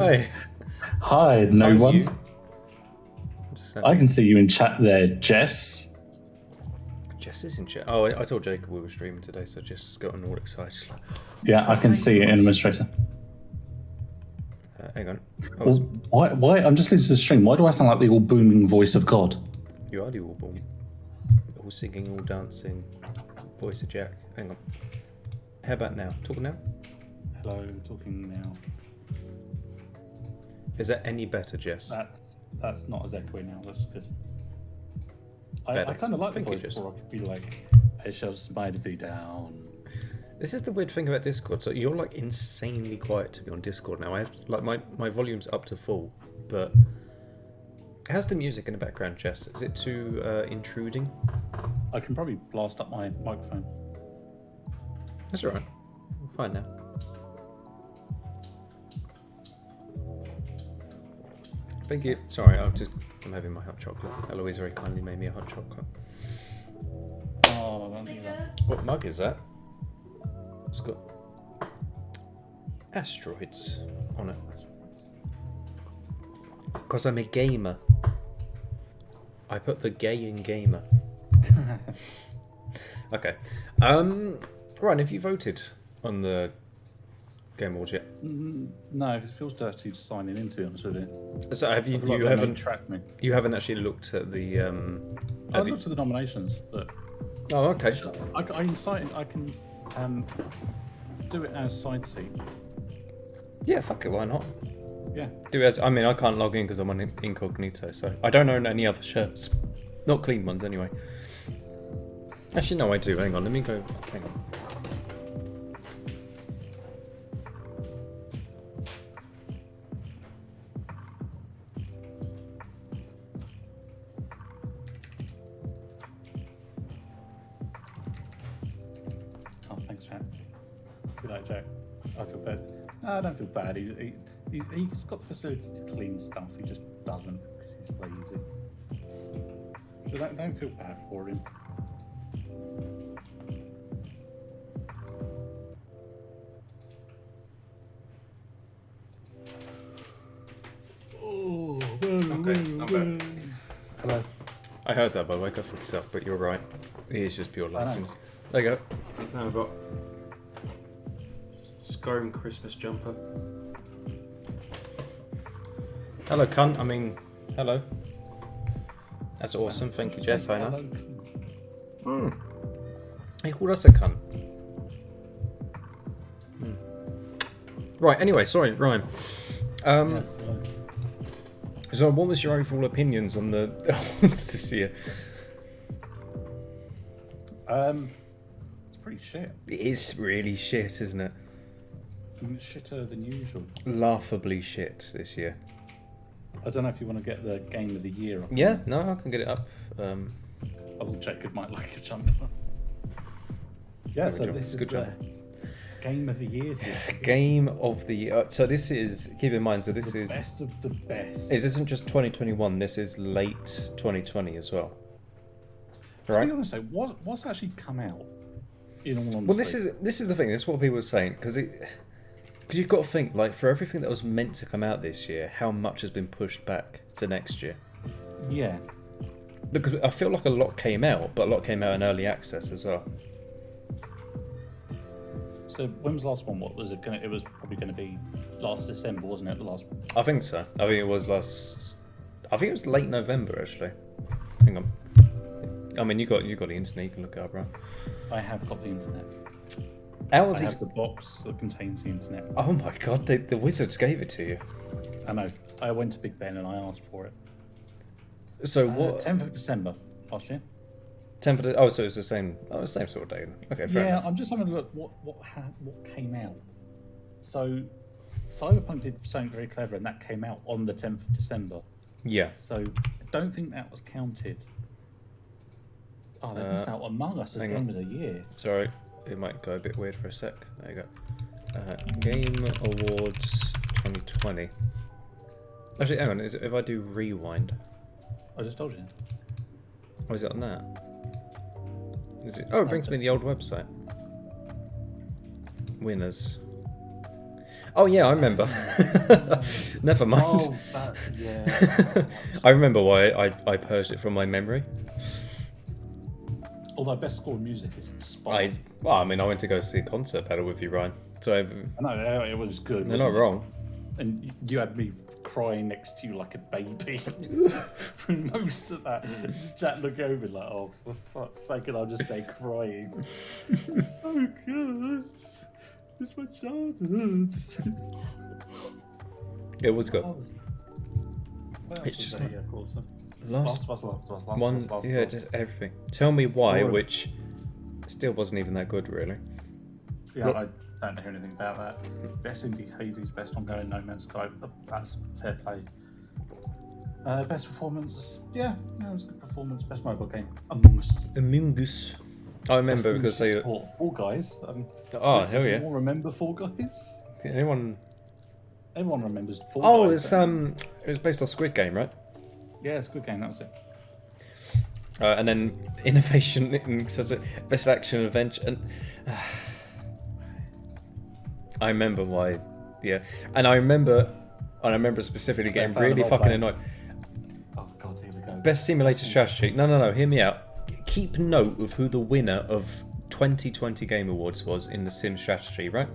Hi. Hi, How no are one. you? I can see you in chat there, Jess. Jess is in chat. Oh, I told Jacob we were streaming today, so Jess got all excited. She's like, Yeah, I can see it in Administrator. hang on. Oh, Well, why? I'm just listening to the stream. Why do I sound like the all booming voice of God? you are the all born. All singing, all dancing. Voice of Jack. Hang on. How about now? Talk now? Hello, talking now. Is that any better, Jess? That's not as echoey now. That's good. I Better. kind of like the Thank you, voice Jess. before. I could be like, I shall smite thee down. This is the weird thing about Discord. So you're like insanely quiet to be on Discord now. I have like my volume's up to full, but how's the music in the background, Jess? Is it too intruding? I can probably blast up my microphone. That's alright. Fine now. Thank you. Sorry, I'm having my hot chocolate. Eloise very kindly made me a hot chocolate. Oh, I don't do that. What mug is that? It's got asteroids on it. Because I'm a gamer. I put the gay in gamer. Okay. Ryan, have you voted on the Game Awards yet? No, it feels dirty signing in, to be honest with you. So have you? I feel like You they haven't tracked me. You haven't actually looked at the. I looked at the nominations, but Oh, okay. I can do it as SideSeat. Yeah, fuck it. Why not? Yeah. Do as I mean, I can't log in because I'm on incognito, so I don't own any other shirts, not clean ones anyway. Actually, no, I do. Hang on, let me go. Hang on. Oh, thanks, Jack. See you later, Jack. I feel bad. No, I don't feel bad. He's got the facility to clean stuff. He just doesn't because he's lazy. So don't feel bad for him. Oh, Okay, I'm back. Hello. I heard that, by the way. Go fuck yourself, but you're right. It is just pure laziness. There you go. Now I've got Skyrim Christmas jumper. Hello, cunt. I mean, hello. That's awesome. Thank you, Jess. I know. He called us a cunt. Right, anyway, sorry, Ryan. Yes, So what was your overall opinions on the awards this year? it's pretty shit. It is really shit, isn't it? I mean, it's shitter than usual. Laughably shit this year. I don't know if you want to get the game of the year up. Yeah, no, I can get it up. I thought Jacob might like a jumper. Yeah, so this is Good the job. game of the year. Game of the so this is, keep in mind, so this is Best of the best. this isn't just 2021, this is late 2020 as well. To Right? be honest, though, what's actually come out? In all honesty, Well, this is the thing. This is what people were saying because you've got to think, like, for everything that was meant to come out this year, how much has been pushed back to next year? yeah. Because I feel like a lot came out, but a lot came out in early access as well. So when was the last one? What was it? It was probably going to be last December, wasn't it? The last one. I think so. I think it was late November actually. Hang on. I mean, you got the internet. You can look it up, right? I have got the internet. Out of I these, have the box that contains the internet. oh my god, the wizards gave it to you. I know. I went to Big Ben and I asked for it. So what? 10th of December last year. 10th of oh, so it's the same. Oh, it's the same sort of day. Okay, fair Yeah, enough. I'm just having a look what came out. So Cyberpunk did something very clever, and that came out on the 10th of December. Yeah. So I don't think that was counted. Oh, they missed out Among Us as hang Game on. of the Year. Sorry, it might go a bit weird for a sec. There you go. Game Awards 2020. Actually, hang on. If I do rewind, I just told you. or is it on that? Is it? Oh, it brings me the old website. Winners. Oh yeah, I remember. Never mind. Oh, that, yeah. I remember why I purged it from my memory. Although best score in music is I Spot. well, I mean, I went to go see a concert battle with you, Ryan. So I know it was good. they're not wasn't it? wrong. And you had me crying next to you like a baby for most of that. Just Jack look over like, oh, for fuck's sake, and I'll just stay crying. It's so good. It's my childhood. It was good. What else It's was just there? not- Yeah, cool. So, Last last. one, yeah, Last. just everything. Tell me why, Or- which still wasn't even that good, really. Yeah, Look- I don't know anything about that. Best indie Hades, best ongoing No Man's Sky. That's fair play. Best performance, yeah, it was a good performance. Best mobile game, Among Us. Among Us. I remember because they. Fall Guys. Oh Does hell yeah! anyone remember Fall Guys? Anyone? Everyone remembers Fall Oh, Guys. it was based off Squid Game, right? Yeah, it's a good game. That was it. And then innovation says it best action adventure. And I remember why, yeah, and I remember specifically getting found really an old fucking game. annoyed. Oh god, here we go. Best simulator strategy. No. Hear me out. Keep note of who the winner of 2020 Game Awards was in the Sim strategy, right?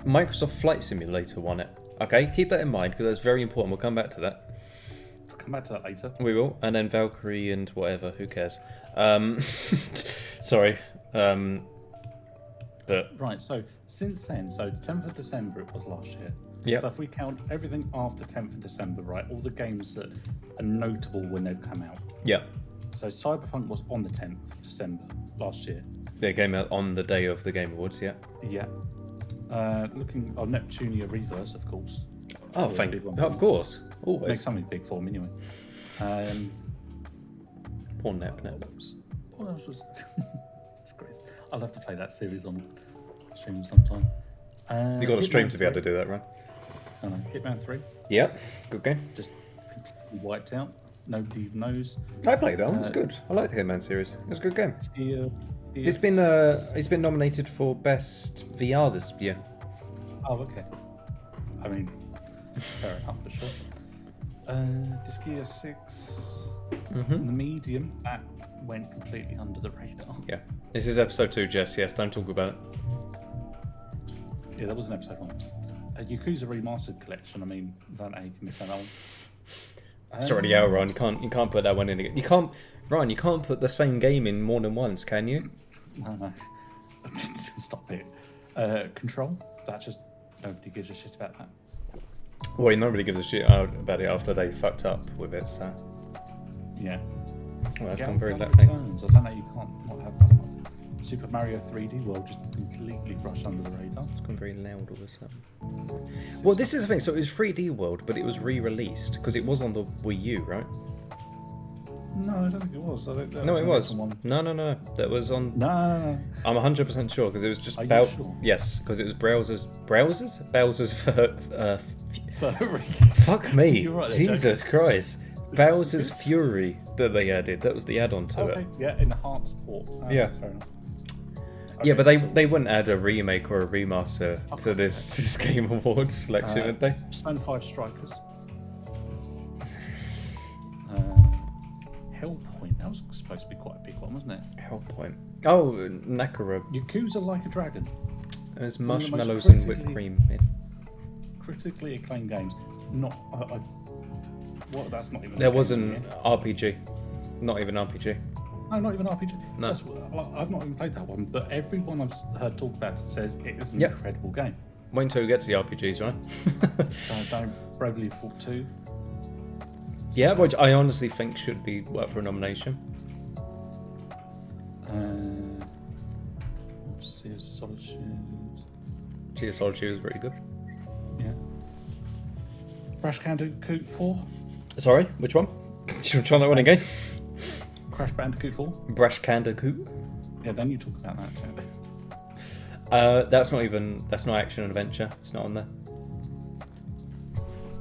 Microsoft Flight Simulator won it. Okay, keep that in mind because that's very important. We'll come back to that. We'll come back to that later. We will, and then Valkyrie and whatever. Who cares? Sorry. But Right, so since then, so 10th of December it was last year. Yep. So if we count everything after 10th of December, right, all the games that are notable when they've come out. yeah, So Cyberpunk was on the 10th of December last year. they came out on the day of the Game Awards. Yeah. Yeah. Looking on Neptunia Reverse, of course. Oh, It's always a thank big you. one. Of course, Make always. something big for them anyway. Poor Nep. What else was? That's great. I'll have to play that series on stream sometime. You got a stream Hitman to be able to 3. do that, right? I know, Hitman 3, Yep. Good game. just completely wiped out. Nobody even knows. I played that one. It was good. I like the Hitman series. It was a good game. The, It's been nominated for best VR this year. Oh, okay. I mean, fair enough, for sure. Disgaea 6, the medium, that went completely under the radar. Yeah. This is episode 2, Jess. Yes, don't talk about it. Yeah, that was an episode 1. Yakuza Remastered Collection, I mean, I don't know how you can miss that one. It's already out, Ryan. You can't put that one in again. You can't, Ryan. You can't put the same game in more than once, can you? No. Stop it. Control, that just, nobody gives a shit about that. Well, nobody gives a shit about it after they fucked up with it. So, Yeah. well, that's Yeah, gone very Gundam left. Thing. Returns, I don't know, you can't not have that one. Super Mario 3D World just completely brushed under the radar. It's gone very loud all of a sudden. Well, this is the thing. So it was 3D World, but it was re-released because it was on the Wii U, right? No, I don't think it was. I think that No, it an was. different one. No. That was on. No. I'm 100% sure because it was just Are you about. sure? Yes, because it was Bowser's Furry. fuck me, You're right there, Jesus Christ, Bowser's Fury that they added. That was the add-on to Okay, it. yeah, enhanced port. Yeah. That's fair enough. Yeah, Okay, but so, they wouldn't add a remake or a remaster to Okay. this Game Awards selection, would they? Stone 5 Strikers. Hellpoint, that was supposed to be quite a big one, wasn't it? Hellpoint. Oh, Nakara. Yakuza Like a Dragon. There's One of the most marshmallows and whipped critically- cream. in. Critically acclaimed games. Not. What? That's not even. There a was game, an yeah. RPG. Not even RPG. No, not even RPG. No. That's, I've not even played that one, but everyone I've heard talk about it says it is an Yep. incredible game. Wait until we get to the RPGs, right? Don't Bravely Fought 2. Yeah, which I honestly think should be up for a nomination. Sea of Solitude. Sea of Solitude is very good. Yeah. Crash Bandicoot 4. Sorry, which one? Should we try that one again? Crash Bandicoot 4. Brash Candicoot. Yeah, then you talk about that. That's not action and adventure. It's not on there.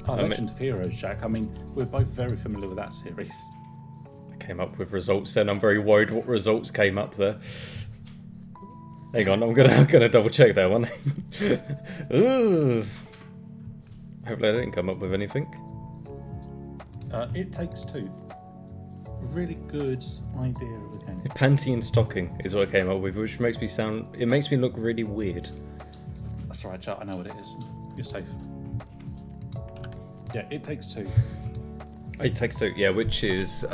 Oh, Legend of Heroes, Jack. I mean, we're both very familiar with that series. I came up with results then. I'm very worried what results came up there. Hang on, I'm gonna double check that one. Ooh. Hopefully I didn't come up with anything. It Takes Two. Really good idea of a game. Panty and stocking is what I came up with, which makes me look really weird. That's right, chat. I know what it is. You're safe. Yeah, It Takes Two. It Takes Two, yeah, which is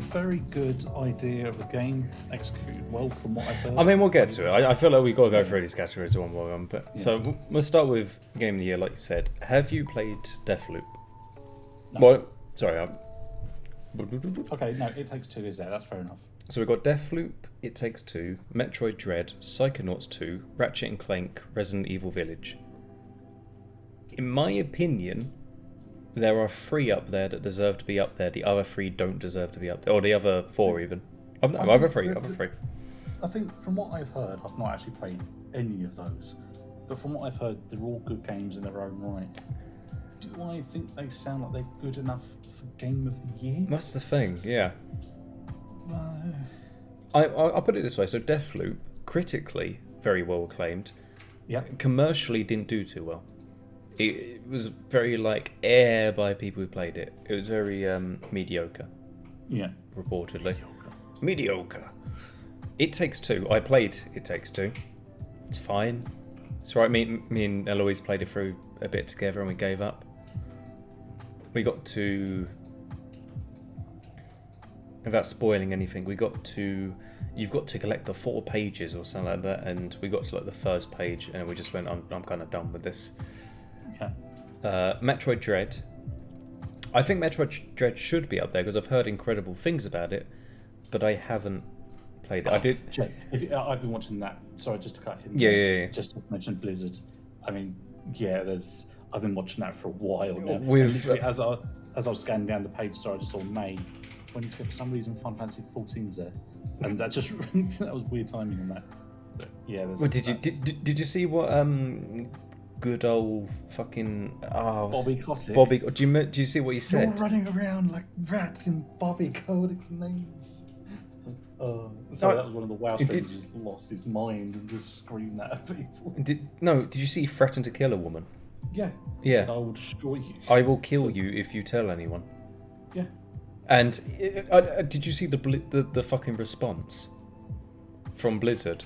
Very good idea of a game, executed well from what I've heard. I mean, we'll get to it. I feel like we've got to go through these categories one by one. But so we'll start with Game of the Year, like you said. Have you played Deathloop? No. Well, sorry. Okay, no, It Takes Two is there. That's fair enough. So we've got Deathloop, It Takes Two, Metroid Dread, Psychonauts 2, Ratchet and Clank, Resident Evil Village. In my opinion, there are 3 up there that deserve to be up there. The other 3 don't deserve to be up there. Or the other 4 even. No, other 3. I think from what I've heard, I've not actually played any of those, but from what I've heard, they're all good games in their own right. Do I think they sound like they're good enough for Game of the Year? That's the thing, yeah. I'll put it this way. So Deathloop, critically, very well acclaimed. Yeah. Commercially, didn't do too well. It was very air by people who played it. It was very mediocre. Yeah. Reportedly. Mediocre. It Takes Two. I played It Takes Two. It's fine. It's right. Me and Eloise played it through a bit together and we gave up. We got to... Without spoiling anything, you've got to collect the 4 pages or something like that, and we got to the first page and we just went, I'm kind of done with this. Yeah. Metroid Dread. I think Metroid Dread should be up there because I've heard incredible things about it, but I haven't played it. I did. I've been watching that. Sorry, just to cut in. Yeah. Just to mention Blizzard. I mean, yeah, I've been watching that for a while now. With as I was scanning down the page, so I just saw May 25th. For some reason, Final Fantasy 14's there, and that just that was weird timing on that. But yeah, did you see what good old fucking Bobby Kotick? Bobby, do you see what he said? You're running around like rats in Bobby Kotick's names. Sorry, that was one of the WoW streamers who just lost his mind and just screamed that at people. Did you see he threatened to kill a woman? Yeah. Yeah. Said, I will destroy you. I will kill you if you tell anyone. Yeah. And did you see the fucking response from Blizzard?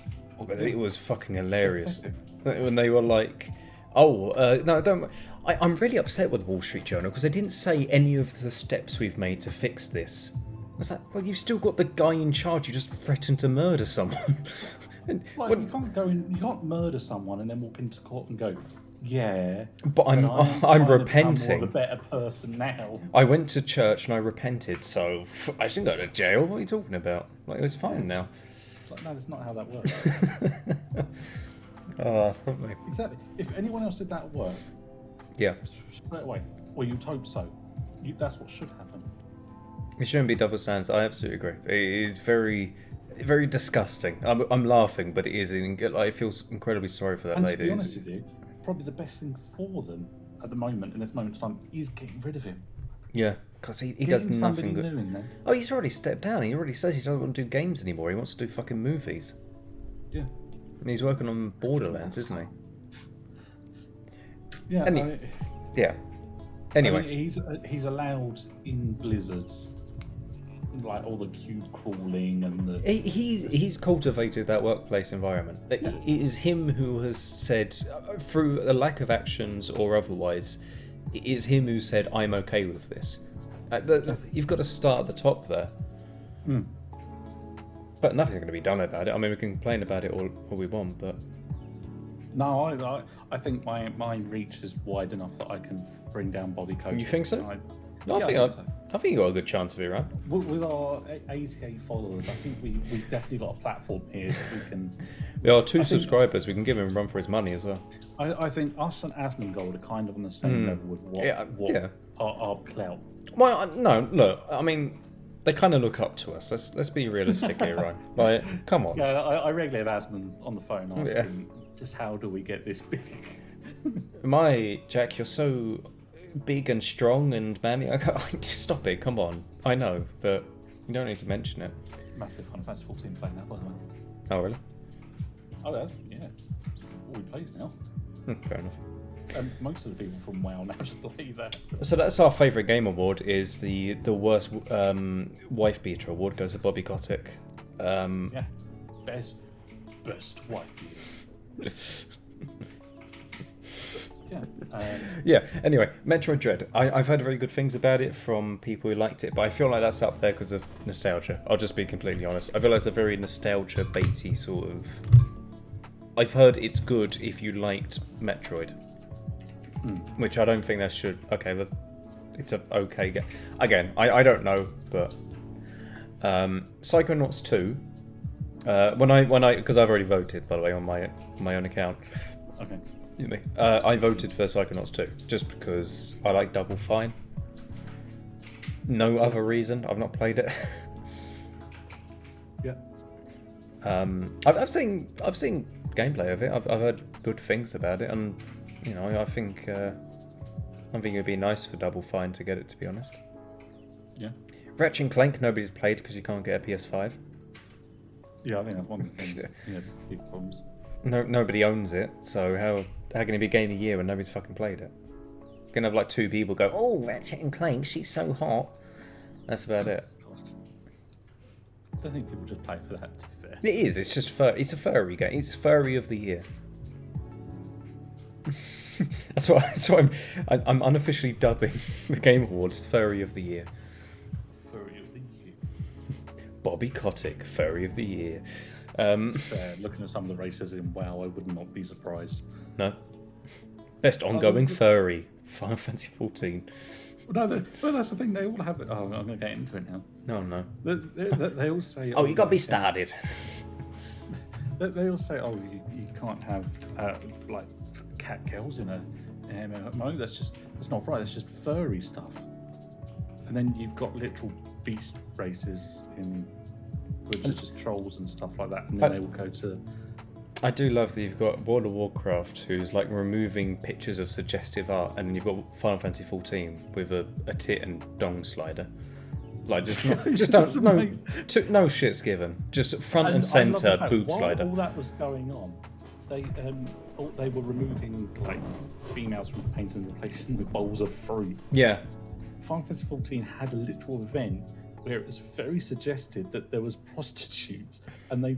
It was fucking hilarious. When they were like, no, don't. I'm really upset with the Wall Street Journal because they didn't say any of the steps we've made to fix this. I was like, well, you've still got the guy in charge who just threatened to murder someone. You can't murder someone and then walk into court and go, yeah. But I'm repenting. I'm a better person now. I went to church and I repented, so I shouldn't go to jail. What are you talking about? It was fine now. It's like, no, that's not how that works. Probably. Exactly. If anyone else did that at work, yeah, straight away. Well, you'd hope so. That's what should happen. It shouldn't be double standards. I absolutely agree. It is very, very disgusting. I'm laughing, but it is. I feel incredibly sorry for that lady. And to be honest with you, probably the best thing for them at the moment, in this moment of time, is getting rid of him. Yeah, because he does nothing good. New in there. Oh, he's already stepped down. He already says he doesn't want to do games anymore. He wants to do fucking movies. Yeah. And he's working on Borderlands, isn't he? Yeah. Yeah. Anyway, I mean, he's allowed in Blizzard's, like all the cube crawling and the. He's cultivated that workplace environment. Yeah. It is him who has said, through a lack of actions or otherwise, it is him who said, "I'm okay with this." You've got to start at the top there. Mm. But nothing's going to be done about it. I mean, we can complain about it all we want, but. No, I think my reach is wide enough that I can bring down Bobby Kotick. You think so? I think you got a good chance of it, right? With our 88 followers, I think we've definitely got a platform here that we can. There are 2 subscribers. We can give him a run for his money as well. I think us and Asmongold are kind of on the same level with what our clout. Well, no, look. I mean, they kind of look up to us. Let's be realistic here, right? Like, come on. Yeah, I regularly have Asmon on the phone asking, just how do we get this big? Jack, you're so big and strong and manly. Stop it, come on. I know, but you don't need to mention it. Massive Final Fantasy 14 player now, by the way. Oh, really? Oh, that's yeah. It's all he plays now. Fair enough. And most of the people from WoW now just play that. So that's our favourite game award. Is the worst wife beater award goes to Bobby Kotick. Yeah, best wife beater. Yeah. Yeah. Anyway, Metroid Dread. I've heard very good things about it from people who liked it, but I feel like that's up there because of nostalgia. I'll just be completely honest. I feel like it's a very nostalgia baity sort of. I've heard it's good if you liked Metroid, which I don't think that should. Okay, it's a okay game. Again, I don't know, but Psychonauts 2. When I because I've already voted, by the way, on my own account. Okay. I voted for Psychonauts 2 just because I like Double Fine. No other reason. I've not played it. Yeah. I've seen gameplay of it. I've heard good things about it, and I think it'd be nice for Double Fine to get it. To be honest. Yeah. Ratchet and Clank nobody's played because you can't get a PS5. Yeah, I think that's one of the things. Big problems. Nobody owns it, so how can it be game of the year when nobody's fucking played it? You're gonna have like 2 people go, "Oh, Ratchet and Clank, she's so hot." That's about it. I don't think people just play for that. To be fair, It is. It's just it's a furry game. It's furry of the year. that's what I'm unofficially dubbing the Game Awards Furry of the Year. furry of the year. Bobby Kotick, Furry of the Year. Looking at some of the races in WoW, I would not be surprised. No. Best ongoing furry. Final Fantasy 14. No, that's the thing. They all have it. Oh, I'm going to get into it now. No. They all say. Oh, you got to be started. They all say, "Oh, you can't have like cat girls in an MMO." That's not right. That's just furry stuff. And then you've got literal beast races in, which are just trolls and stuff like that. And then they will go to. I do love that you've got World of Warcraft, who's like removing pictures of suggestive art, and then you've got Final Fantasy 14 with a tit and dong slider. Like no shits given. Just front and center boob slider. While all that was going on, they were removing like females from paint and replacing with bowls of fruit. Yeah. Final Fantasy 14 had a literal event where it was very suggested that there was prostitutes, and they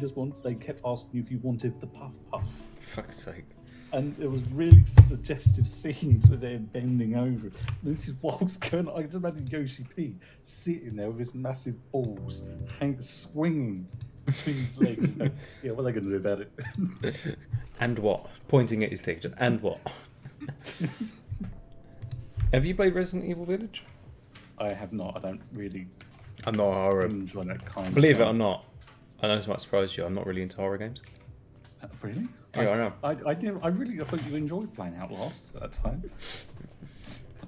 kept asking you if you wanted the puff puff. Fuck's sake. And there was really suggestive scenes where they're bending over. And this is what was going on. I just imagine Yoshi P sitting there with his massive balls swinging between his legs. Yeah, what are they going to do about it? And what? Pointing at his teacher. And what? Have you played Resident Evil Village? I have not. I don't really. I'm not a horror. Enjoy that kind. Believe it or not, I know this might surprise you. I'm not really into horror games. Really? Yeah, I know. I thought you enjoyed playing Outlast at that time.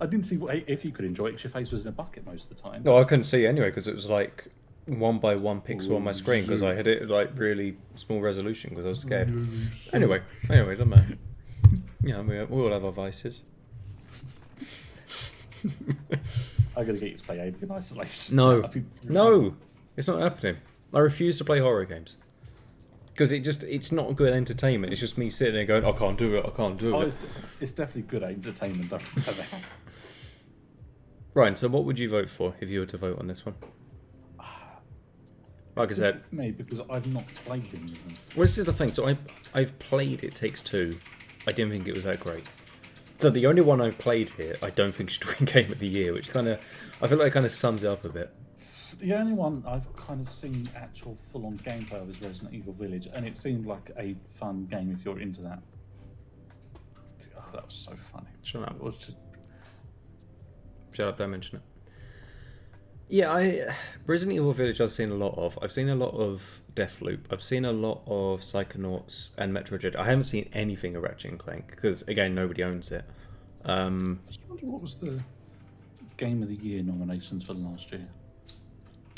I didn't see if you could enjoy it because your face was in a bucket most of the time. No, I couldn't see anyway because it was like 1 by 1 pixel on my screen because I had it like really small resolution because I was scared. Anyway, doesn't matter. Yeah, we all have our vices. I gotta get you to play Alien Isolation. No, it's not happening. I refuse to play horror games because it's not good entertainment. It's just me sitting there going, I can't do it. It's definitely good entertainment. Right. So, what would you vote for if you were to vote on this one? Like I said, for me because I've not played any of them. Well, this is the thing. So I've played It Takes Two. I didn't think it was that great. So the only one I've played here, I don't think should win Game of the Year, which I feel like kind of sums it up a bit. The only one I've kind of seen actual full-on gameplay of is Resident Evil Village, and it seemed like a fun game if you're into that. Oh, that was so funny. Shut up. It was just. Shut up! Don't mention it. Yeah, Resident Evil Village I've seen a lot of. I've seen a lot of Deathloop. I've seen a lot of Psychonauts and Metroid Dread. I haven't seen anything of Ratchet and Clank because, again, nobody owns it. I just wonder what was the Game of the Year nominations for last year.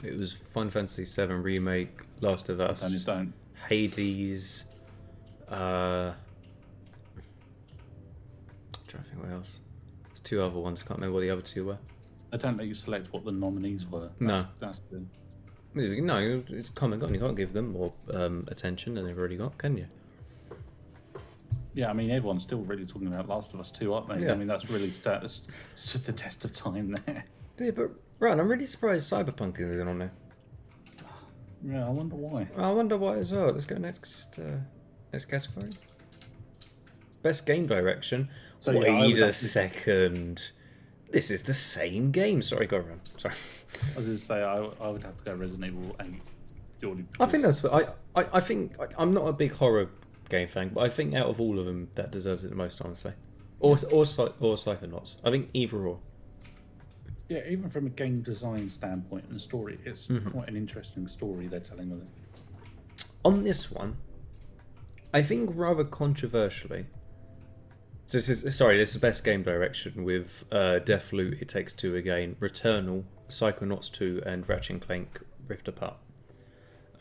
It was Final Fantasy VII Remake, Last of Us, Hades. I'm trying to think what else. There's 2 other ones. I can't remember what the other 2 were. I don't let you select what the nominees were. That's the... No, it's come and gone. You can't give them more attention than they've already got, can you? Yeah, I mean, everyone's still really talking about Last of Us 2, aren't they? Yeah. I mean, that's really stood the test of time there. Yeah, but right, I'm really surprised Cyberpunk isn't on there. Yeah, I wonder why. I wonder why as well. Let's go next category. Best game direction. So, yeah, I Wait would a actually- second. This is the same game. Sorry, go around. Sorry. I was going to say, I would have to go Resident Evil 8. Purely I think because- that's. I think I'm not a big horror game fan, but I think out of all of them, that deserves it the most, honestly. Or Psychonauts. I think either or. Yeah, even from a game design standpoint and story, it's quite an interesting story they're telling with it. On this one, I think rather controversially. So this is best game direction with Deathloop, It Takes Two again, Returnal, Psychonauts 2, and Ratchet and Clank Rift Apart.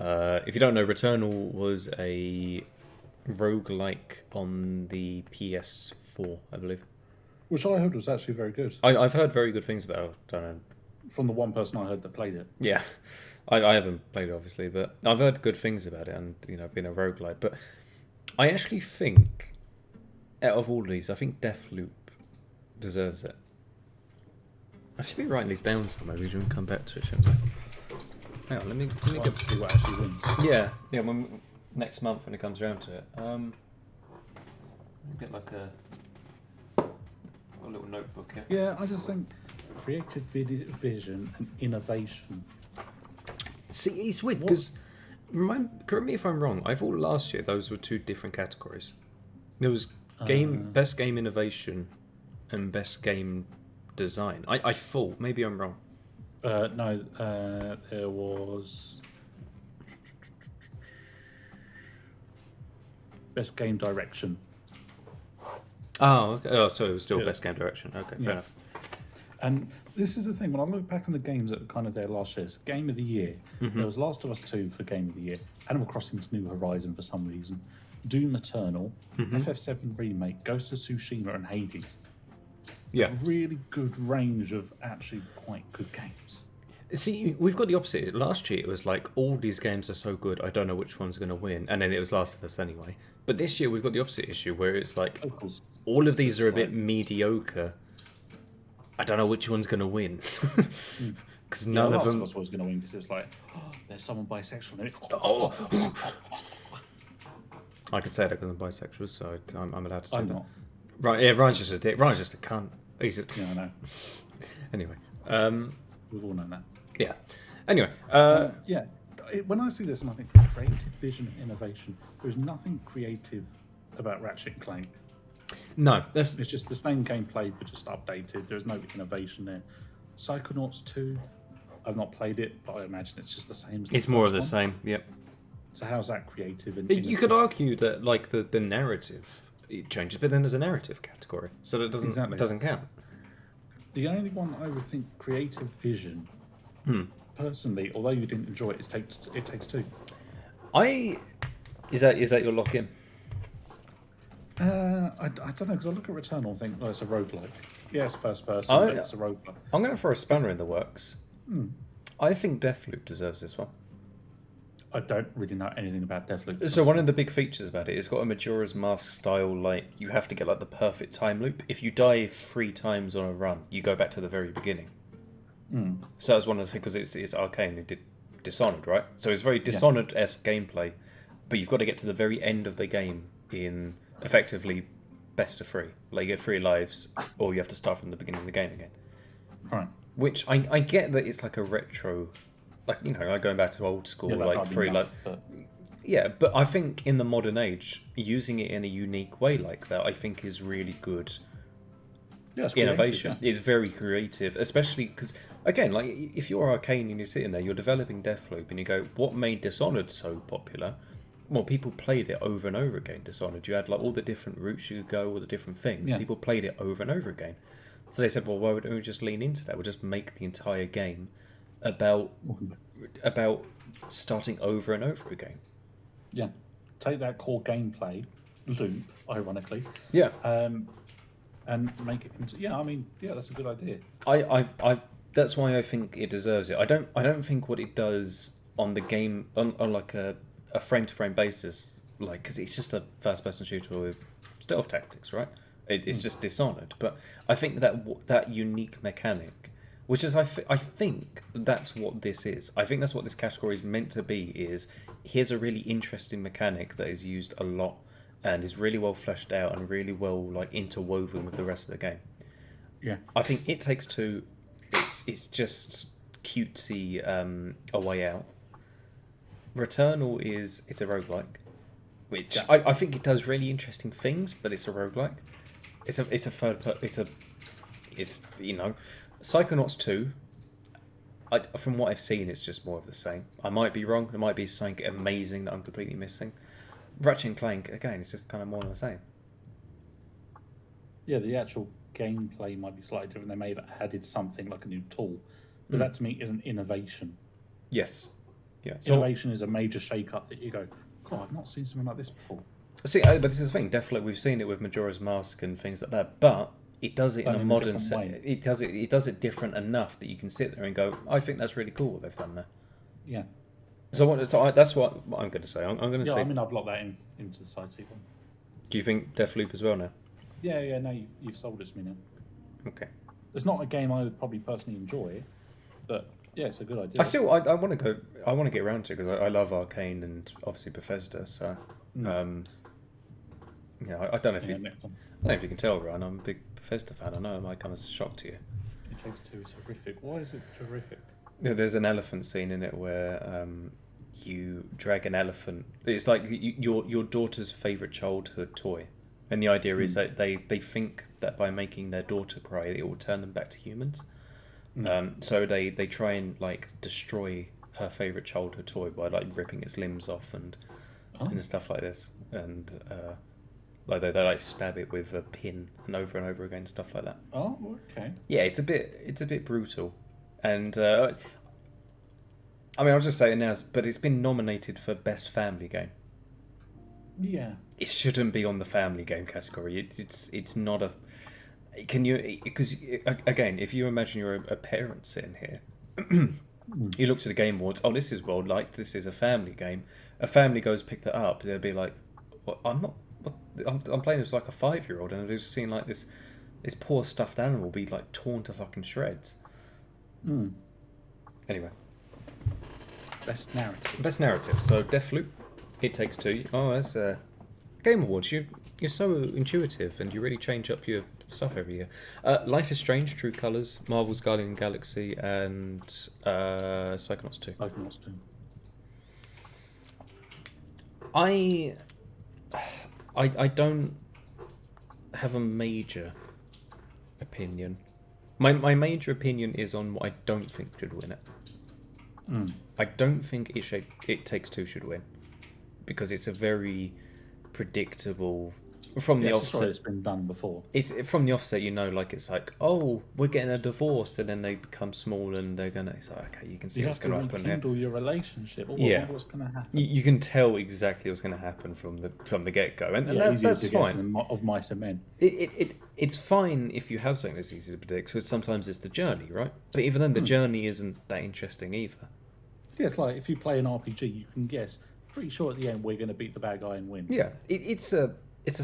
If you don't know, Returnal was a roguelike on the PS4, I believe. Which I heard was actually very good. I've heard very good things about it. I don't know. From the one person I heard that played it. Yeah, I haven't played it obviously, but I've heard good things about it, and being a roguelike. But I actually think, out of all these, I think Deathloop deserves it. I should be writing these down somewhere. We can come back to it, shouldn't we? Hang on, let me I'd like to see what actually wins. Yeah, next month when it comes around to it. Get like a little notebook here. Yeah, I just think creative vision and innovation. See, it's weird because correct me if I'm wrong. I thought last year those were two different categories. There was best game innovation and best game design. I thought, maybe I'm wrong. No, there was best game direction. Oh, okay. Oh, so it was still best game direction. Okay, fair enough. And this is the thing, when I look back on the games that were kind of there last year, it's Game of the Year. There was Last of Us 2 for Game of the Year, Animal Crossing's New Horizon for some reason, Doom Eternal, FF7 Remake, Ghost of Tsushima, and Hades. Yeah. A really good range of actually quite good games. See, we've got the opposite. Last year it was like, all these games are so good, I don't know which one's going to win. And then it was Last of Us anyway. But this year we've got the opposite issue, where it's like, Of course. all of these are a bit mediocre. I don't know which one's going to win. Because none of them... Last of Us was going to win because it was like, oh, there's someone bisexual in it. Oh. I could say that because I'm bisexual, so I'm allowed to say I'm that. not. Right, yeah, Ryan's just a dick. Ryan's just a cunt. He's just... Yeah, I know. Anyway. We've all known that. Yeah. Anyway. Yeah. When I see this and I think creative vision and innovation, there's nothing creative about Ratchet and Clank. No, that's... It's just the same gameplay but just updated. There's no innovation there. Psychonauts 2, I've not played it, but I imagine it's just the same as the It's more of the first one. same, yep. So how's that creative and You could argue that, like, the narrative, it changes, but then there's a narrative category, so that doesn't count. The only one I would think creative vision, personally, although you didn't enjoy it, it takes two. Is that your lock-in? I don't know, because I look at Returnal and think, oh, it's a roguelike. Yeah, it's first person, but it's a roguelike. I'm going to throw a spanner in the works. I think Deathloop deserves this one. I don't really know anything about Deathloop. So one of the big features about it, it's got a Majora's Mask style, like, you have to get like the perfect time loop. If you die 3 times on a run, you go back to the very beginning. So that's one of the things, because it's Arcane, it did Dishonored, right? So it's very Dishonored-esque gameplay, but you've got to get to the very end of the game in effectively best of 3. Like, you get 3 lives, or you have to start from the beginning of the game again. Right. Which I get that it's like a retro, like, like going back to old school, like 3 lives. Yeah, but I think in the modern age, using it in a unique way like that, I think is really good. Yeah, it's Innovation creative, is very creative, especially because, again, like, if you're Arcane and you're sitting there, you're developing Deathloop, and you go, what made Dishonored so popular? Well, people played it over and over again. Dishonored, you had like all the different routes you could go, all the different things. Yeah. People played it over and over again. So they said, well, why don't we just lean into that? We'll just make the entire game about starting over and over again. Yeah. Take that core gameplay loop, ironically, Yeah. and make it into... Yeah, I mean, yeah, that's a good idea. I that's why I think it deserves it. I don't think what it does on the game on like a frame to frame basis, like, because it's just a first person shooter with stealth tactics, right? It's just Dishonored. But I think that unique mechanic, which is I think that's what this is. I think that's what this category is meant to be. Is here's a really interesting mechanic that is used a lot and is really well fleshed out and really well like interwoven with the rest of the game. Yeah. I think It Takes Two. It's just cutesy A Way Out. Returnal it's a roguelike, which I think it does really interesting things, but it's a roguelike. It's Psychonauts 2. From what I've seen, it's just more of the same. I might be wrong. There might be something amazing that I'm completely missing. Ratchet and Clank, again, it's just kind of more of the same. Yeah, the actual gameplay might be slightly different. They may have added something like a new tool, but that to me is an innovation. Yes. Yeah. Innovation is a major shake-up that you go, God, I've not seen something like this before. See, but this is the thing. Definitely, we've seen it with Majora's Mask and things like that. But it does it in a modern way. It does it different enough that you can sit there and go, I think that's really cool what they've done there. Yeah. That's what I'm going to say. I'm going to say. I mean, I've locked that into the SideSeat one. Do you think Deathloop as well now? Yeah. No, you've sold it to me now. Okay. It's not a game I would probably personally enjoy, but yeah, it's a good idea. I want to go. I want to get around to it because I love Arcane and obviously Bethesda. So, I don't know if you can tell, Ryan. I'm a big Bethesda fan. I know it might come as a shock to you. It Takes Two is horrific. Why is it horrific? There's an elephant scene in it where you drag an elephant. It's like your daughter's favourite childhood toy, and the idea is that they think that by making their daughter cry, it will turn them back to humans. So they try and like destroy her favourite childhood toy by like ripping its limbs off and stuff like this, and like they like stab it with a pin and over again, stuff like that. Oh, okay. Yeah, it's a bit brutal. And I mean, I'll just say it now, but it's been nominated for Best Family Game. Yeah. It shouldn't be on the Family Game category. It's not a. Can you? Because again, if you imagine you're a parent sitting here, you look to the Game Awards. Oh, this is well liked. This is a family game. A family goes pick that up. They'll be like, "What? I'm not. What, I'm playing this like a 5-year-old, and I've just seen like this poor stuffed animal be like torn to fucking shreds." Anyway. Best narrative. Best narrative. So Deathloop, It Takes Two. Oh, that's Game Awards. You're so intuitive, and you really change up your stuff every year. Life is Strange, True Colors, Marvel's Guardian of the Galaxy, and Psychonauts 2. Psychonauts 2. I don't have a major opinion. My major opinion is on what I don't think should win it. I don't think It Takes Two should win because it's a very predictable. From the offset, it's been done before. It's from the offset, like it's like, oh, we're getting a divorce, and then they become small, and they're gonna. It's like, okay, you can see what's going to happen. Rekindle your relationship. What's going to happen? You can tell exactly what's going to happen from the get go, and that's fine. Of mice and men. It's fine if you have something that's easy to predict, because sometimes it's the journey, right? But even then, the journey isn't that interesting either. Yeah, it's like if you play an RPG, you can guess. Pretty sure at the end we're going to beat the bad guy and win. Yeah, it's a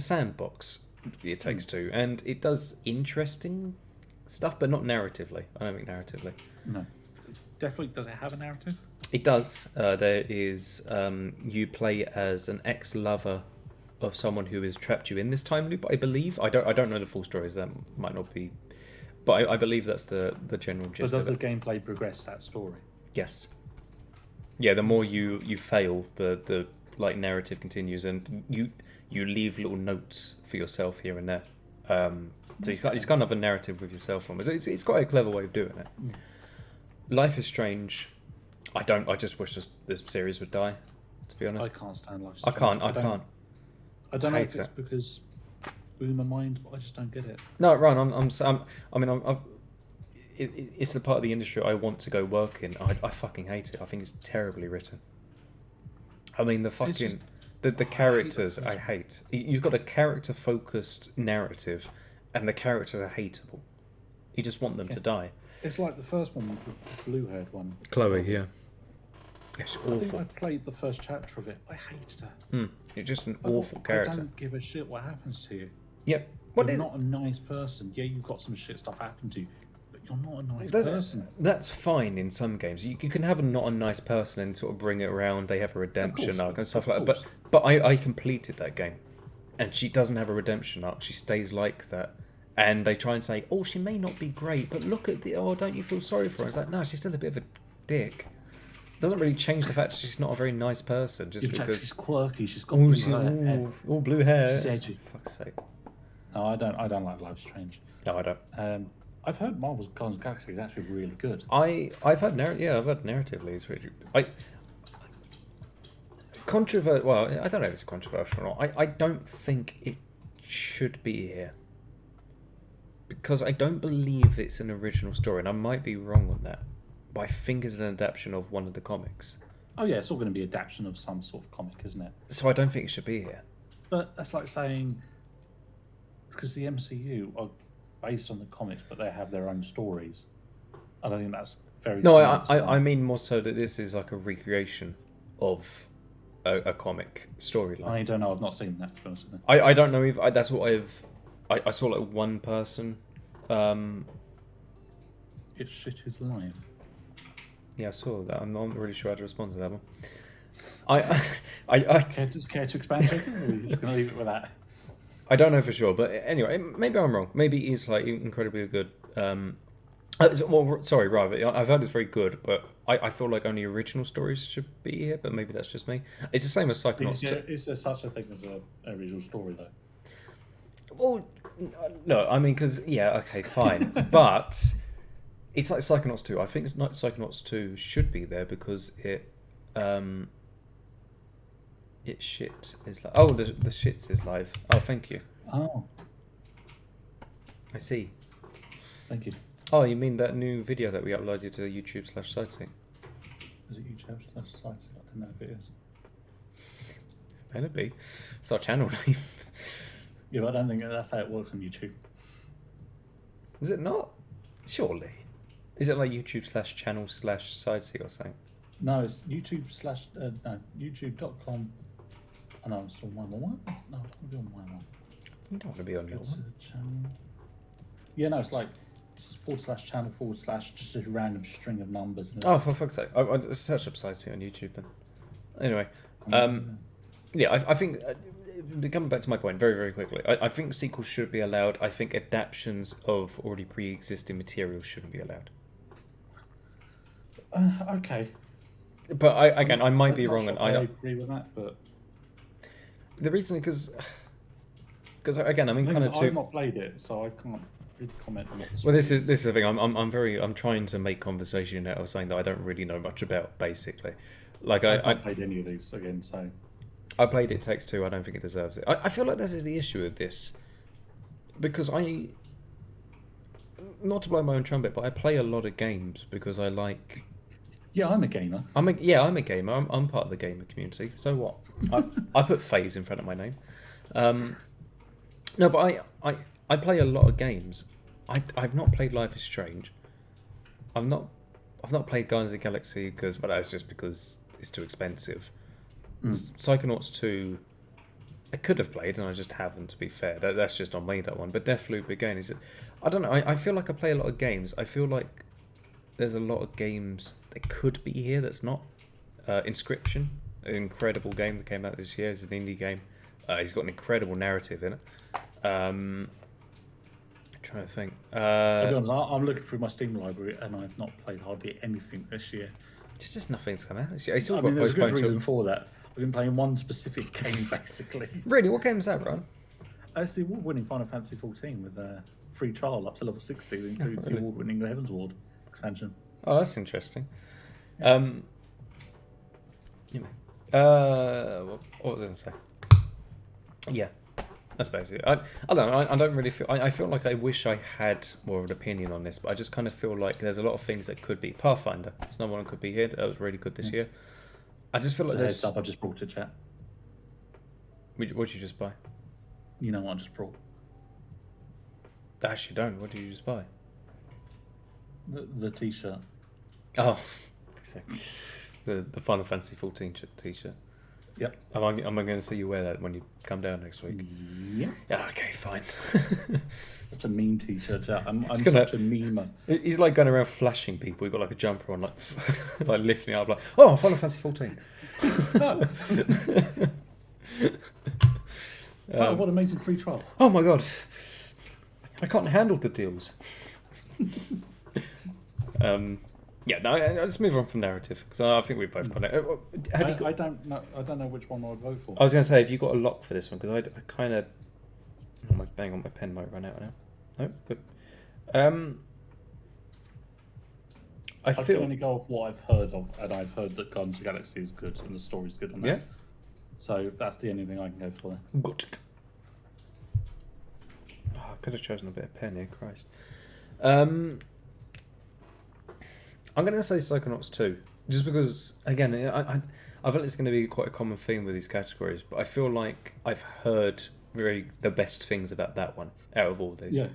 sandbox. It Takes Two, and it does interesting stuff, but not narratively. I don't think narratively. No, definitely. Does it have a narrative? It does. There is. You play as an ex-lover of someone who has trapped you in this time loop. I believe. I don't know the full stories. That might not be, but I believe that's the general gist. So does the gameplay progress that story? Yes. Yeah, the more you fail, the like narrative continues, and you leave little notes for yourself here and there. So it's kind of a narrative with yourself on. It's quite a clever way of doing it. Life is Strange. I just wish this series would die. To be honest, I can't stand Life is I Strange. can't. I don't know if it's because boomer mind, but I just don't get it. No, Ryan, it's the part of the industry I want to go work in. I fucking hate it. I think it's terribly written. I mean, the fucking the characters I hate. You've got a character-focused narrative, and the characters are hateable. You just want them to die. It's like the first one, the blue-haired one. Chloe, yeah. It's I think awful. I played the first chapter of it. I hated her. You're just an I thought, awful I character. don't give a shit what happens to you. Yep. You're not a nice person. Yeah, you've got some shit stuff happen to you, but you're not a nice person. That's fine in some games. You can have a not a nice person and sort of bring it around. They have a redemption arc and stuff like that. But I completed that game, and she doesn't have a redemption arc. She stays like that. And they try and say, oh, she may not be great, but look at the, oh, don't you feel sorry for her? It's like, no, she's still a bit of a dick. Doesn't really change the fact that she's not a very nice person just because she's quirky. She's got blue hair. All blue hair. She's edgy. For fuck's sake. No, I don't like Life Strange. No, I don't. I've heard Marvel's Guardians of the Galaxy is actually really good. I've heard narratively it's really. Controversial. Well, I don't know if it's controversial or not. I don't think it should be here because I don't believe it's an original story, and I might be wrong on that. But I think it's an adaptation of one of the comics. Oh yeah, it's all going to be adaptation of some sort of comic, isn't it? So I don't think it should be here. But that's like saying because the MCU are based on the comics, but they have their own stories. I don't think that's very. No, I mean more so that this is like a recreation of a comic storyline. I don't know. I've not seen that, to be honest with you. I don't know if that's what I saw like one person. It's shit is lying. Yeah, I saw that. I'm not really sure how to respond to that one. I care to expand, Jacob? Or are you just going to leave it with that? I don't know for sure, but anyway, maybe I'm wrong. Maybe it's like incredibly good. Well, sorry, rather, I've heard it's very good, but I feel like only original stories should be here. But maybe that's just me. It's the same as Psychonauts. Is there such a thing as an original story though? Well, no, I mean, because okay, fine, but it's like Psychonauts 2. I think Psychonauts 2 should be there because it shit is like the shits is live. Oh, thank you. Oh, I see. thank you. Oh, you mean that new video that we uploaded to YouTube/SideSeat? Is it YouTube/SideSeat? I don't know if it is. Better be. It's our channel name. Yeah, but I don't think that's how it works on YouTube. Is it not? Surely. Is it like YouTube/channel/SideSeat or something? No, it's YouTube.com. Oh no, I'm still on my one. No, I don't want to be on my one. You don't want to be on your It's one. a channel. Yeah, no, it's like /channel/ just a random string of numbers. Oh, for fuck's sake. I'll search up SideSeat on YouTube then. Anyway. I think, coming back to my point very, very quickly, I think sequels should be allowed. I think adaptations of already pre-existing material shouldn't be allowed. Okay. But I might be wrong, and I agree with that. But the reason because again, I mean, kind of. I've not played it, so I can't really comment on what. Well, this is the thing. I'm trying to make conversation out of something that I don't really know much about. Basically, like I've not played any of these again, so. I played It Takes Two. I don't think it deserves it. I feel like this is the issue with this because not to blow my own trumpet, but I play a lot of games because I like. Yeah, I'm a gamer. I'm a gamer. I'm part of the gamer community. So what? I put FaZe in front of my name. No, but I play a lot of games. I've not played Life is Strange. I've not played Guardians of the Galaxy but that's just because it's too expensive. Psychonauts 2, I could have played and I just haven't. To be fair, that's just on me, that one. But Deathloop again I don't know. I feel like I play a lot of games. I feel like there's a lot of games that could be here that's not. Inscription, an incredible game that came out this year. It's an indie game. He's got an incredible narrative in it. I'm trying to think. I'll be honest, I'm looking through my Steam library and I've not played hardly anything this year. It's just nothing's come out. It's all there's a good reason for that. I've been playing one specific game basically. Really, what game is that, Ron? It's the award-winning Final Fantasy XIV with a free trial up to level 60 that includes the award-winning Heaven's Ward expansion. Oh, that's interesting. Yeah. What was I going to say? Yeah, that's basically it. I don't know. I don't really feel. I feel like I wish I had more of an opinion on this, but I just kind of feel like there's a lot of things that could be. Pathfinder. There's no one that could be here. That was really good this year. I just feel like there's. Heads up, I just brought to chat. What did you just buy? You know what I just brought? I actually don't. What did you just buy? The t-shirt. Oh, the Final Fantasy 14 t-shirt. Yep. Am I going to see you wear that when you come down next week? Yeah. Yeah, okay, fine. Such a mean t-shirt, Jack. I'm gonna- such a memer. He's like going around flashing people. He's got like a jumper on, like like lifting it up, like, oh, Final Fantasy 14. Oh, what amazing free trial. Oh my god, I can't handle the deals. Yeah, no, let's move on from narrative because I think we both got it. I don't know which one I'd vote for. I was going to say, have you got a lock for this one? Because I kind of, my pen might run out now. No, good. I can feel only go off what I've heard of, and I've heard that Guardians of the Galaxy is good and the story's good on that. Yeah. So that's the only thing I can go for. good. Oh, I could have chosen a bit of pen here, Christ. I'm going to say Psychonauts 2, just because, again, I feel it's going to be quite a common theme with these categories, but I feel like I've heard the best things about that one out of all these. Yeah.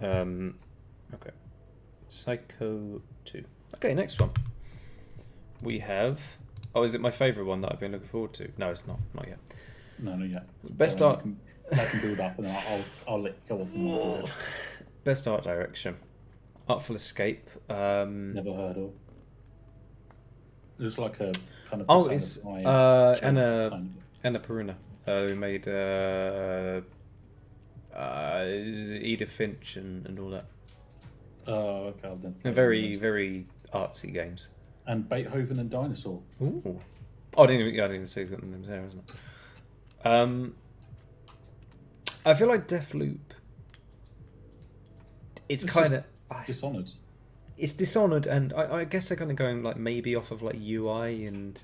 Okay. Psycho 2. Okay, next one. We have... Oh, is it my favourite one that I've been looking forward to? No, it's not. Not yet. No, not yet. Best art... I can build up, and I'll let you go off. And Best art direction. Artful Escape. Never heard of. Just like a kind of. Oh, it's Anna Peruna, who made Edith Finch and all that. Oh, okay. I'll They're very artsy games. And Beethoven and Dinosaur. Ooh. Oh, I didn't even say he's got the names there, isn't it? I feel like Deathloop. It's kind of Dishonored. It's Dishonored, and I guess they're kind of going like maybe off of like UI and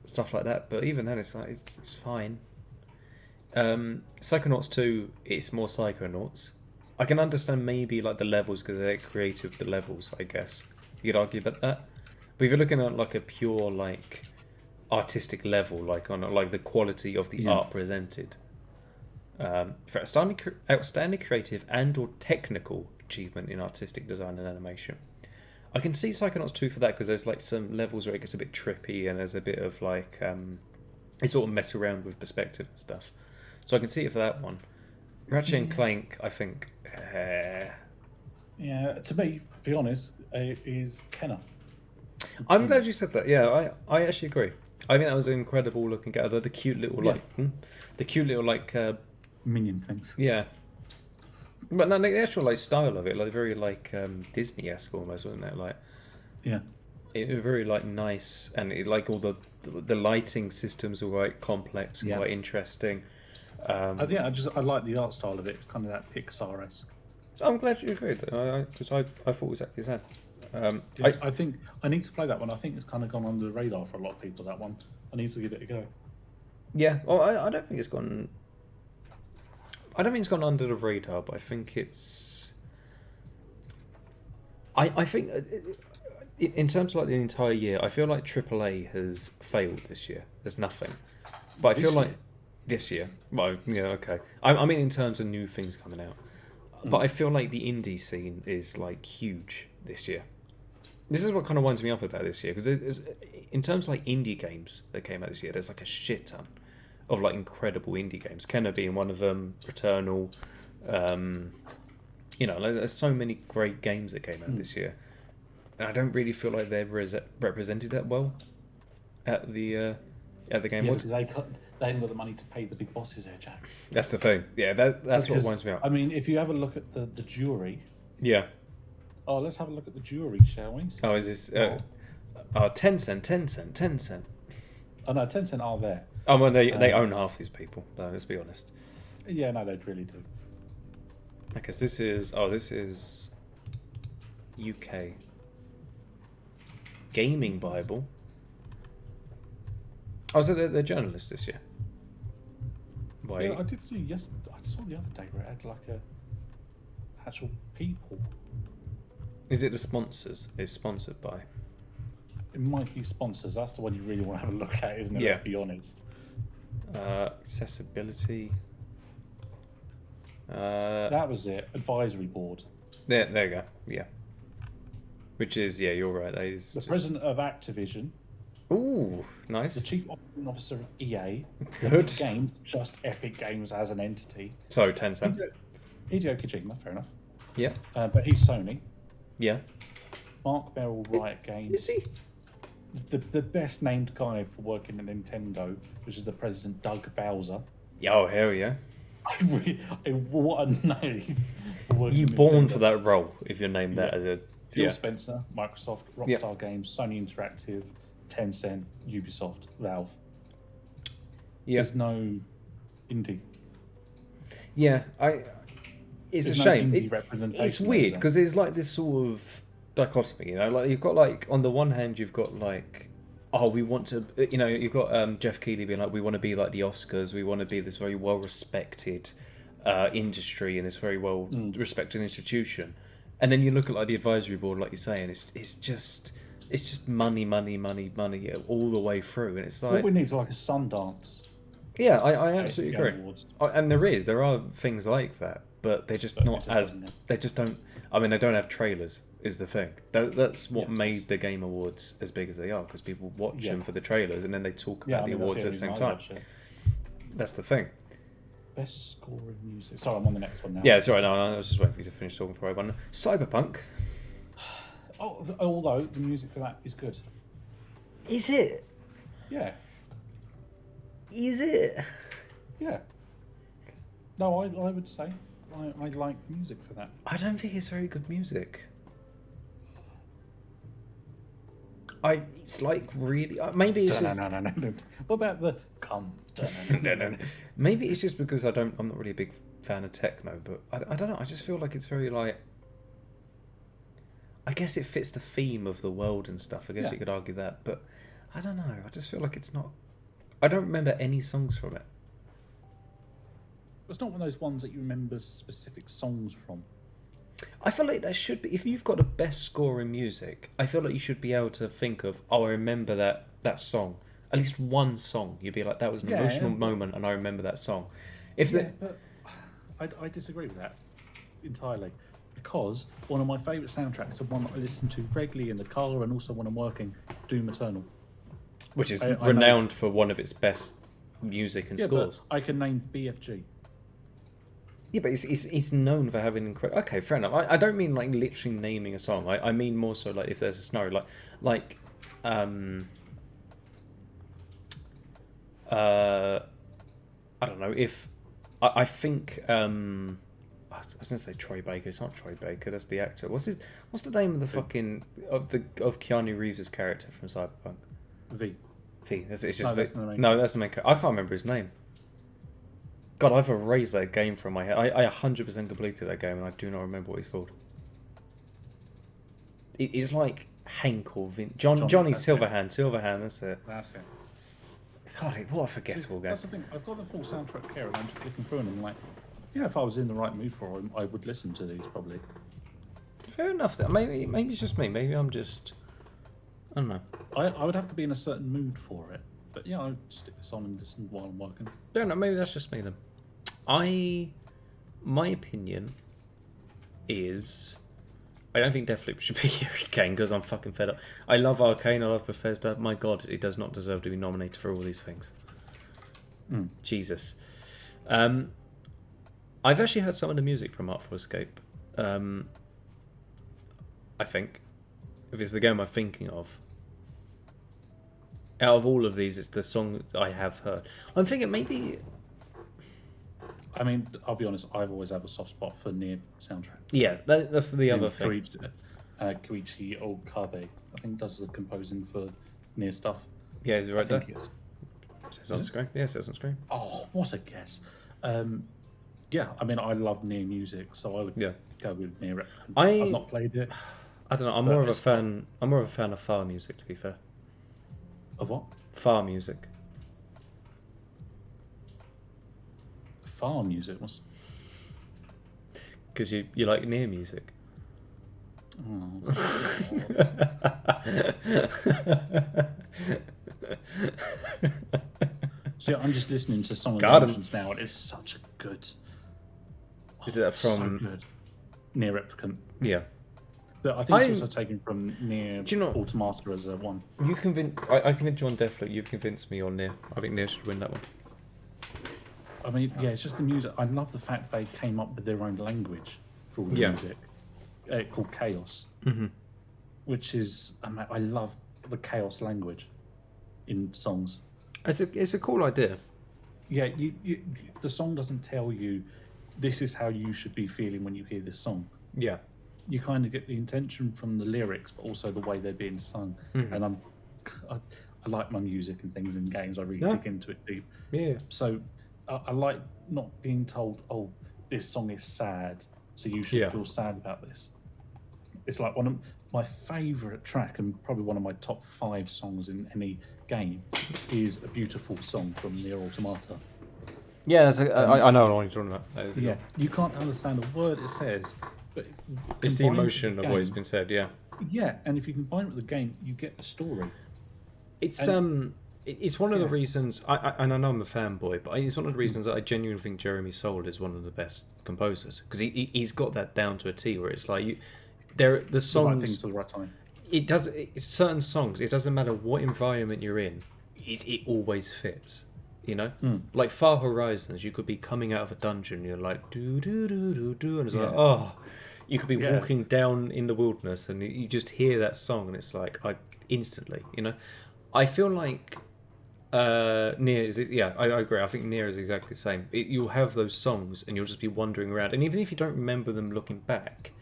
stuff like that. But even then, it's like it's fine. Psychonauts 2, it's more Psychonauts. I can understand maybe like the levels because they're creative. The levels, I guess you could argue about that. But if you're looking at like a pure like artistic level, like on like the quality of the art presented, for outstanding creative and/or technical achievement in artistic design and animation, I can see Psychonauts 2 for that because there's like some levels where it gets a bit trippy and there's a bit of like they sort of mess around with perspective and stuff. So I can see it for that one. Ratchet and Clank, I think. Yeah, to me, to be honest, is Kenner. I'm glad you said that. Yeah, I actually agree. I think that was an incredible looking game. The cute little Minion things. Yeah. But no, the actual like style of it, like very like Disney-esque almost, wasn't it? Like, yeah, it was very like nice, and it, like all the lighting systems were quite complex and quite interesting. I like the art style of it. It's kind of that Pixar-esque. I'm glad you agreed, because I thought exactly the same. I think I need to play that one. I think it's kind of gone under the radar for a lot of people. That one, I need to give it a go. Yeah, well, I don't think it's gone. I don't think it's gone under the radar, but I think it's. I think in terms of like the entire year, I feel like AAA has failed this year. There's nothing, but I feel like this year. Well, yeah, okay. I mean, in terms of new things coming out, but I feel like the indie scene is like huge this year. This is what kind of winds me up about this year because in terms of like indie games that came out this year, there's like a shit ton of like incredible indie games. Kenner being one of them, Returnal. There's so many great games that came out this year, and I don't really feel like they're represented that well at the Game Awards. Because they haven't got the money to pay the big bosses there, Jack. That's the thing. Yeah, that's what winds me up. I mean, if you have a look at the jury. Yeah. Oh, let's have a look at the jury, shall we? Oh, is this? Tencent. Oh no, Tencent are there. Oh, well, they own half these people. No, let's be honest. Yeah, no, they really do. Because this is UK Gaming Bible. Oh, so they're journalists this year. Why? Yeah, I did see. Yes, I saw the other day where it had like actual people. Is it the sponsors? It's sponsored by. It might be sponsors. That's the one you really want to have a look at, isn't it? Yeah. Let's be honest. Accessibility. That was it. Advisory board. There you go. Yeah. Which is, yeah, you're right. That is The president of Activision, Ooh, the nice. chief operating officer of EA, Good. Epic Games, just Epic Games as an entity. So Tencent. Hideo Kojima, fair enough. Yeah. But he's Sony. Yeah. Mark Merrill, Riot Games. Is he? The best named guy for working at Nintendo, which is the president, Doug Bowser. Yeah, oh, hell yeah. What a name. For working You at born Nintendo. for that role if you're named that Yeah. as a. Phil Yeah. Spencer, Microsoft, Rockstar Games, Sony Interactive, Tencent, Ubisoft, Valve. Yeah. There's no indie. Yeah, it's There's a no shame. indie representation, It's is weird there? because there's like this sort of dichotomy, you know. Like you've got like on the one hand you've got like, oh, we want to, you know, you've got Jeff Keighley being like, we want to be like the Oscars, we want to be this very well respected industry and this very well respected institution, and then you look at like the advisory board, like you're saying, it's just money all the way through, and it's What like, we need is like a Sundance. yeah, I absolutely Game agree. Awards. And there are things like that, but they're just But not it just as. doesn't have- They just don't. I mean, they don't have trailers. Is the thing. That's what Yeah. made the Game Awards as big as they are, because people watch Yeah. them for the trailers and then they talk Yeah, about I the mean, that's awards at the reason same I time. watch it. That's the thing. Best score in music. Sorry, I'm on the next one now. Yeah, it's alright. No, I was just waiting for you to finish talking before I won. Cyberpunk. Although the music for that is good. Is it? Yeah. Is it? Yeah. No, I would say I like the music for that. I don't think it's very good music. It's like really maybe it's just, No. What about the come? maybe it's just because I'm not really a big fan of techno, but I don't know. I just feel like it's very like. I guess it fits the theme of the world and stuff. I guess Yeah. you could argue that, but I don't know. I just feel like it's not. I don't remember any songs from it. It's not one of those ones that you remember specific songs from. I feel like there should be. If you've got the best score in music, I feel like you should be able to think of. Oh, I remember that song. At least one song. You'd be like, that was an emotional moment, and I remember that song. If Yeah, but I disagree with that entirely, because one of my favourite soundtracks and one that I listen to regularly in the car and also when I'm working, Doom Eternal. which is I know. renowned for one of its best music and Yeah, scores. but I can name BFG. Yeah, but it's known for having incredible. Okay, fair enough. I don't mean like literally naming a song. I mean more so like if there's a scenario I don't know if I think I was gonna say Troy Baker. It's not Troy Baker. That's the actor. What's the name of the fucking of Keanu Reeves' character from Cyberpunk? V. V. It's just No, V. that's the main No, that's the main character. I can't remember his name. God, I've erased that game from my head. I 100% completed that game and I do not remember what he's called. It's like Hank or Johnny that's Silverhand. Silverhand, that's it. That's it. God, what a forgettable game. That's the thing. I've got the full soundtrack here, and I'm just looking through, and I'm like, yeah, if I was in the right mood for it, I would listen to these probably. Fair enough. Maybe it's just me. Maybe I'm just. I don't know. I would have to be in a certain mood for it, but yeah, I would stick this on and listen while I'm working. Don't know. Maybe that's just me then. My opinion is. I don't think Deathloop should be here again because I'm fucking fed up. I love Arcane, I love Bethesda. My God, it does not deserve to be nominated for all these things. Jesus. I've actually heard some of the music from Art for Escape. I think. If it's the game I'm thinking of. Out of all of these, it's the song that I have heard. I'm thinking maybe... I mean, I'll be honest, I've always had a soft spot for Nier soundtracks. Yeah, that's the other thing. Koichi Okabe, I think, does the composing for Nier stuff. Yeah, is it right I there? think it's... Says on screen. Yeah, says on screen. Oh, what a guess. Yeah, I mean, I love Nier music, so I would go with Nier. I've not played it. I don't know. I'm more of a fan of Far music, to be fair. Of what? Far music. Far music was. Because you like Nier music. Oh. See, I'm just listening to some of the options now, and it's such a good. Is it from? So good. Nier Replicant. Yeah. But I think it's I'm- also taken from Near Do you know- Automata as a one. I convinced you on Deathloop. You've convinced me on Nier. I think Nier should win that one. I mean, yeah, it's just the music. I love the fact they came up with their own language for all the Yeah. music, called Chaos, which is I love the Chaos language in songs. It's a cool idea. Yeah, the song doesn't tell you this is how you should be feeling when you hear this song. Yeah. You kind of get the intention from the lyrics, but also the way they're being sung. And I like my music and things in games. I really dig into it deep. Yeah. So I like not being told, "Oh, this song is sad, so you should feel sad about this." It's like one of my favourite track and probably one of my top 5 songs in any game is a beautiful song from Nier Automata. Yeah, I know what you're talking about. That is Yeah, you can't understand a word it says, but it's the combine it with emotion the of what has game- been said. Yeah. Yeah, and if you combine it with the game, you get the story. It's it's one of the reasons and I know I'm a fanboy, but it's one of the reasons that I genuinely think Jeremy Soule is one of the best composers because he's got that down to a T where it's like the The right things songs. at the right time. It's certain songs. It doesn't matter what environment you're in. It always fits. You know, like Far Horizons, you could be coming out of a dungeon, you're like do do do do do, and it's like you could be walking down in the wilderness, and you just hear that song, and it's like instantly, you know. I feel like Nier is I agree. I think Nier is exactly the same. You'll have those songs, and you'll just be wandering around, and even if you don't remember them looking back,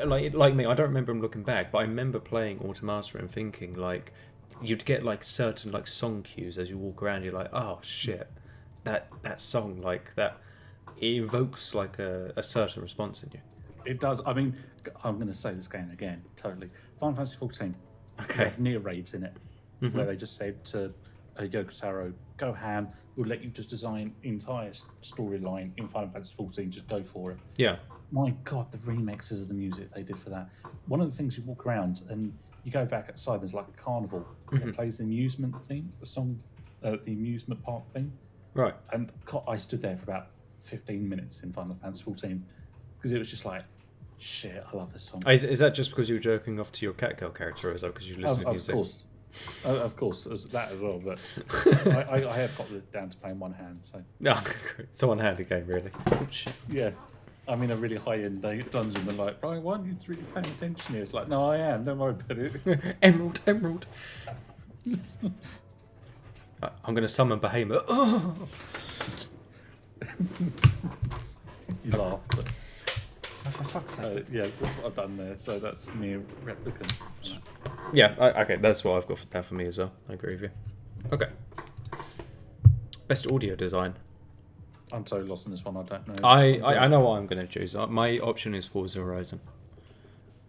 like me, I don't remember them looking back, but I remember playing Automata and thinking like. You'd get like certain like song cues as you walk around. You're like, oh shit, that song like that. It evokes like a certain response in you. It does. I mean, I'm going to say this game again, totally. Final Fantasy 14. Okay. Have near raids in it, where they just said to Yoko Taro, "Go ham. We'll let you just design the entire storyline in Final Fantasy 14. Just go for it." Yeah. My God, the remixes of the music they did for that. One of the things you walk around and you go back outside, there's like a carnival that plays the amusement theme, the song, the amusement park thing. Right. And I stood there for about 15 minutes in Final Fantasy 14 because it was just like, shit, I love this song. Is that just because you were jerking off to your Catgirl character, or is that because you listen to Of music? course. Of course, that as well. But I have got it down to playing one hand. So No, it's a one-handed game, really. Oh, shit. yeah, I'm in a really high-end dungeon. They're like, Brian, why aren't you really paying attention here? It's like, no, I am. Don't worry about it. Emerald. I'm going to summon Behemoth. Oh! You laugh, but For fuck's sake. yeah, that's what I've done there. So that's near replicant. Yeah, okay, that's what I've got for that for me as well. I agree with you. Okay. Best audio design. I'm so lost in this one. I don't know. I know what I'm going to choose. My option is Forza Horizon.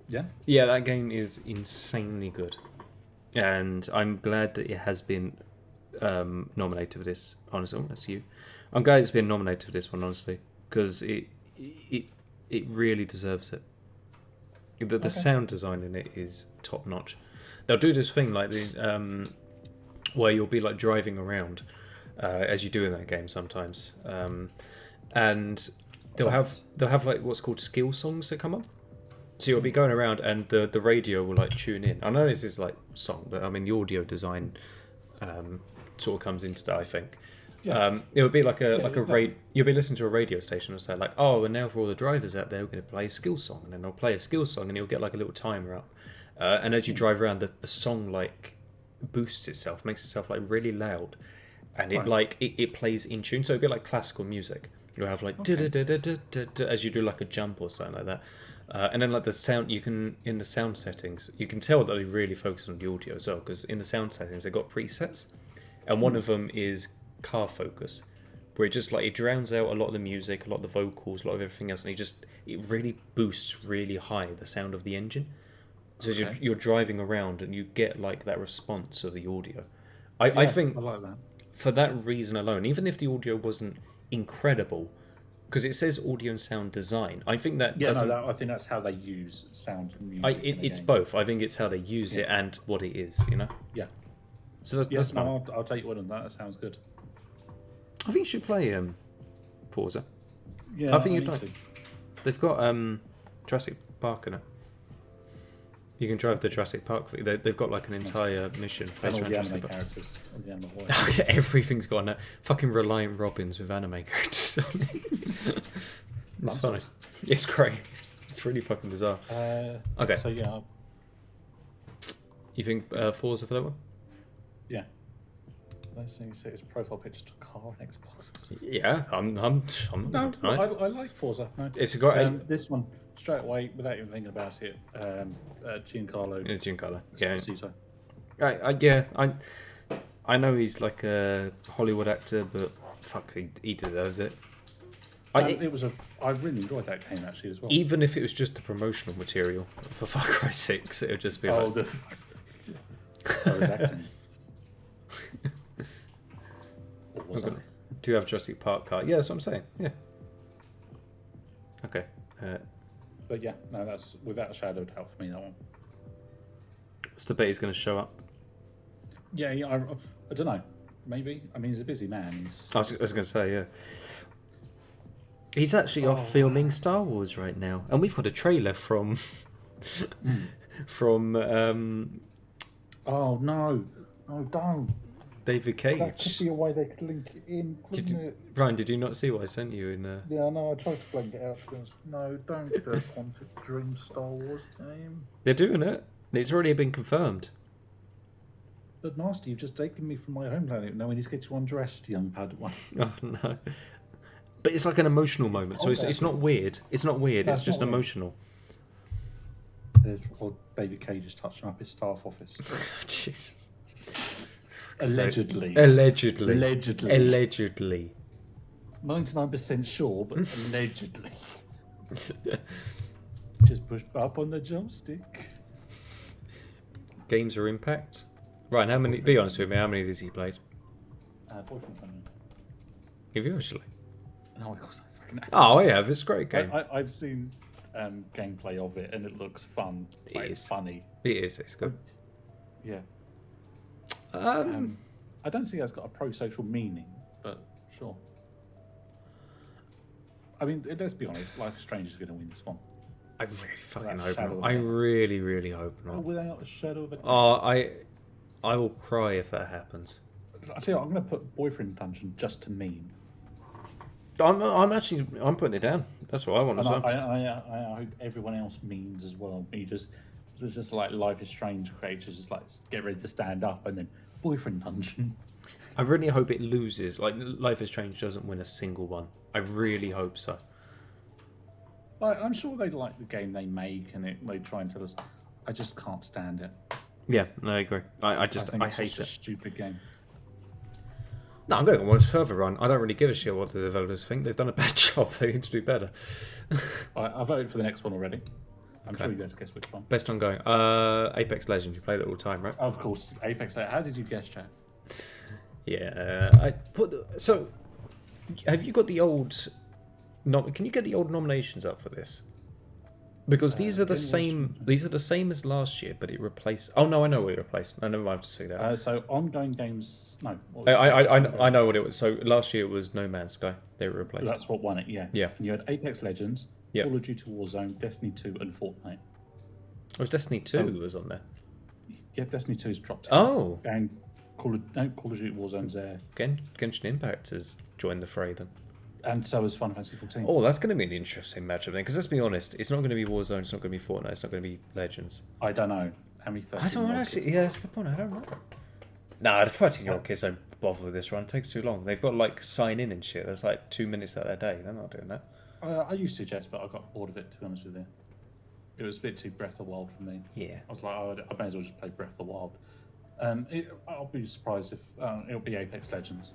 Yeah. Yeah, that game is insanely good, and I'm glad that it has been nominated for this. Honestly, that's you. I'm glad it's been nominated for this one, honestly, because it really deserves it. The sound design in it is top notch. They'll do this thing like the where you'll be like driving around as you do in that game sometimes, and they'll have like what's called skill songs that come up. So you'll be going around and the radio will like tune in. I know this is like song, but I mean the audio design sort of comes into that, I think. Yeah. It would be like you'll be listening to a radio station and say like, oh, and now for all the drivers out there, we're going to play a skill song, and then they'll play a skill song, and you'll get like a little timer up, and as you drive around, the song like boosts itself, makes itself like really loud, and it like it plays in tune, so it'd be like classical music. You'll have like as you do like a jump or something like that. And then like the sound, you can in the sound settings, you can tell that they really focus on the audio as well, because in the sound settings they've got presets, and one of them is car focus, where it just like it drowns out a lot of the music, a lot of the vocals, a lot of everything else, and it really boosts really high the sound of the engine. So you're driving around and you get like that response of the audio. I think I like that. For that reason alone, even if the audio wasn't incredible, because it says audio and sound design, I think that I think that's how they use sound and music. It's both. I think it's how they use it and what it is, you know. Yeah. So that's fine. I'll take you on that. That sounds good. I think you should play Forza. Yeah, I think you'd need like. to. They've got Jurassic Park in it. You can drive the Jurassic Park. They've got like an entire mission And based all around the Jurassic anime Park. characters, all the anime voices. Everything's got a fucking Reliant Robins with anime characters on it. It's funny. It's great. It's really fucking bizarre. Okay. So yeah, You think Forza for that one? yeah. Let's see. So his profile picture to a car and Xboxes. Yeah, I'm not No, gonna deny it. I like Forza. No. It's a great. This one straight away without even thinking about it. Giancarlo. Giancarlo. Yeah. Esposito. I know he's like a Hollywood actor, but fuck, he deserves it. I really enjoyed that game actually as well. Even if it was just the promotional material for Far Cry 6, it would just be I like... was acting. What was I? Do you have Jurassic Park car? Yeah, that's what I'm saying. Yeah. Okay. But yeah, no, that's without a shadow of doubt for me, that one. What's the bet he's going to show up? Yeah, I don't know. Maybe. I mean, he's a busy man. I was going to say, yeah. He's actually off filming Star Wars right now. And we've got a trailer from... from... Oh, no. No, don't. David Cage. That could be a way they could link it in, couldn't it? Brian, did you not see what I sent you in... Yeah, no, I tried to blank it out. Because, no, don't do a Quantic Dream Star Wars game. They're doing it. It's already been confirmed. But nasty, you've just taken me from my home planet. Now we need to get you undressed, young Padawan. Oh, no. But it's like an emotional moment, so it's not weird. It's not weird, it's just emotional. There's David Cage is touching up his staff office. Jesus. Allegedly. 99% sure, but allegedly. Just push up on the joystick. Games are Impact. Ryan, how many? Be honest with me. How many has he played? Boyfriend friendly. Have you actually? No, of course I fucking have. Oh, yeah, it's a great game. I've seen gameplay of it, and it looks fun. Like, it's funny. It is. It's good. Yeah. I don't think it's got a pro-social meaning, but sure. I mean, let's be honest. Life is Strange is going to win this one. I really fucking Without a hope shadow not. of I a doubt. really, really hope not. Without a shadow of a doubt. Oh, I will cry if that happens. I tell you, what, I'm going to put Boyfriend Dungeon just to meme. I'm putting it down. That's what I want as And well. I hope everyone else memes as well. It's just like Life is Strange creators just like get ready to stand up and then Boyfriend Dungeon. I really hope it loses. Like Life is Strange doesn't win a single one. I really hope so. I'm sure they like the game they make and they try and tell us. I just can't stand it. Yeah, no, I agree. I think it's hate just a it. stupid game. No, I'm going one further, Ryan. I don't really give a shit what the developers think. They've done a bad job. They need to do better. I voted for the next one already. I'm sure you guys guess which one. Best ongoing. Apex Legends. You play that all the time, right? Of course, Apex. How did you guess, Chad? Yeah. So, have you got the old? Can you get the old nominations up for this? Because these are the same. These are the same as last year, but it replaced. Oh no, I know what it replaced. I know I've just figured out. So ongoing games. No. I know what it was. So last year it was No Man's Sky. They were replaced. That's what won it. Yeah. Yeah. And you had Apex Legends, Yeah. Call of Duty Warzone, Destiny 2, and Fortnite. It was Destiny 2 was on there. Yeah, Destiny 2's dropped. Oh. And Call of Duty Warzone's there. Genshin Impact has joined the fray then. And so is Final Fantasy 14. Oh, that's going to be an interesting matchup then. Because let's be honest, it's not going to be Warzone, it's not going to be Fortnite, it's not going to be Legends. I don't know. How many 13 I don't know, actually. Yeah, that's a good point. I don't know. Nah, the 13-year-old kids don't bother with this run. It takes too long. They've got like sign in and shit. There's like 2 minutes out of their day. They're not doing that. I used to, Jess, but I got bored of it, to be honest with you. It was a bit too Breath of the Wild for me. Yeah. I was like, I may as well just play Breath of the Wild. I'll be surprised if it'll be Apex Legends.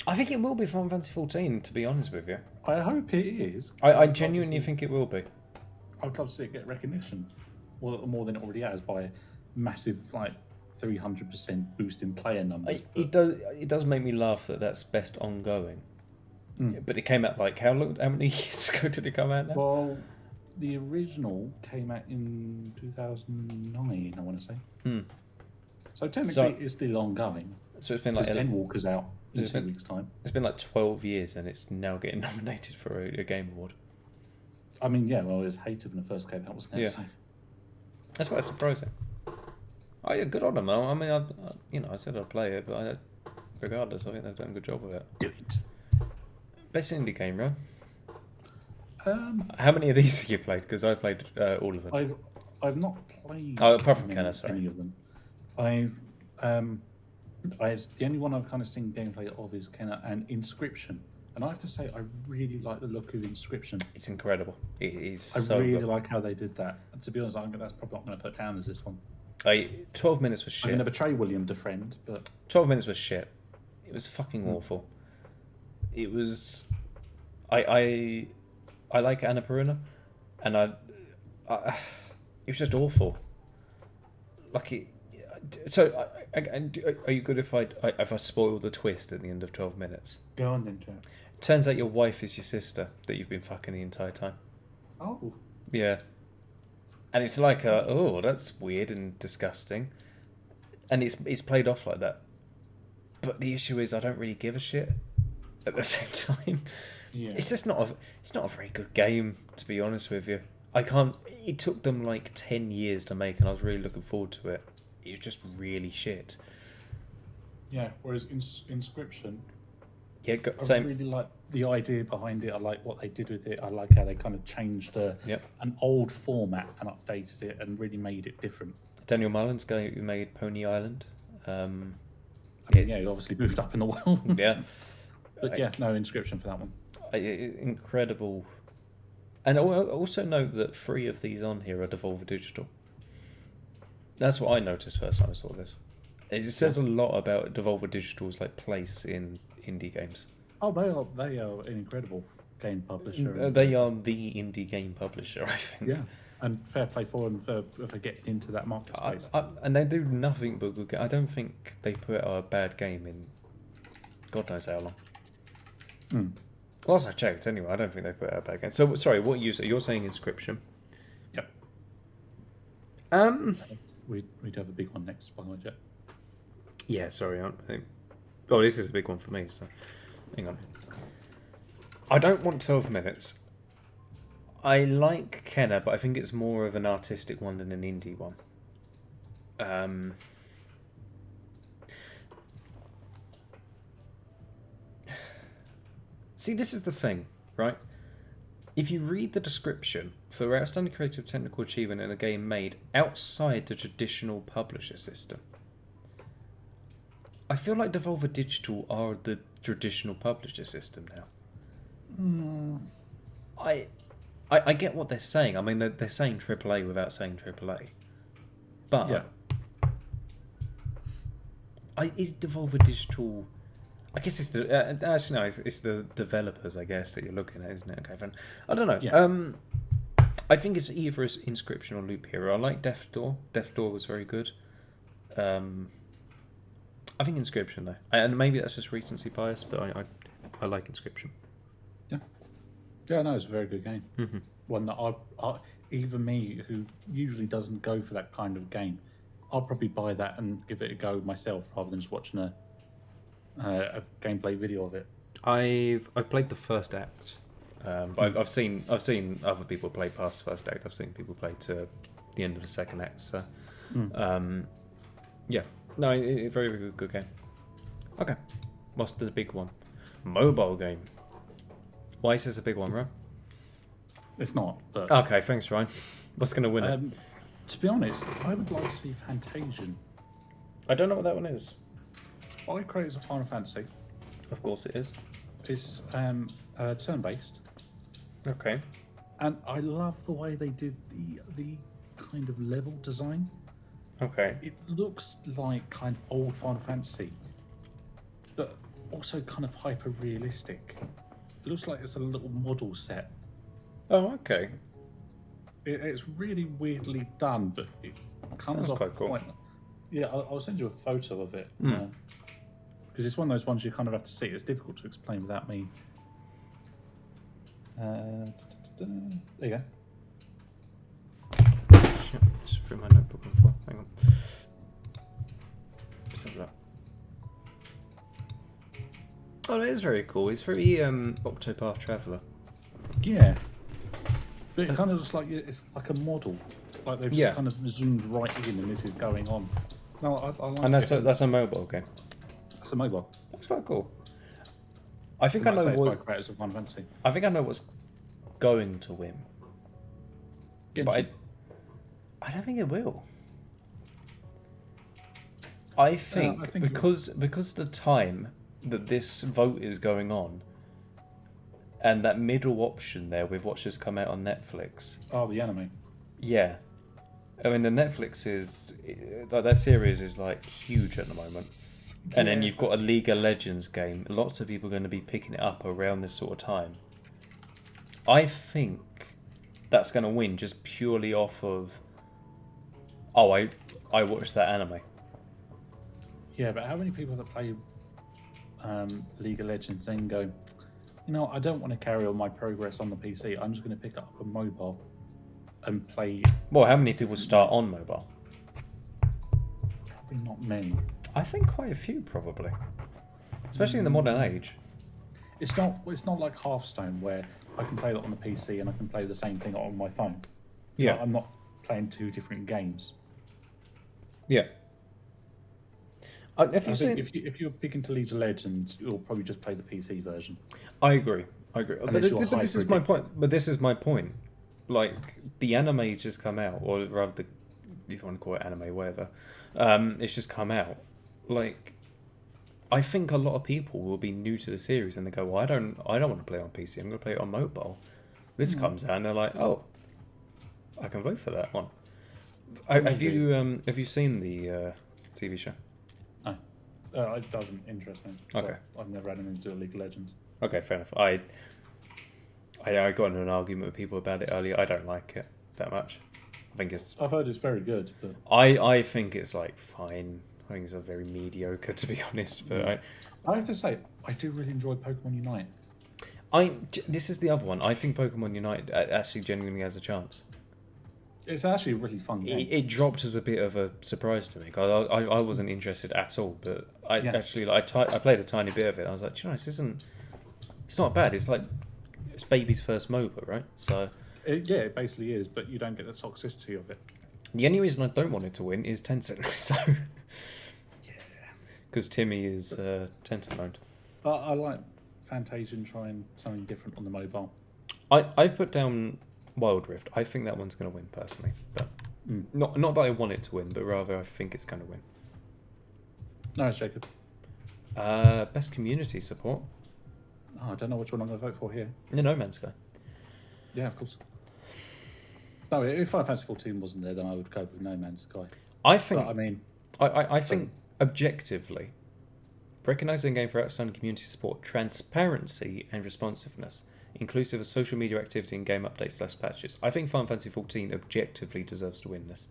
I think it will be Final Fantasy 14, to be honest with you. I hope it is. I genuinely think it will be. I'd love to see it get recognition. Well, more than it already has by a massive, like, 300% boost in player numbers. It does make me laugh that that's best ongoing. But it came out like, how many years ago did it come out now? Well, the original came out in 2009, I want to say. So technically it's still ongoing. So it's been like... Endwalker's out in 2 been- weeks' time. It's been like 12 years and it's now getting nominated for a Game Award. I mean, yeah, well, it was hated when it first came out, wasn't it? Yeah. So, That's quite surprising. Oh yeah, good on them. I mean, I said I'd play it, but regardless, I think they've done a good job of it. Do it. Best indie game, right? Um, How many of these have you played? Because I played all of them. I've not played. Oh, apart from any, Kenna, sorry. any of them. The only one I've kind of seen gameplay of is Kenna and Inscription, and I have to say I really like the look of Inscription. It's incredible. It is. I so really good. like how they did that. And to be honest, that's probably not going to put down as this one. 12 minutes was I'm shit. going to betray William to friend, but 12 minutes was shit. It was fucking awful. It was. I like Annapurna, and it was just awful. Like it. So, are you good if I spoil the twist at the end of 12 minutes? go on then, Jack. Turns out your wife is your sister that you've been fucking the entire time. Oh, Yeah. And it's like, oh, that's weird and disgusting. And it's played off like that. But the issue is I don't really give a shit at the same time. yeah. It's just not a very good game, to be honest with you. It took them like 10 years to make, and I was really looking forward to it. It was just really shit. Yeah. Whereas Inscription, Yeah, I same. really like the idea behind it. I like what they did with it. I like how they kind of changed Yep. an old format and updated it and really made it different. Daniel Mullins guy who made Pony Island. I mean, yeah, he obviously moved up in the world. Yeah. But yeah, no Inscription for that one. Incredible. And I also note that 3 of these on here are Devolver Digital. That's what I noticed first time I saw this. It says a lot about Devolver Digital's like place in indie games. Oh, they are an incredible game publisher. They are the indie game publisher, I think. Yeah, and fair play for them for getting into that market space. And they do nothing but good. I don't think they put out a bad game in God knows how long. Last I checked, anyway, I don't think they put out a bad game. So sorry, what you're saying Inscription? Yep. We'd have a big one next, by the way, Jet. Yeah, sorry. Oh, this is a big one for me, so hang on. I don't want 12 minutes. I like Kenna, but I think it's more of an artistic one than an indie one. See, this is the thing, right? If you read the description for outstanding creative technical achievement in a game made outside the traditional publisher system, I feel like Devolver Digital are the traditional publisher system now. I get what they're saying. I mean, they're saying AAA without saying AAA. But Yeah. is Devolver Digital... I guess it's the... actually, no, it's the developers, I guess, that you're looking at, isn't it? Okay, fine. I don't know. Yeah. I think it's either Inscription or Loop Hero. I like Death Door. Death Door was very good. I think Inscription, though. And maybe that's just recency bias, but I like Inscription. Yeah, no, it's a very good game. Mm-hmm. One that even me, who usually doesn't go for that kind of game, I'll probably buy that and give it a go myself rather than just watching a gameplay video of it. I've played the first act, but I've seen other people play past the first act. I've seen people play to the end of the second act. So, yeah, no, very, very good game. Okay, what's the big one? Mobile game. Why is this a big one, Ryan? It's not, but Okay, thanks, Ryan. What's going to win it? to be honest, I would like to see Fantasian. I don't know what that one is. It's by creators of Final Fantasy. Of course it is. It's turn-based, Okay. and I love the way they did the kind of level design. Okay. It looks like kind of old Final Fantasy, but also kind of hyper realistic. It looks like it's a little model set. Oh, okay. It's really weirdly done, but it comes Sounds off quite cool. Yeah, I'll send you a photo of it. Because it's one of those ones you kind of have to see. It's difficult to explain without me. There you go. Shit, just threw my notebook on the floor. Hang on. Let's have that. Oh, that is very cool. It's very Octopath Traveler. Yeah. But it kind of looks like it's like a model. Like they've Yeah. just kind of zoomed right in and this is going on. No, I like And it. that's a mobile game. That's a mobile. That's quite cool. I think I Like I know say, it's by what. creators of Final Fantasy. I think I know what's going to win, but Genshin. I don't think it will. I think, I think it because of the time that this vote is going on, and that middle option there with what's just come out on Netflix. Oh, the anime. Yeah, I mean the Netflix is like that series is like huge at the moment, and then Yeah, you've got a League of Legends game. Lots of people are going to be picking it up around this sort of time. I think that's going to win just purely off of. Oh, I watched that anime. Yeah, but how many people that play League of Legends then go, you know, I don't want to carry on my progress on the PC. I'm just going to pick up a mobile and play. Well, how many people start on mobile? Probably not many. I think quite a few, probably. Especially in the modern age. It's not like Hearthstone where I can play that on the PC and I can play the same thing on my phone. Yeah. Like, I'm not playing two different games. Yeah. If I you think seen... if you're big into League of Legends, you'll probably just play the PC version. I agree. But Unless you're this is my point. But this is my point. Like, the anime just come out, or rather, if you want to call it anime, whatever. It's just come out. Like, I think a lot of people will be new to the series and they go, well, I don't want to play on PC. I'm going to play it on mobile. This comes out and they're like, oh, I can vote for that one. Have you seen the TV show? No, it doesn't interest me. Okay. I've never had anything to do with League of Legends. Okay, fair enough. I got into an argument with people about it earlier. I don't like it that much. I think it's. I've heard it's very good, but I think it's like fine. I think it's a very mediocre, to be honest. But I have to say, I do really enjoy Pokemon Unite. this is the other one. I think Pokemon Unite actually genuinely has a chance. It's actually a really fun game. It dropped as a bit of a surprise to me. I wasn't interested at all, but I played a tiny bit of it. I was like, do you know, this isn't. It's not bad. It's like it's baby's first MOBA, right? So. It basically is, but you don't get the toxicity of it. The only reason I don't want it to win is Tencent. So. Yeah. Because Timmy is Tencent owned. I like Fantasian trying something different on the mobile. I've put down Wild Rift. I think that one's going to win personally, but not that I want it to win, but rather I think it's going to win. No, Jacob. Best community support. Oh, I don't know which one I'm going to vote for here. No Man's Sky. Yeah, of course. No, if Final Fantasy 14 wasn't there, then I would go with No Man's Sky. I think. But, I mean, I think objectively, recognizing game for outstanding community support, transparency, and responsiveness, inclusive of social media activity and game updates / patches. I think Final Fantasy 14 objectively deserves to win this.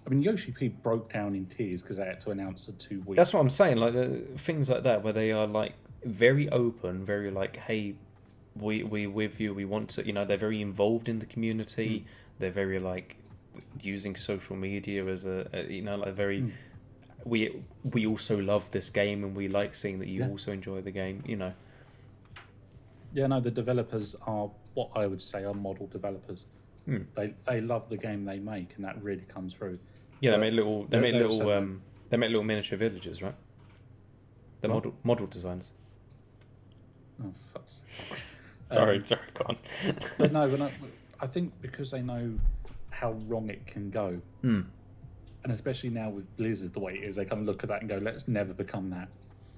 I mean, Yoshi P broke down in tears because they had to announce a 2 week. That's what I'm saying. Like things like that, where they are like very open, very like, hey, we with you. We want to. You know, they're very involved in the community. They're very like using social media as a like very. We also love this game and we like seeing that you also enjoy the game. You know. Yeah, no, the developers are what I would say are model developers. They love the game they make, and that really comes through. Yeah, But they make also- little miniature villages, right? The What? model designers. Oh, fuck's sake. Sorry, go on. But no, I think because they know how wrong it can go, and especially now with Blizzard the way it is, they kind of look at that and go, "Let's never become that."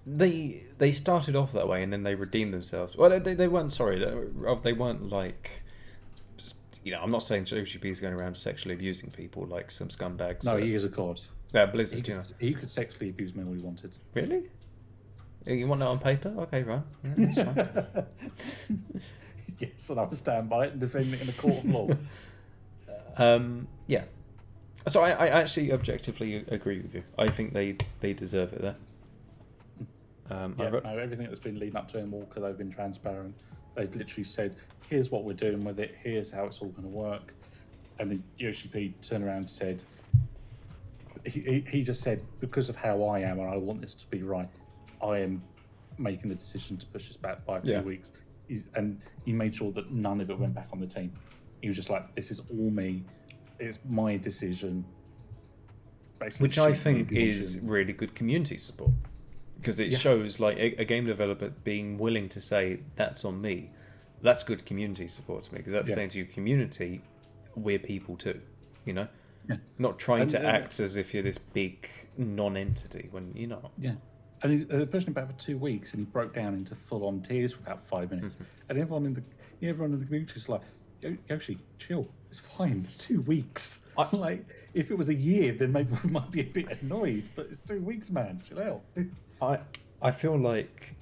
They started off that way and then they redeemed themselves. Well, they weren't sorry. They weren't like. I'm not saying OGP is going around sexually abusing people like some scumbags. No, he is a god. Yeah, Blizzard, He could sexually abuse me all he wanted. Really? You want that on paper? Okay, right. Yeah, that's fine. Yes, and I would stand by it and defend it in a court of law. Yeah. So I actually objectively agree with you. I think they deserve it there. No, everything that's been leading up to Walker, they've been transparent. They've literally said, here's what we're doing with it, here's how it's all going to work. And then Yoshi P turned around and said, he just said, because of how I am and I want this to be right, I am making the decision to push this back by a few weeks. And he made sure that none of it went back on the team. He was just like, "This is all me. It's my decision." Basically, Which I shoot me think if you want is to. really good community support, because it shows like a game developer being willing to say that's on me. That's good community support to me, because that's Yeah. saying to your community, we're people too, you know, Yeah. not trying And, to act as if you're this big non-entity when you're not. Yeah. And he's pushing it back for 2 weeks, and he broke down into full-on tears for about 5 minutes. And everyone in the community is like, Yoshi, chill. It's fine. It's 2 weeks. Like, if it was a year, then maybe we might be a bit annoyed. But it's 2 weeks, man. Chill out. I feel like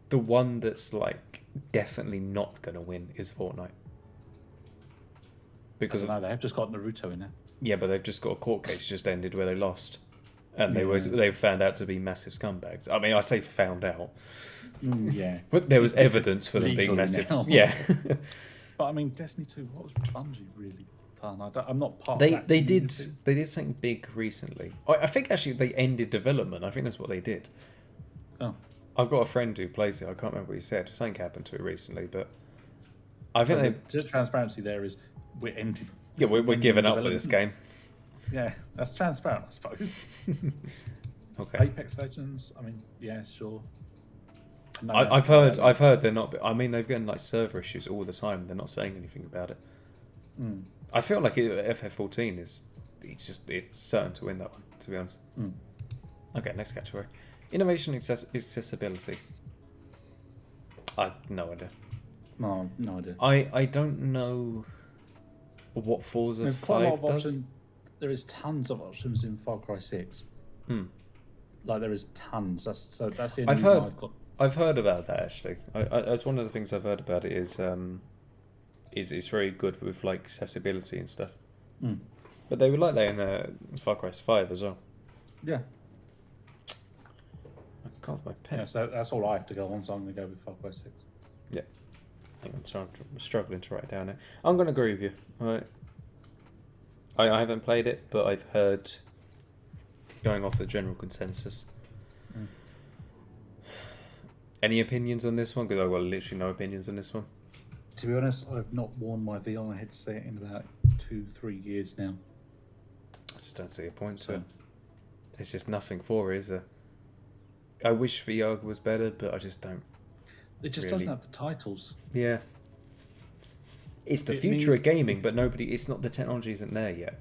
the one that's like definitely not gonna win is Fortnite, because I don't know, they have just got Naruto in there. yeah, but they've just got a court case just ended where they lost, and Yeah. they found out to be massive scumbags. I mean, I say found out, Yeah. but there was evidence for them being Legally massive. now. Yeah, But I mean, Destiny 2, what was Bungie really done? I'm not part of they that they did community. something big recently. I think actually they ended development. I think that's what they did. Oh. I've got a friend who plays it. I can't remember what he said. Something happened to it recently, but I think So the transparency there is we're ending. we're giving up with development. this game. Yeah, that's transparent, I suppose. Okay. Apex Legends, I mean, yeah, sure. No, I've that's- heard they're not. I mean, they've gotten like server issues all the time. They're not saying anything about it. Mm. I feel like FF14 it's certain to win that one. To be honest. Mm. Okay, next category: innovation, accessibility. I have no idea. No idea. I don't know what Forza There's quite a lot 5 of does. options. There is tons of options in Far Cry 6. Hmm. Like, there is tons. That's the only I've reason heard- I've got. I've heard about that actually. That's one of the things I've heard about it is it's very good with like accessibility and stuff. Mm. But they were like that in Far Cry 5 as well. Yeah. I can't my pen. Yeah, so that's all I have to go on, so I'm going to go with Far Cry 6. Hang on, so I'm struggling to write it down now. I'm going to agree with you. All right. I haven't played it, but I've heard, going off the general consensus. Mm. Any opinions on this one? Because I've got literally no opinions on this one. To be honest, I've not worn my VR headset in about 2-3 years now. I just don't see a point to So, it. There's just nothing for it, is there? I wish VR was better, but I just don't. it just Really? doesn't have the titles. Yeah. It's the It future mean- of gaming, but it's not, the technology isn't there yet.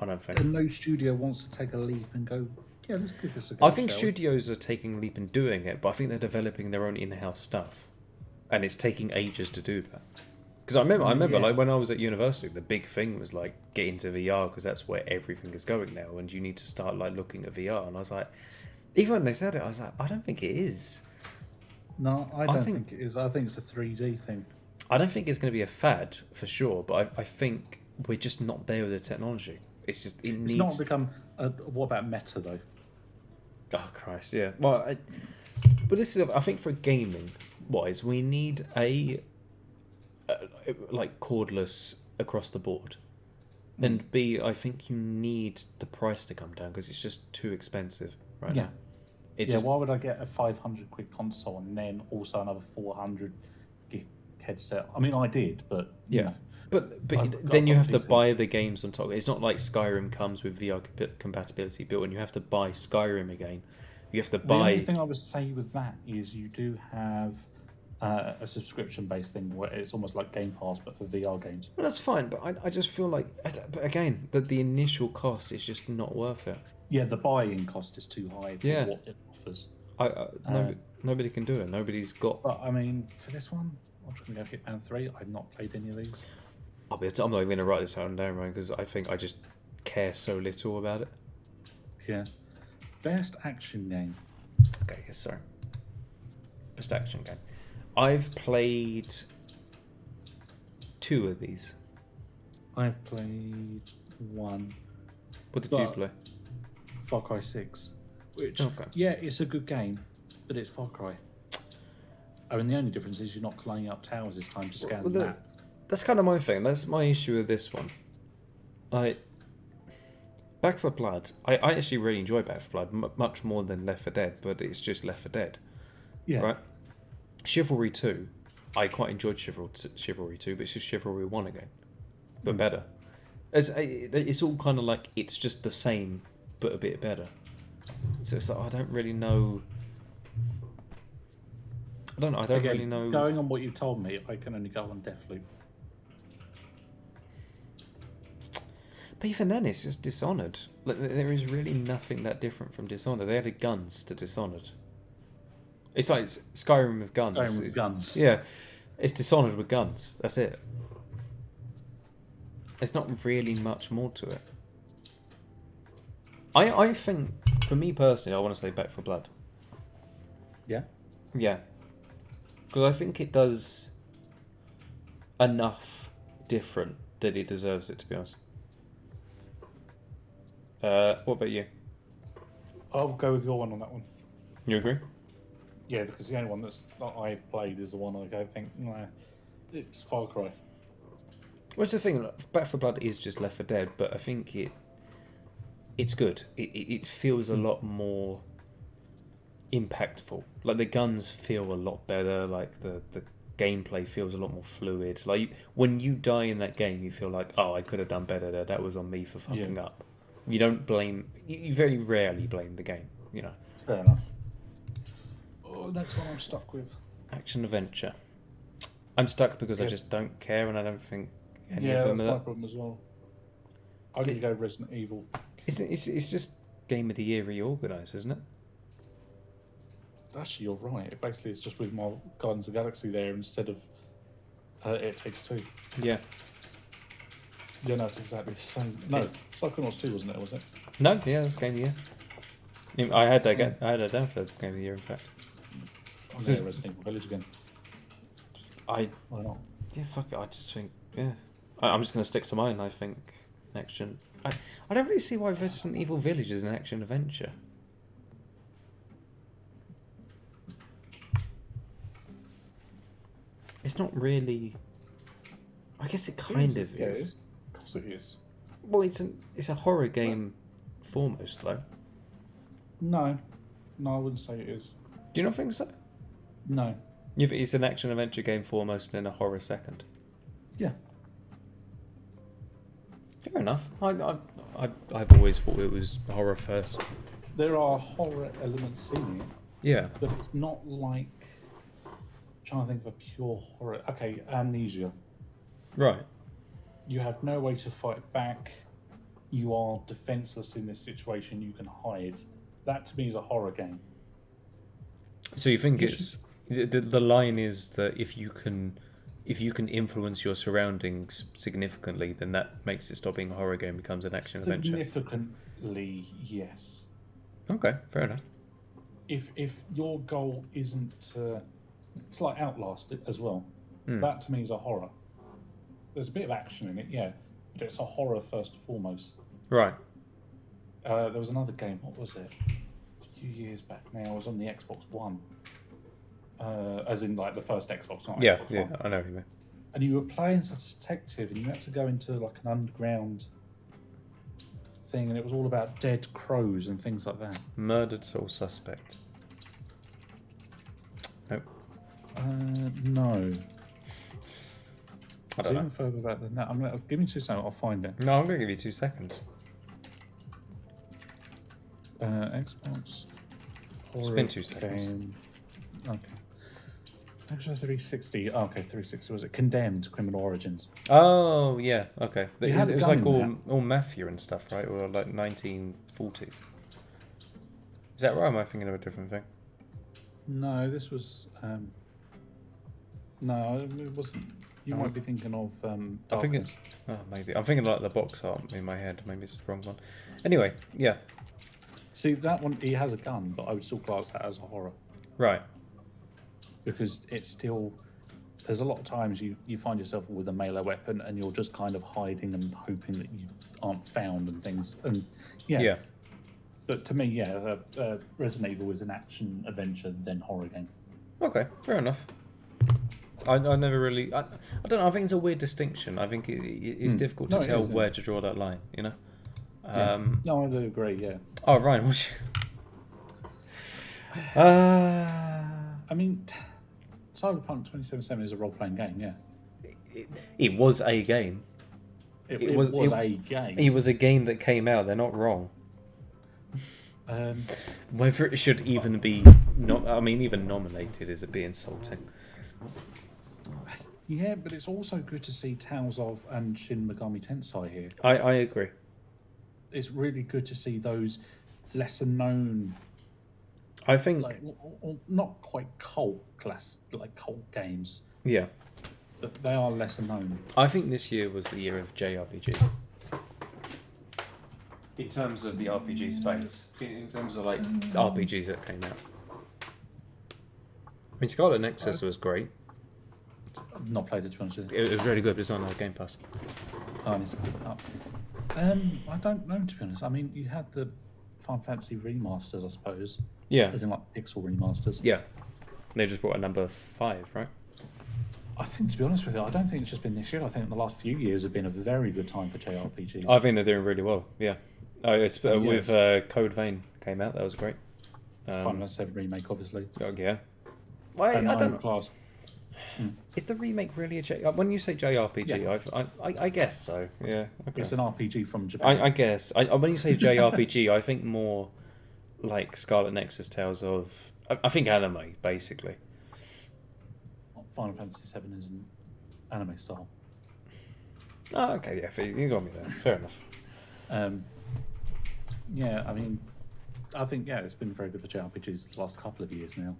I don't think. And no studio wants to take a leap and go, yeah, let's give this a go. I think shall we?" studios are taking a leap and doing it, but I think they're developing their own in-house stuff, and it's taking ages to do that. Because I remember, Yeah. like when I was at university, the big thing was like get into VR because that's where everything is going now, and you need to start like looking at VR. And I was like, even when they said it, I was like, I don't think it is. No, I don't think- think it is. I think it's a 3D thing. I don't think it's going to be a fad for sure, but I think we're just not there with the technology. It's just it It's needs. not become. What about meta though? Oh Christ, yeah. Well, but this is, I think, for gaming wise, we need like cordless across the board, and B, I think you need the price to come down because it's just too expensive right Yeah. now. It Yeah, just why would I get a 500 quid console and then also another 400 gig headset? I mean, I did, but you Yeah. know. But I've got then you one have to PC. buy the games on top. It's not like Skyrim comes with VR compatibility built, and you have to buy Skyrim again. You have to The buy. only thing I would say with that is you do have a subscription-based thing where it's almost like Game Pass but for VR games. Well, that's fine, but I just feel like, but again, that the initial cost is just not worth it. Yeah, the buy-in cost is too high for Yeah. what it offers. Nobody can do it. Nobody's got. But I mean, for this one, I'm just going to go Hitman 3. I've not played any of these. I'm not even going to write this down, right? Because I think I just care so little about it. Yeah. Best action game. Okay, yes, sorry. Best action game. I've played 2 of these. I've played one, What did you But- play? Far Cry 6, which, Okay. yeah, it's a good game, but it's Far Cry. I mean, the only difference is you're not climbing up towers this time to scan Well, the the- map. That's kind of my thing. That's my issue with this one. Back 4 Blood. I actually really enjoy Back 4 Blood much more than Left 4 Dead, but it's just Left 4 Dead, Yeah. right? Chivalry 2. I quite enjoyed Chivalry 2, but it's just Chivalry 1 again, but better. It's all kind of like it's just the same, but a bit better. So it's like, I don't really know. I don't Again, really know. Going on what you told me, I can only go on Deathloop. But even then, it's just Dishonored. Like, there is really nothing that different from Dishonored. They added guns to Dishonored. It's like Skyrim with guns. Skyrim with guns. Yeah, it's Dishonored with guns. That's it. There's not really much more to it. I think, for me personally, I want to say Back 4 Blood. Yeah. Yeah. Because I think it does enough different that it deserves it, to be honest. What about you? I'll go with your one on that one. You agree? Yeah, because the only one that I've played is the one I think, nah, it's Far Cry. What's the thing? Back 4 Blood is just Left 4 Dead, but I think it's good. It feels a lot more impactful. Like the guns feel a lot better. Like the gameplay feels a lot more fluid. Like when you die in that game, you feel like, oh, I could have done better there. That was on me for fucking up. You don't blame. You very rarely blame the game. You know. Fair enough. Oh, next one I'm stuck with. Action adventure. I'm stuck because I just don't care, and I don't think any of them that's are my that. problem as well. I'm going to go Resident Evil. It's just Game of the Year reorganised, isn't it? Actually, you're right. Basically, it's just with more Guardians of the Galaxy there instead of It Takes Two. Yeah. Yeah, no, it's exactly the same. No, Psychonauts 2, wasn't it? Was it? No, yeah, it's Game of the Year. I had that. I had that down for Game of the Year, in fact. I'm going to Resident Evil Village again. Why not? Yeah, fuck it. I just think, yeah. I'm just going to stick to mine. I think action. I don't really see why Resident Evil Village is an action adventure. It's not really. I guess it kind of is. Of course it is. Well, it's a horror game foremost, though. No, I wouldn't say it is. Do you not think so? No. It's an action adventure game foremost and then a horror second. Yeah. Fair enough. I've always thought it was horror first. There are horror elements in it, Yeah. but it's not like. I'm trying to think of a pure horror. Okay, Amnesia. Right. You have no way to fight back. You are defenseless in this situation. You can hide. That to me is a horror game. So you think it's the line is that if you can influence your surroundings significantly, then that makes it stop being a horror game, becomes an action adventure. Significantly, yes. Okay, fair enough. If your goal isn't, it's like Outlast as well. That to me is a horror. There's a bit of action in it, yeah, but it's a horror first and foremost. Right. There was another game. What was it? A few years back now. It was on the Xbox One. As in, like, the first Xbox, not Xbox One. I know what you mean. And you were playing as a detective, and you had to go into, like, an underground thing, and it was all about dead crows and things like that. Murdered Soul Suspect. Nope. No. I don't know. Even further back than that. Give me 2 seconds, I'll find it. No, I'm going to give you 2 seconds. Xbox. It's been 2 seconds. Game. Okay. Actually, 360. Oh, okay, 360 was it? Condemned: Criminal Origins. Oh, yeah, okay. You had It a was gun like in all mafia and stuff, right? Or like 1940s. Is that right? Or am I thinking of a different thing? No, this was. No, it wasn't. You might be thinking of. I'm Darkness. thinking. Oh, maybe. I'm thinking like the box art in my head. Maybe it's the wrong one. Anyway, yeah. See, that one, he has a gun, but I would still class that as a horror. Right. Because it's still. There's a lot of times you find yourself with a melee weapon and you're just kind of hiding and hoping that you aren't found and things. And yeah. But to me, yeah, Resident Evil is an action adventure, then horror game. Okay, fair enough. I never really. I don't know. I think it's a weird distinction. I think it's difficult to tell where to draw that line. You know. No, I do agree. Yeah. Oh, Ryan, what's your... I mean, Cyberpunk 2077 is a role-playing game. Yeah, It was a game. it was a game. It was a game that came out. They're not wrong. Whether it should even be even nominated is a bit insulting. Yeah, but it's also good to see Tales of and Shin Megami Tensei here. I agree. It's really good to see those lesser known, I think or not quite cult games. yeah. But they are lesser known. I think this year was the year of JRPGs. In terms of the RPG space, in terms of like RPGs that came out. I mean, Scarlet Nexus was great. I've not played it, to be honest with you. It was really good, but it's on our Game Pass. Oh, I need to pick it up. I don't know, to be honest. I mean, you had the Final Fantasy remasters, I suppose. Yeah. As in, like, pixel remasters. Yeah. They just brought a number 5, right? I think, to be honest with you, I don't think it's just been this year. I think the last few years have been a very good time for JRPGs. I think they're doing really well, yeah. Oh, it's with Code Vein came out, that was great. Final Fantasy VII Remake, obviously. Oh, yeah. Why, And I don't... Class. Is the remake really a when you say JRPG, Yeah. I guess so. Yeah, okay. It's an RPG from Japan. I guess. When you say JRPG, I think more like Scarlet Nexus Tales of. I think anime, basically. Final Fantasy VII is an anime style. Oh, okay, yeah, you got me there. Fair enough. Yeah, I mean, I think, it's been very good for JRPGs the last couple of years now.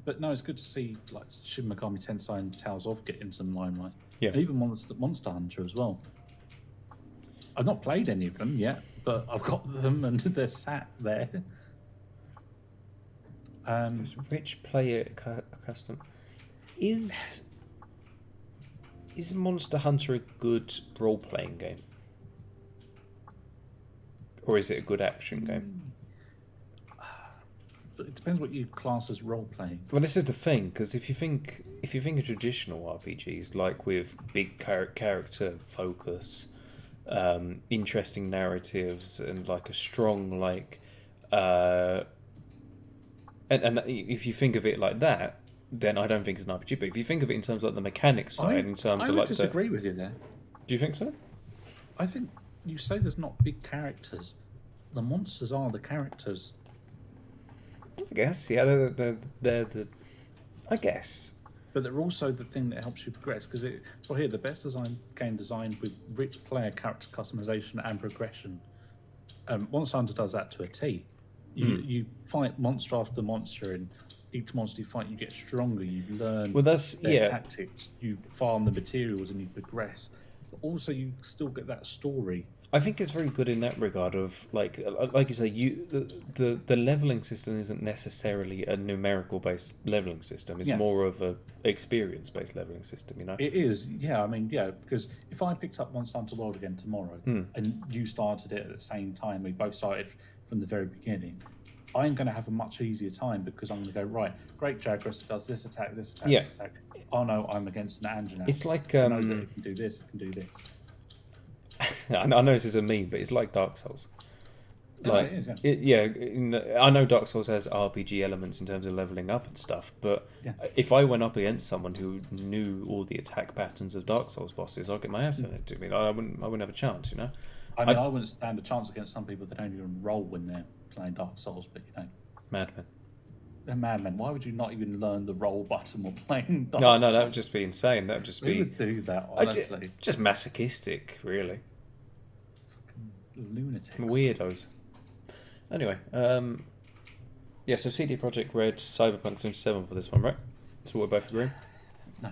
But no, it's good to see like Shin Megami Tensei and Tales of getting some limelight. Yeah. And even Monster Hunter as well. I've not played any of them yet, but I've got them and they're sat there. Rich player custom. Is Monster Hunter a good role playing game, or is it a good action game? It depends what you class as role playing. Well, this is the thing, because if you think of traditional RPGs, like with big character focus, interesting narratives, and like a strong and if you think of it like that, then I don't think it's an RPG. But if you think of it in terms of like the mechanics side, I would disagree with you there. Do you think so? I think you say there's not big characters. The monsters are the characters. I guess, yeah, they're the. I guess. But they're also the thing that helps you progress, because here the best game designed with rich player character customization and progression. Monster Hunter does that to a T. You fight monster after monster, and each monster you fight, you get stronger. You learn their tactics. You farm the materials, and you progress. But also, you still get that story. I think it's very good in that regard of like you say, the leveling system isn't necessarily a numerical based leveling system. It's more of a experience based leveling system, you know. It is, yeah. I mean, yeah, because if I picked up Monster Hunter World again tomorrow and you started it at the same time, we both started from the very beginning, I'm going to have a much easier time because I'm going to go, right, great Jagras does this attack, this attack. Oh no, I'm against an Anjanath. It's like I know that it can do this, it can do this. I know this is a meme, but it's like Dark Souls. Like, it is, I know Dark Souls has RPG elements in terms of leveling up and stuff, but if I went up against someone who knew all the attack patterns of Dark Souls bosses, I'd get my ass in it. To me, I wouldn't have a chance, you know. I mean, I wouldn't stand a chance against some people that don't even roll when they're playing Dark Souls, but Madmen. They're madmen. Why would you not even learn the roll button while playing Dark No, Souls? that would just be insane. That would just be. Who would do that, honestly? Just masochistic, really. Lunatics. Weirdos. Anyway, so CD Projekt Red, Cyberpunk 2077 for this one, right? That's what we're both agreeing. No.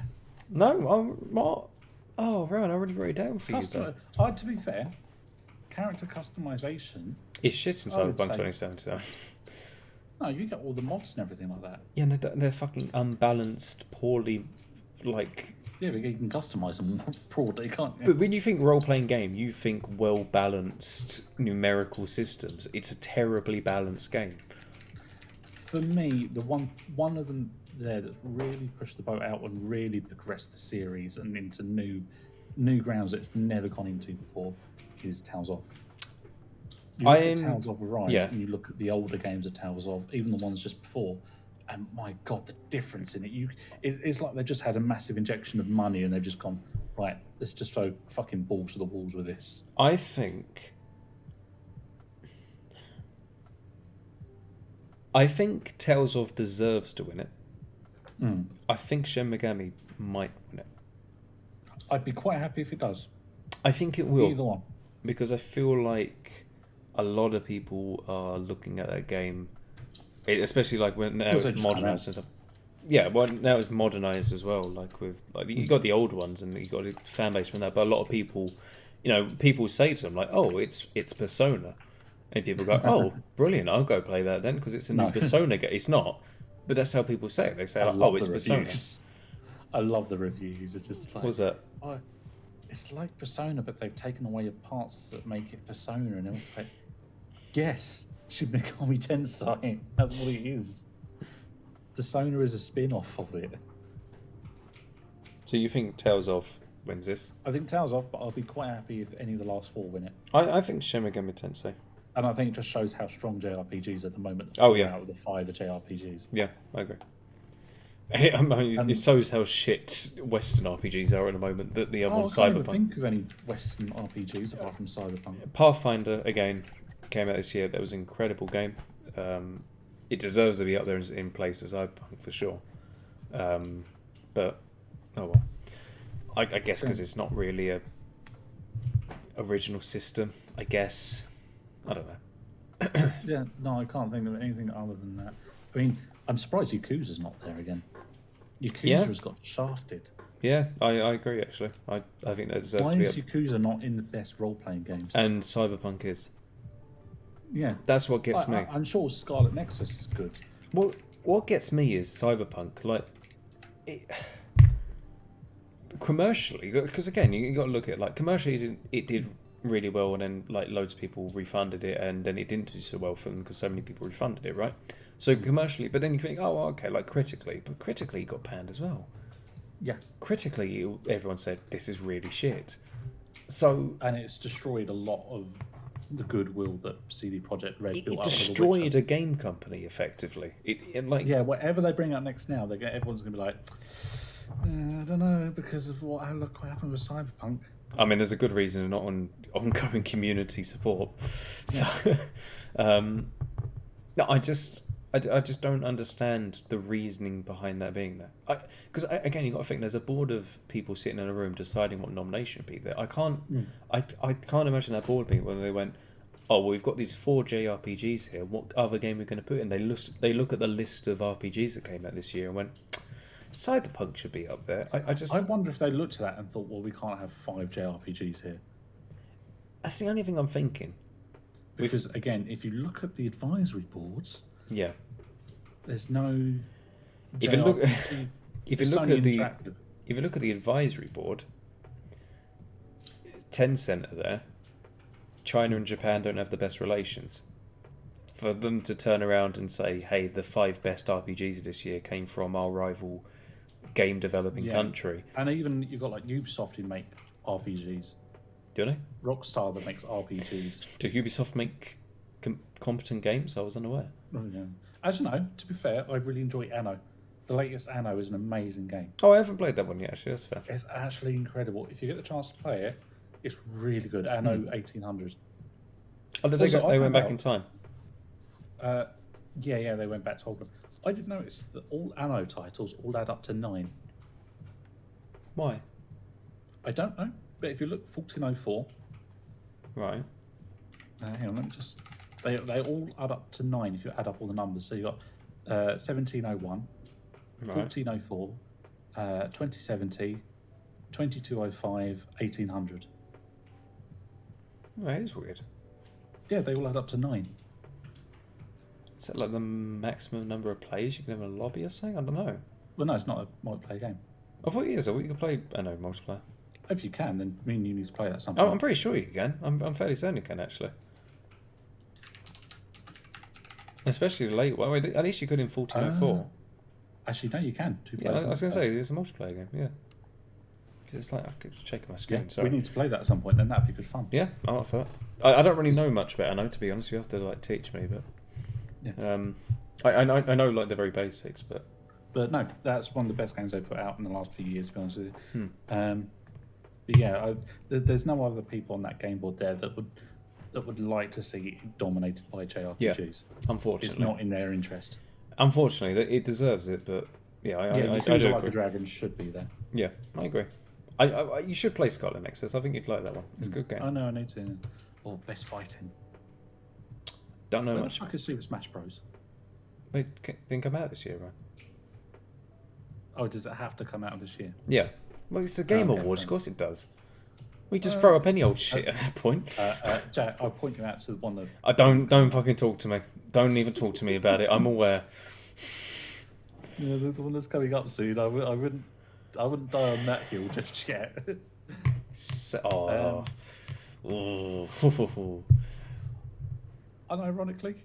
No? Oh, what? Oh, right, I already wrote it down for you. To be fair, character customization... It's shit in Cyberpunk 2077. No, you get all the mods and everything like that. Yeah, they're fucking unbalanced, poorly, like... Yeah, but you can customise them broadly, can't you? But when you think role-playing game, you think well-balanced numerical systems. It's a terribly balanced game. For me, the one of them there that's really pushed the boat out and really progressed the series and into new grounds that it's never gone into before is Tales of. You look at Tales of Arise and you look at the older games of Tales of, even the ones just before, And my God, the difference in it. It's like they just had a massive injection of money and they've just gone, right, let's just throw fucking balls to the walls with this. I think Tales of deserves to win it. I think Shin Megami might win it. I'd be quite happy if it does. I think it will. Either one. Because I feel like a lot of people are looking at that game, especially like when now it's modernized and stuff. Yeah, well, now it's modernized as well. Like with you got the old ones and you got a fan base from that, but a lot of people, people say to them like, "Oh, it's Persona," and people go, "Oh, brilliant! I'll go play that then because it's a new Persona game." It's not, but that's how people say it. They say, like, "Oh, it's Persona." I love the reviews. It's just like, what's that? Oh, it's like Persona, but they've taken away the parts that make it Persona, and it was like, yes, Shin Megami Tensei. That's what it is. Persona is a spin-off of it. So you think Tales of wins this? I think Tales of, but I'll be quite happy if any of the last 4 win it. I think Shin Megami Tensei. And I think it just shows how strong JRPGs at the moment. Oh, yeah. Out of the 5 are JRPGs. Yeah, I agree. I mean, it shows how shit Western RPGs are at the moment. That the other one, I can't even Cyberpunk. think of any Western RPGs apart from Cyberpunk. Pathfinder again came out this year. That was an incredible game. It deserves to be up there in place as Cyberpunk for sure. But oh well. I guess because it's not really a original system. I guess I don't know. Yeah, no, I can't think of anything other than that. I mean, I'm surprised Yakuza's not there again. Yakuza's got shafted. Yeah, I agree actually. I think that deserves Why to be is up. Yakuza not in the best role-playing games? And Cyberpunk is. Yeah. That's what gets me. I'm sure Scarlet Nexus is good. Well, what gets me is Cyberpunk. Like, commercially, because again, you got to look at it, like commercially, it did really well, and then like loads of people refunded it, and then it didn't do so well for them because so many people refunded it, right? So commercially, but then you think, oh, okay, like critically, but critically it got panned as well. Yeah. Critically, everyone said this is really shit. So and it's destroyed a lot of the goodwill that CD Projekt Red built up. It destroyed a game company effectively. Yeah, whatever they bring out next now, everyone's going to be like, I don't know, because of what happened with Cyberpunk. I mean, there's a good reason not on ongoing community support. So, no, I just don't understand the reasoning behind that being there. Because again, you got to think there's a board of people sitting in a room deciding what nomination would be there. I can't imagine that board being when they went, oh, well, we've got these 4 JRPGs here. What other game are we going to put in? They look at the list of RPGs that came out this year and went, Cyberpunk should be up there. I wonder if they looked at that and thought, well, we can't have 5 JRPGs here. That's the only thing I'm thinking. Because again, if you look at the advisory boards, yeah, there's no. If you look at the advisory board, Tencent are there. China and Japan don't have the best relations. For them to turn around and say, "Hey, the 5 best RPGs this year came from our rival game developing country," and even you've got like Ubisoft who make RPGs. Do they? Rockstar that makes RPGs. Do Ubisoft make competent games? I was unaware. As you know, to be fair, I really enjoy Anno. The latest Anno is an amazing game. Oh, I haven't played that one yet, actually. That's fair. It's actually incredible. If you get the chance to play it, it's really good. Anno 1800. Oh, did they went back in time? Yeah, they went back to hold them. I did notice that all Anno titles all add up to 9. Why? I don't know. But if you look 1404, right? Hang on, let me just. They all add up to 9 if you add up all the numbers. So you got 1701, right. 1404, 2070, 2205, 1800. Oh, that is weird. Yeah, they all add up to 9. Is that like the maximum number of players you can have in a lobby or something? I don't know. Well, no, it's not a multiplayer game. I thought it is. I thought you could play. I know multiplayer. If you can, then I mean you need to play that sometime. Oh, I'm pretty sure you can. I'm fairly certain you can actually. Especially the late one. At least you could in 1404. Actually, no, you can. 2 Yeah, players. I was going to say it's a multiplayer game. Yeah. Because it's like I keep checking my screen. Yeah, sorry. we need to play that at some point. Then that'd be good fun. Yeah, I'm up for that. I don't really know much about it. I know, to be honest. You have to like teach me, but yeah. I know like the very basics, but no, that's one of the best games they've put out in the last few years, to be honest with you. Hmm. But yeah, there's no other people on that game board there that would like to see it dominated by JRPGs. Unfortunately, It's not in their interest. Unfortunately, it deserves it, but yeah, I do Yakuza Like agree. the Dragon should be there. Yeah, I agree. You should play Scarlet Nexus. I think you'd like that one. It's a good game. I know, I need to. Or best fighting. Don't know Well, much. I could see with Smash Bros. Wait, didn't come out this year, right? Oh, does it have to come out this year? Yeah. Well, it's a Game Okay, Awards. fine. Of course it does. We just throw up any old shit at that point. Jack, I'll point you out to the one that. Don't fucking talk to me. Don't even talk to me about it. I'm aware. Yeah, the one that's coming up soon. I wouldn't die on that hill just yet. Oh. Ooh. Unironically,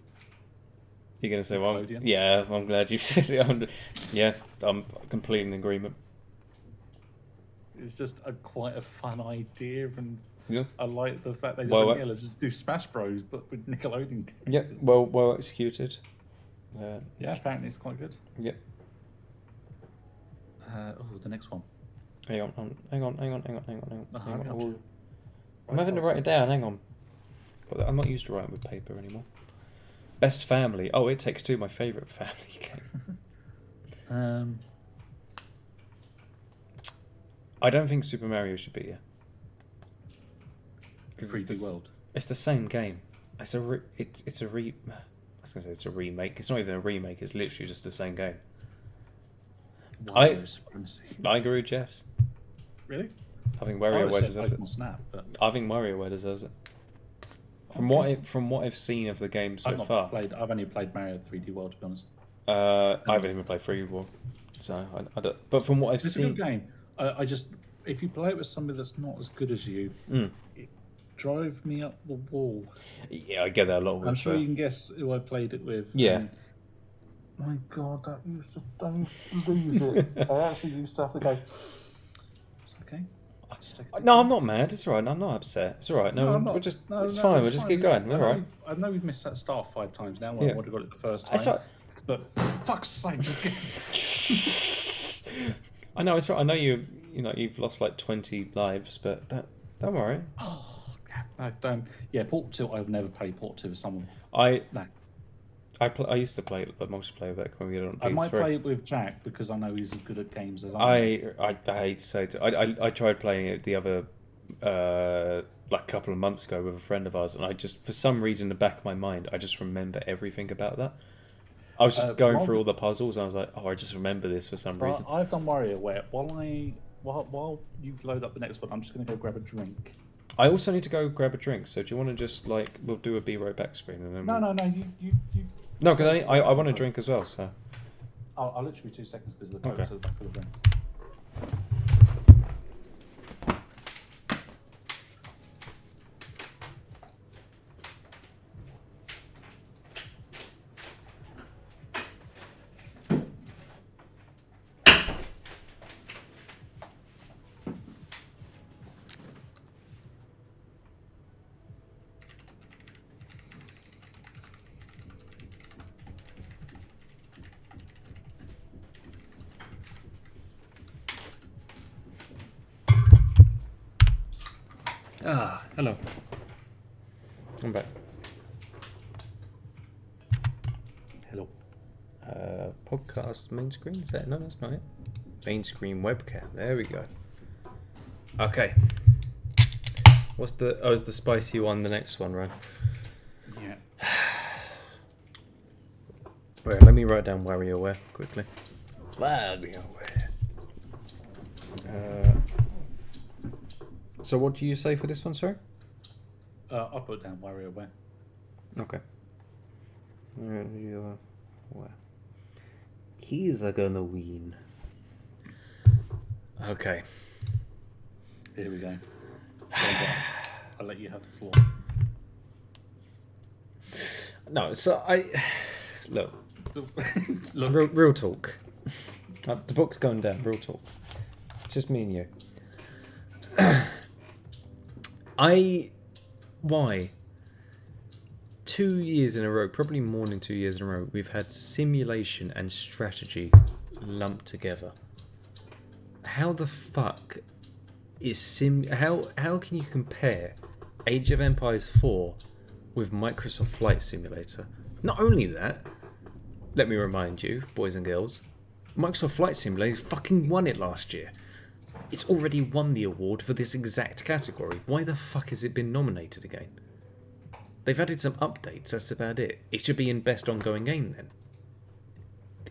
You're gonna say, well, Nickelodeon. yeah. I'm glad you said it. Yeah, I'm completely in agreement. it's just quite a fun idea, and Yeah. I like the fact they just Well, went, let's just do Smash Bros, but with Nickelodeon Yeah. characters. Well executed. Yeah, apparently it's quite good. Yeah. The next one. Hang on. hurry up. Oh. I'm having to write it down. Hang on. But I'm not used to writing with paper anymore. Best family. Oh, It Takes Two. My favourite family game. I don't think Super Mario should be here. 'Cause 3D World. It's the same game. It's a I was gonna say it's a remake. It's not even a remake. It's literally just the same game. Wario Supremacy. I agree with Jess. Really? I think I would WarioWare say deserves it. Pokemon Snap, but I think WarioWare deserves it. From what I've seen of the game so I've not far, played. I've only played Mario 3D World, to be honest. I haven't even played Free War, so I don't. But from what I've It's a seen, good game. I just, if you play it with somebody that's not as good as you, it drive me up the wall. yeah, I get that a lot. With, I'm sure you can guess who I played it with. Yeah. and my God, that used to don't lose it. I actually used to have to go. It's okay. I'll just take it. No, I'm not mad. It's alright. I'm not upset. It's alright. No, I'm not. we'll just. No, it's no, fine. it's We'll just fine. keep going. We're alright. I know we've missed that start 5 times now. Yeah. I would have got it the first time. It's alright. But fuck's sake, just get. I know. It's alright. I know you've lost like 20 lives, but don't worry. Oh, I don't. Yeah, Portal 2. I would never play Portal 2 with someone. I No. I used to play the multiplayer back when we were on PS3. I might play it with Jack because I know he's as good at games as I am. I hate to say it. I tried playing it the other like a couple of months ago with a friend of ours, and I just, for some reason in the back of my mind, I just remember everything about that. I was just going through all the puzzles, and I was like, oh, I just remember this for some reason. I've done WarioWare. While you load up the next one, I'm just going to go grab a drink. I also need to go grab a drink. So do you want to just we'll do a be right back screen and then No, you. no, because I want a drink as well. So I'll literally be 2 seconds because the Okay. code's at the back of the drink. hello, I'm back. Hello. Podcast main screen, is that? No, that's not it. Main screen webcam, there we go. Okay, what's is the spicy one the next one, right? Yeah. Wait, let me write down WarioWare quickly. WarioWare. So what do you say for this one, sorry? I'll put down WarioWare. Okay. WarioWare. He's a gonna win. Okay. Here we go. I'll let you have the floor. No, so look. Look. Real talk. The book's going down. Real talk. It's just me and you. Why? 2 years in a row, probably more than 2 years in a row, we've had simulation and strategy lumped together. How the fuck is how can you compare Age of Empires 4 with Microsoft Flight Simulator? Not only that, let me remind you, boys and girls, Microsoft Flight Simulator fucking won it last year. It's already won the award for this exact category. Why the fuck has it been nominated again? They've added some updates, that's about it. It should be in Best Ongoing Game then.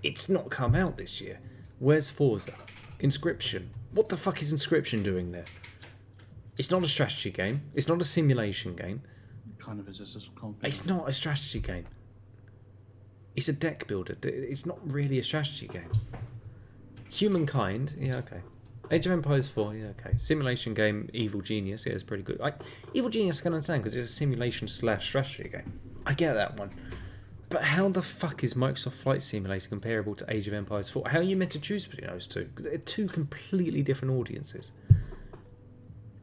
It's not come out this year. Where's Forza? Inscription. What the fuck is Inscription doing there? It's not a strategy game. It's not a simulation game. It kind of is. It's not a strategy game. It's a deck builder. It's not really a strategy game. Humankind, yeah, okay. Age of Empires 4, yeah, okay. Simulation game, Evil Genius, yeah, it's pretty good. Evil Genius I can understand because it's a simulation / strategy game. I get that one. But how the fuck is Microsoft Flight Simulator comparable to Age of Empires 4? How are you meant to choose between those two? Because they're two completely different audiences.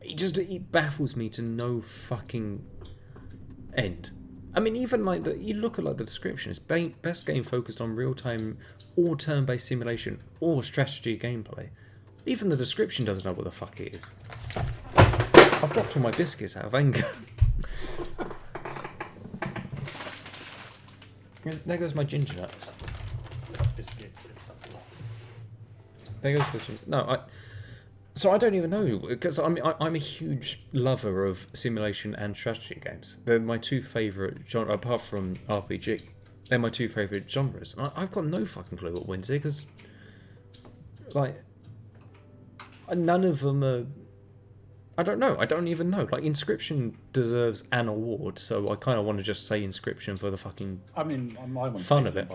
It baffles me to no fucking end. I mean, even like you look at like the description, it's best game focused on real-time or turn-based simulation or strategy gameplay. Even the description doesn't know what the fuck it is. I've dropped all my biscuits out of anger. There goes my ginger nuts. Biscuits. There goes the ginger. No, So I don't even know, because I'm a huge lover of simulation and strategy games. They're my two favourite genres, apart from RPG. They're my two favourite genres. I've got no fucking clue what wins here, because like none of them are. I don't know. I don't even know. Like Inscription deserves an award, so I kind of want to just say Inscription for the fucking. I mean, I want fun of it.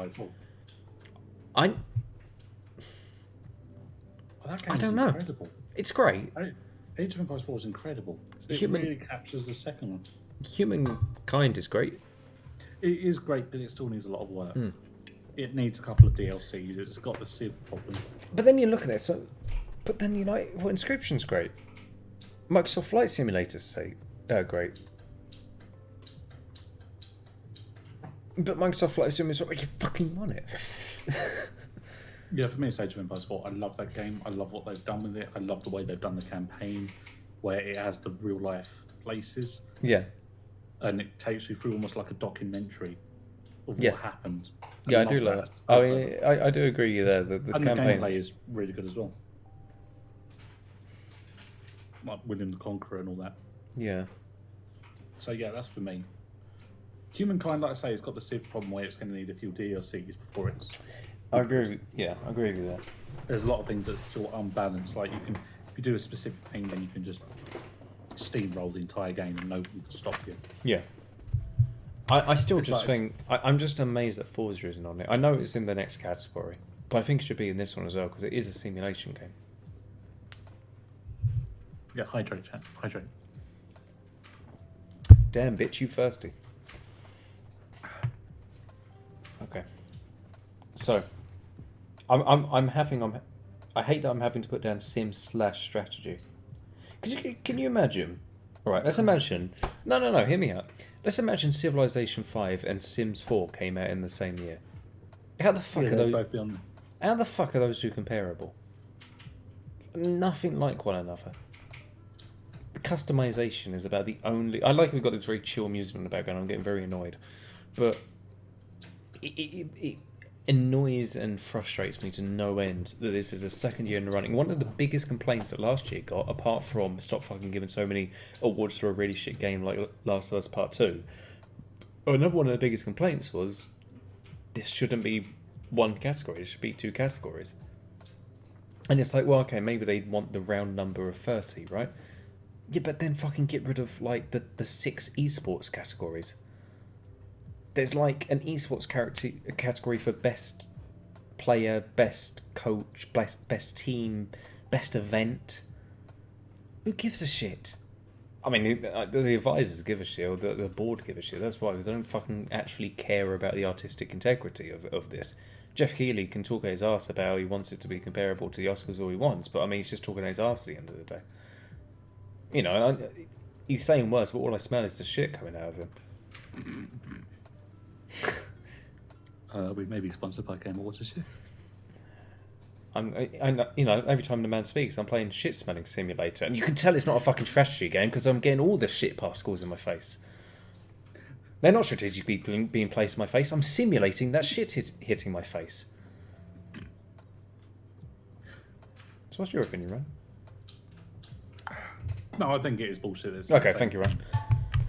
I don't know. Incredible. It's great. Age of Empires 4 is incredible. It really captures the second one. Humankind is great. It is great, but it still needs a lot of work. It needs a couple of DLCs. It's got the Civ problem. But then you look at it, but then you like, well, Inscription's great. Microsoft Flight Simulators say they're great. But Microsoft Flight Simulator, you fucking won it. Yeah, for me, it's Age of Empires 4. I love that game. I love what they've done with it. I love the way they've done the campaign, where it has the real life places. Yeah. And it takes you through almost like a documentary of what happened. Yeah, I do love that. I do agree with you there. The gameplay is really good as well. Like William the Conqueror and all that. Yeah. So yeah, that's for me. Humankind, like I say, it's got the Civ problem where it's going to need a few DLCs before it's. I agree with that. There's a lot of things that's still unbalanced. Like if you do a specific thing, then you can just steamroll the entire game and nobody can stop you. Yeah. I still just think I'm just amazed that Forza isn't on it. I know it's in the next category, but I think it should be in this one as well because it is a simulation game. Yeah, hydrate, chat. Hydrate. Damn, bitch, you thirsty. Okay. So, I hate that I'm having to put down sim / strategy. Can you imagine? All right, let's imagine. No, hear me out. Let's imagine Civilization 5 and Sims 4 came out in the same year. How the fuck are those? Both be on there. How the fuck are those two comparable? Nothing like one another. The customization is about the only. I like we've got this very chill music in the background. I'm getting very annoyed, but it annoys and frustrates me to no end that this is the second year in a running. One of the biggest complaints that last year got, apart from stop fucking giving so many awards to a really shit game like Last of Us Part 2, another one of the biggest complaints was this shouldn't be one category, it should be two categories. And it's like, well, okay, maybe they want the round number of 30, right? Yeah, but then fucking get rid of like the 6 esports categories. There's like an esports category for best player, best coach, best team, best event. Who gives a shit? I mean, the advisors give a shit, or the board give a shit. That's why they don't fucking actually care about the artistic integrity of this. Jeff Keighley can talk his arse about how he wants it to be comparable to the Oscars all he wants, but I mean, he's just talking his arse at the end of the day. You know, he's saying words, but all I smell is the shit coming out of him. We may be sponsored by Game Awards this year. I know, you know, every time the man speaks, I'm playing Shit Smelling Simulator, and you can tell it's not a fucking strategy game because I'm getting all the shit particles in my face. They're not strategically being placed in my face. I'm simulating that shit hitting my face. So what's your opinion, Ryan? No, I think it is bullshit. It's Okay, thank you, Ryan.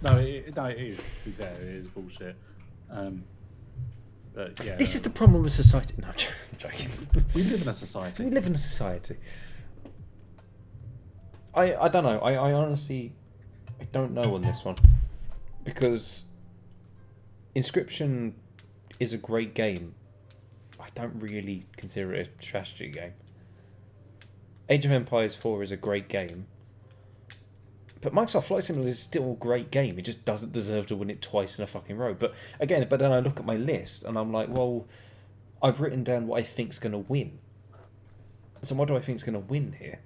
No, it is. To be fair, it is bullshit. But yeah, This is the problem with society. No, I'm joking. we live in a society. We live in a society. I don't know. I honestly, I don't know on this one. Because Inscription is a great game. I don't really consider it a strategy game. Age of Empires 4 is a great game. But Microsoft Flight Simulator is still a great game. It just doesn't deserve to win it twice in a fucking row. But then I look at my list and I'm like, well, I've written down what I think's going to win. So what do I think's going to win here?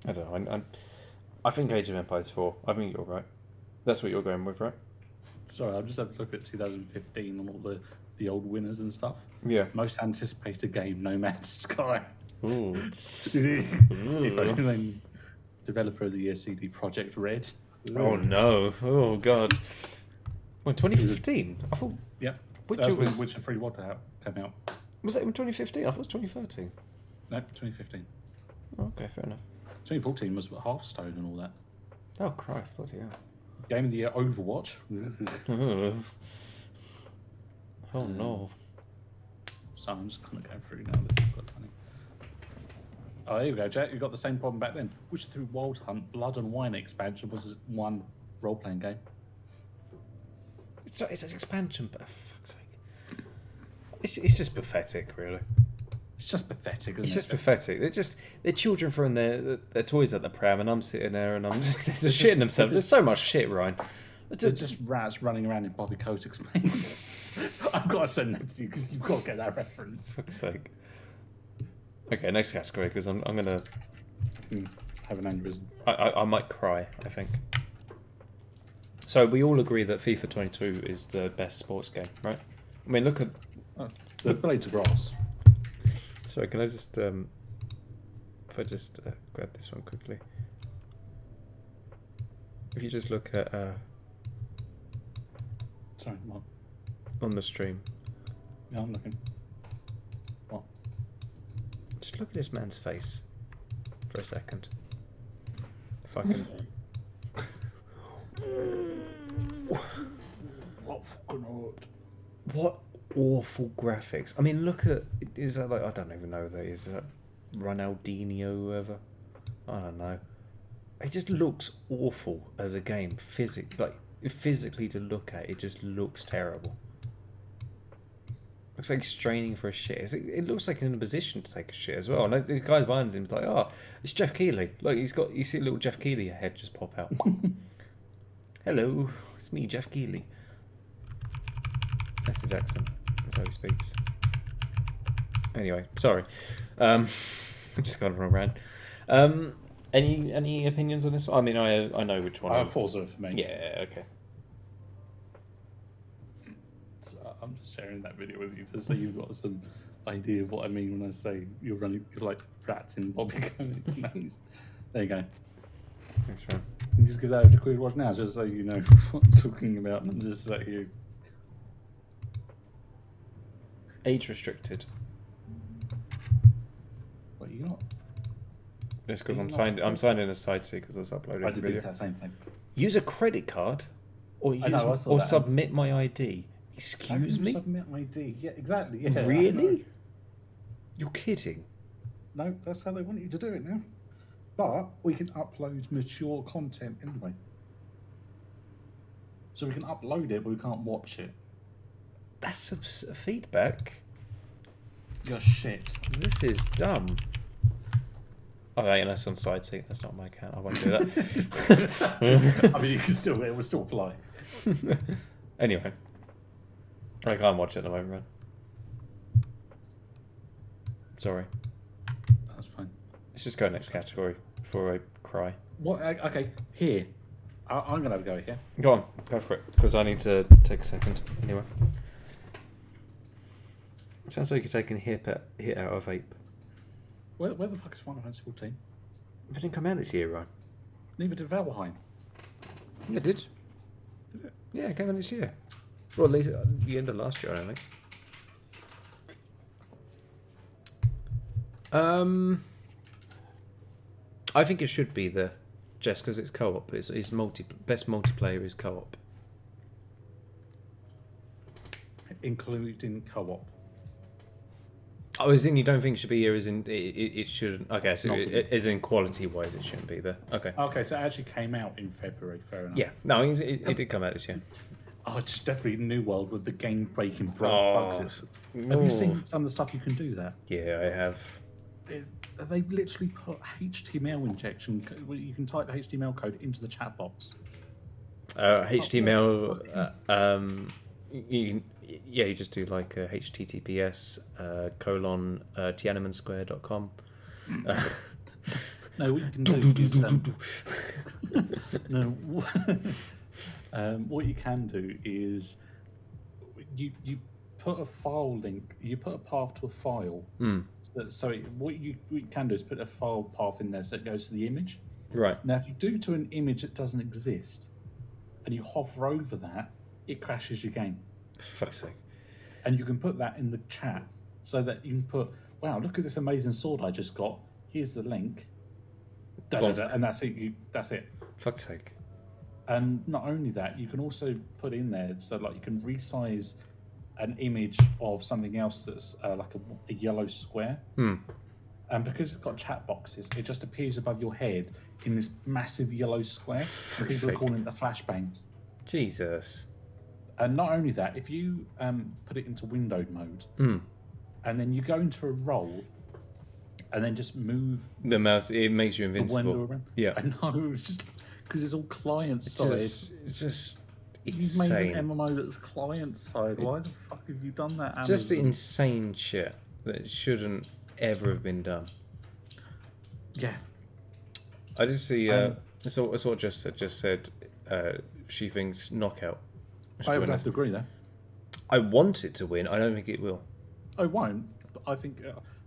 I don't know. I think Age of Empires 4. I think you're right. That's what you're going with, right? Sorry, I'll just have a look at 2015 and all the old winners and stuff. Yeah. Most anticipated game, No Man's Sky. Ooh. If I can developer of the year, CD Projekt Red. Oh no. Oh god. Well, 2015? I thought... Yep. Witcher was... when Witcher 3 came out. Was that in 2015? I thought it was 2013. No, 2015. Okay, fair enough. 2014 was Hearthstone and all that. Oh Christ, bloody hell. Game of the Year, Overwatch. Oh no. So I'm just kind of going through now. This is quite funny. Oh, there you go, Jack. You got the same problem back then. Which through Wild Hunt, Blood and Wine expansion was one role-playing game. It's an expansion, but for fuck's sake. It's just pathetic, really. It's just pathetic, isn't It's it? just pathetic. They're children throwing their toys at the pram, and I'm sitting there and I'm just shitting themselves. There's so much shit, Ryan. They're just rats running around in Bobby Kotick's planes. I've got to send that to you because you've got to get that reference. For fuck's sake. Okay, next category, because I'm gonna have an aneurysm. I might cry, I think. So we all agree that FIFA 22 is the best sports game, right? I mean, look at... The Blades of Grass. Sorry, can I just... if I just grab this one quickly. If you just look at... Sorry, what? on the stream. Yeah, I'm looking. What? Just look at this man's face for a second. If I can... What fucking hurt? What awful graphics. I mean, look at... Is that like... I don't even know who that is. Is that Ronaldinho, whoever? I don't know. It just looks awful as a game. Physically to look at, it just looks terrible. Looks like he's straining for a shit. It looks like he's in a position to take a shit as well. And the guy behind him's like, oh, it's Jeff Keighley. Look, you see a little Jeff Keighley head just pop out. Hello, it's me, Jeff Keighley. That's his accent. That's how he speaks. Anyway, sorry. I'm just going on a rant. Any opinions on this one? I mean, I know which one. Forza for me. Yeah, okay. So I'm just sharing that video with you just so you've got some idea of what I mean when I say you're like rats in Bobby Kotick's maze. There you go. Thanks, man. Can you just give that a quick watch now, just so you know what I'm talking about, and just so you. Age restricted. What you got? Just because I'm signed in a SideSeat because I was uploading I the did the video. exact same thing. Use a credit card, or submit my ID. Excuse me. Submit ID. Yeah, exactly. Yeah. Really? You're kidding. No, that's how they want you to do it now. But we can upload mature content anyway. So we can upload it, but we can't watch it. That's some feedback. You're shit. This is dumb. Okay, and that's on SideSeat. That's not my account. I won't do that. I mean, you can still, it will still apply. Anyway, I can't watch it at the moment, Ron. Sorry. That's fine. Let's just go next category before I cry. What? Okay, here. I'm gonna have a go here. Go on, go for it, because I need to take a second anyway. It sounds like you're taking a hit out of vape. Where the fuck is Final Fantasy 14? It didn't come out this year, Ryan. Neither did Valheim. Yeah, it did. Did it? Yeah, it came out this year. Well, at least at the end of last year, I think. I think it should be just because it's co-op. It's best multiplayer is co-op. Including co-op. Oh, as in you don't think it should be here? As in it shouldn't? Okay, so Not as in quality-wise, it shouldn't be there. Okay. Okay, so it actually came out in February. Fair enough. Yeah. No, it did come out this year. Oh, it's definitely a new world with the game-breaking Oh. bugs. Have you seen some of the stuff you can do there? Yeah, I have. They literally put HTML injection. You can type HTML code into the chat box. HTML. You just do like HTTPS : tiananmensquare.com. No, what you can do is no. What you can do is you put a file link. You put a path to a file. So what you can do is put a file path in there so it goes to the image. Right. Now, if you do to an image that doesn't exist, and you hover over that, it crashes your game. For fuck's sake. And you can put that in the chat so that you can put, wow, look at this amazing sword I just got. Here's the link. And that's it. That's it. Fuck's sake. And not only that, you can also put in there so like you can resize an image of something else that's like a yellow square. And because it's got chat boxes, it just appears above your head in this massive yellow square. And people are calling it the flashbang. Jesus. And not only that, if you put it into windowed mode, and then you go into a role, and then just move the mouse, it makes you the invincible. window around. Yeah. I know, it's just because it's all client side. It's just You've insane. made an MMO that's client side. Why the fuck have you done that, Amazon? Just insane shit that shouldn't ever have been done. Yeah. I did see. It's what just said. She thinks Knockout. I would have to agree there. I want it to win. I don't think it will. I won't, but I think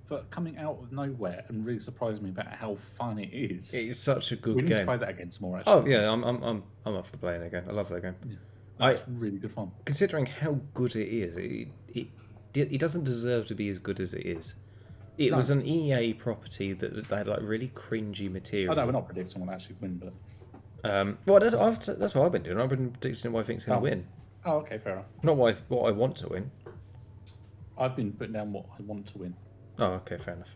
for coming out of nowhere and really surprised me about how fun it is. It's such a good We need to game. play that again some more. Actually. Oh yeah, I'm up for playing again. I love that game. Yeah. It's really good fun. Considering how good it is, it doesn't deserve to be as good as it is. It was an EA property that had like really cringy material. I know we're not predicting someone actually win, but well, that's what I've been doing. I've been predicting what I think's going to win. oh, okay, fair enough. Not what I want to win. I've been putting down what I want to win. Oh, okay, fair enough.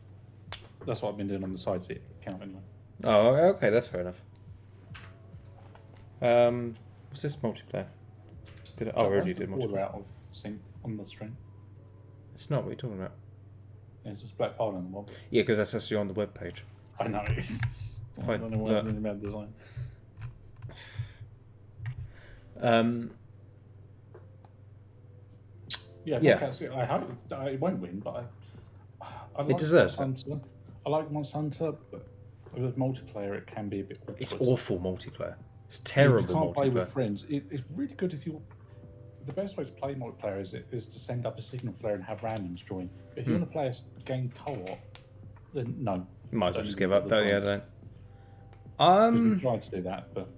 That's what I've been doing on the SideSeat account anyway. Oh, okay, that's fair enough. What's this multiplayer? I already did multiplayer. multiplayer. Out of sync on the stream. It's not what you're talking about. There's this black pile on the wall. Yeah, because that's actually on the web page. I know it's. I Fine, don't know what look. about design. Yeah, I hope it won't win, but I like It deserves Monsanto. I like Monsanto, but with multiplayer it can be a bit awkward. It's awful multiplayer. It's terrible You can't play multiplayer. with friends. It's really good if you. The best way to play multiplayer is to send up a signal flare and have randoms join. But if you want to play a game co-op, then no. Might as well Don't just even give up. bother Don't, trying. don't. Because we tried to do that, but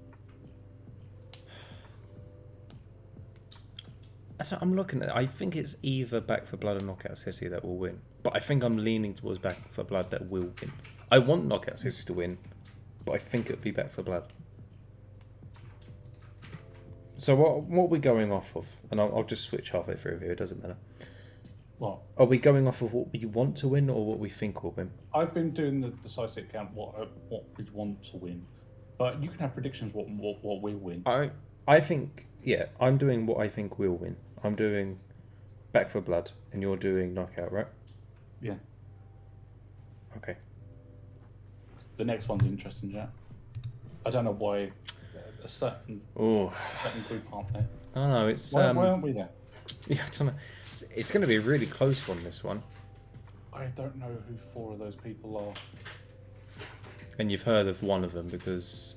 I'm looking at. I think it's either Back for Blood or Knockout City that will win. But I think I'm leaning towards Back for Blood that will win. I want Knockout City to win, but I think it'll be Back for Blood. So what are we going off of? And I'll just switch halfway through here. It doesn't matter. what? Are we going off of what we want to win or what we think will win? I've been doing the SideSeat count what we want to win, but you can have predictions what we win. I think I'm doing what I think will win. I'm doing Back for Blood, and you're doing Knockout, right? Yeah. Okay. The next one's interesting, Jack. I don't know why a certain group aren't there. I know it's. Why aren't we there? Yeah, I don't know. It's going to be a really close one. This one. I don't know who 4 of those people are. And you've heard of one of them because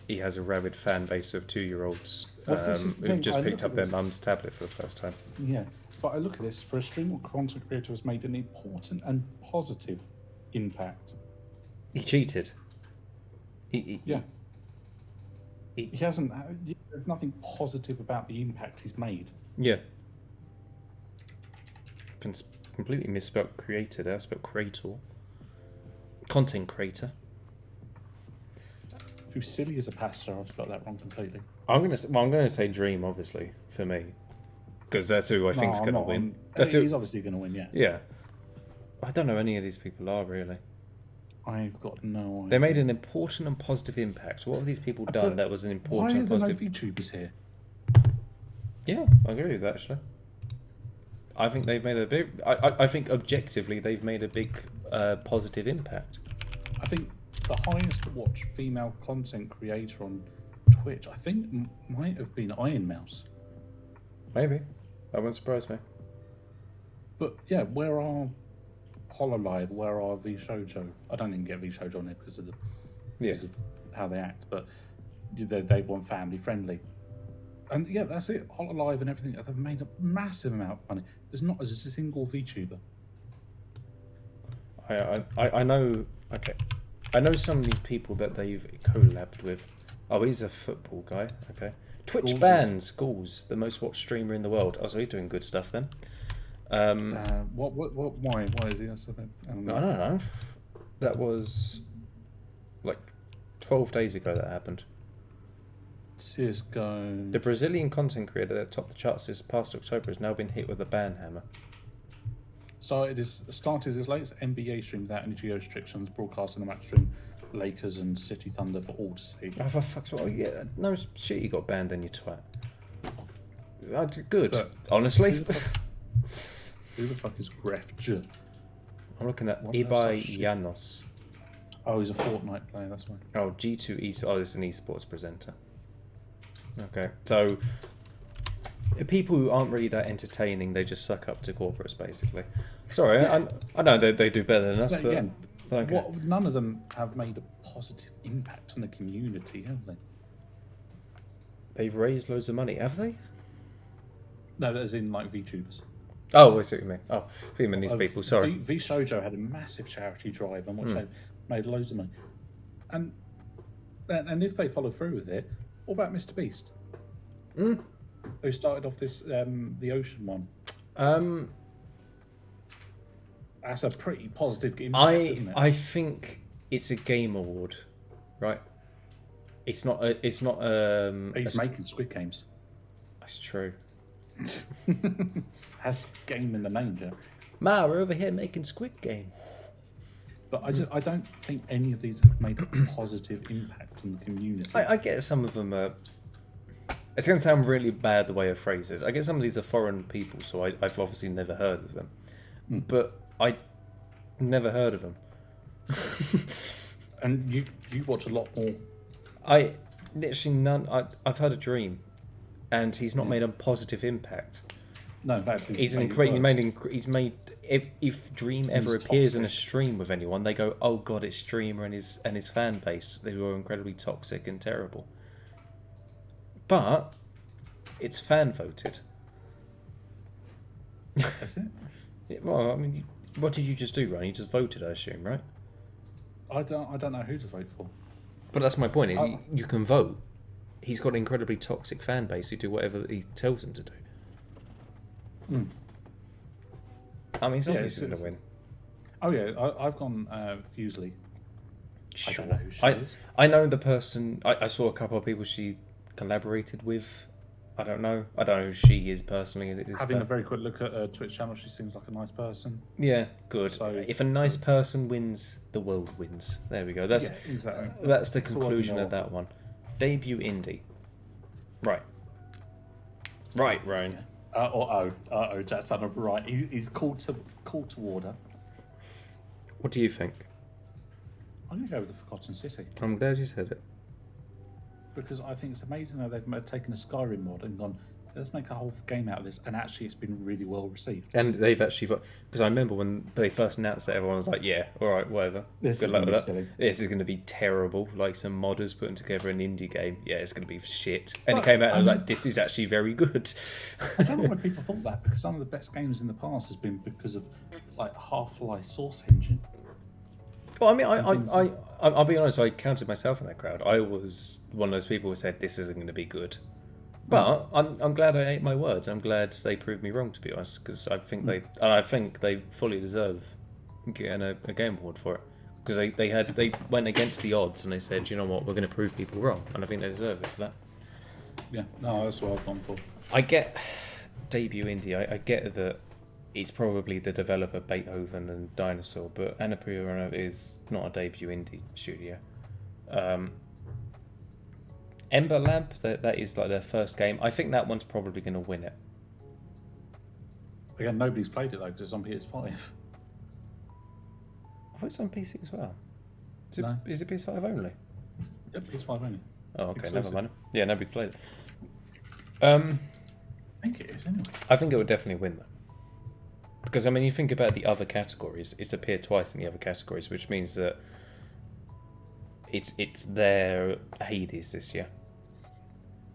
he has a rabid fan base of 2-year-olds Well, this is the who've thing, just I picked look up their at this- mum's tablet for the first time. Yeah, but I look at this, for a streamer or content creator has made an important and positive impact. He cheated. He He hasn't, there's nothing positive about the impact he's made. yeah. Completely misspelled creator there. I spelled creator. Content creator. Fusilli is a pastor, I've got that wrong completely. I'm gonna say Dream, obviously, for me, because that's who I think's gonna win. That's He's obviously going to win, yeah. yeah. I don't know any of these people are really. I've got no idea. They made an important and positive impact. What have these people done that was an Why important are and there no positive? VTubers here? Yeah, I agree with that actually. I think they've made a big. I think objectively they've made a big positive impact. I think the highest watched female content creator on Twitch, I think, might have been Iron Mouse. Maybe. That wouldn't surprise me. But yeah, where are Hololive? Where are V Shoujo? I don't even get V Shoujo on there because of how they act, but they want family friendly. And yeah, that's it. Hololive and everything. They've made a massive amount of money. There's not a single VTuber. I know. Okay, I know some of these people that they've collabed with. Oh, he's a football guy. Okay, Twitch Gauls bans Gauls, the most watched streamer in the world. Oh, so he's doing good stuff then. Why is he? That's a bit, I don't know. I don't know. That was like 12 days ago that happened. CSGO. The Brazilian content creator that topped the charts this past October has now been hit with a ban hammer. Started his latest NBA stream without any geo restrictions, broadcasting the match between Lakers and City Thunder for all to see. Oh, for fuck's sake. Yeah, no shit, you got banned then, you twat. Good, But honestly. Who the fuck is Grefj? I'm looking at What the Ibai hell's that shit? Llanos. Oh, he's a Fortnite player, that's why. Oh, G2 Oh, this is an esports presenter. Okay, so people who aren't really that entertaining, they just suck up to corporates, basically. Sorry, Yeah. I know they do better than us, But but again, okay. none of them have made a positive impact on the community, have they? They've raised loads of money, have they? No, as in like VTubers. Oh, I see what you mean. Oh, mean these people, sorry. V Shoujo had a massive charity drive on which they made loads of money. And if they follow through with it, what about Mr. Beast? Who started off this the ocean one? That's a pretty positive impact, isn't it? I think it's a game award, right? It's not He's making Squid Games. That's true. Has game in the name, Jack. Ma, we're over here making Squid Game. But I don't think any of these have made a positive impact on the community. I get some of them are. It's going to sound really bad the way I phrase this. I get some of these are foreign people, so I've obviously never heard of them. But I never heard of them. And you watch a lot more. I literally none. I've heard of Dream, and he's not made a positive impact. No, in fact, He's made if Dream ever He's appears in a toxic. stream with anyone, they go, "Oh God, it's Streamer and his fan base. They were incredibly toxic and terrible." But it's fan voted. That's it. Yeah, well, I mean, what did you just do, Ryan? You just voted, I assume, right? I don't know who to vote for. But that's my point. Is Oh. you can vote. He's got an incredibly toxic fan base who do whatever he tells them to do. I mean, he's Yeah, obviously going to win. Oh yeah, I've gone Fusely. Sure. I don't know who she is. I know the person. I saw a couple of people she collaborated with. I don't know who she is personally. Having a very quick look at her Twitch channel, she seems like a nice person. Yeah, good. So- If a nice person wins, the world wins. There we go. That's Yeah, exactly. that's the That's all I conclusion know. of that one. Debut indie. Right, Ryan. Jack Sutton, right. He's called to order. What do you think? I'm going to go with the Forgotten City I'm glad you said it. because I think it's amazing how they've taken a Skyrim mod and gone, let's make a whole game out of this. And actually, it's been really well received. And they've actually got, because I remember when they first announced it, everyone was like, "Yeah, all right, whatever. This Good is luck gonna with be that. silly. This is going to be terrible." Like some modders putting together an indie game. Yeah, it's going to be shit. And it But, came out and I was I like, mean- "This is actually very good." I don't know why people thought that, because some of the best games in the past has been because of like Half-Life Source Engine. Well, I mean, I'll be honest. I counted myself in that crowd. I was one of those people who said this isn't going to be good. But I'm glad I ate my words. I'm glad they proved me wrong, to be honest, because I think they fully deserve getting a Game Award for it, because they went against the odds and they said, you know what, we're going to prove people wrong, and I think they deserve it for that. Yeah, no, that's what I've gone for. I get debut indie. I get that it's probably the developer Beethoven and Dinosaur, but Annapurna is not a debut indie studio. Ember Lab, that is like their first game. I think that one's probably going to win it. Again, nobody's played it though because it's on PS5. I thought it's on PC as well. No. Is it PS5 only? Yep, PS5 only. Oh, okay, Exclusive. never mind. Yeah, nobody's played it. I think it is anyway. I think it would definitely win though. Because I mean, you think about the other categories, it's appeared twice in the other categories, which means that it's their Hades this year.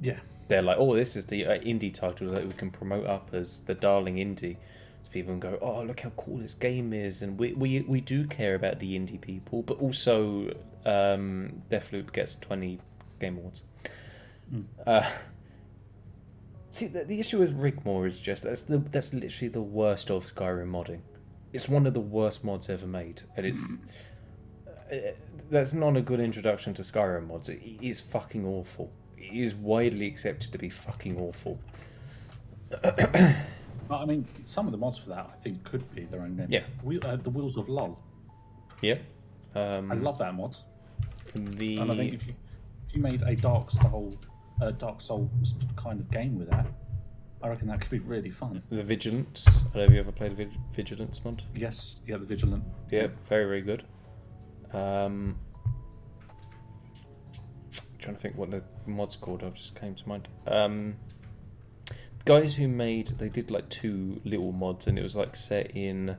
Yeah. They're like, oh, this is the indie title that we can promote up as the darling indie. So people can go, oh, look how cool this game is, and we do care about the indie people, but also Deathloop gets 20 Game Awards. See, the issue with Rigmore is just that's literally the worst of Skyrim modding. It's one of the worst mods ever made, and it's that's not a good introduction to Skyrim mods. It is fucking awful. It is widely accepted to be fucking awful. I mean, some of the mods for that I think could be their own game. Yeah. The Wheels of LOL. Yeah. I love that mod. And I think if you made a Dark Souls kind of game with that, I reckon that could be really fun. The Vigilance. Have you ever played a Vigilance mod? Yes, yeah, the Vigilant. Yeah, very, very good. Trying to think what the mod's called. I've just came to mind. Guys who they did like 2 little mods, and it was like set in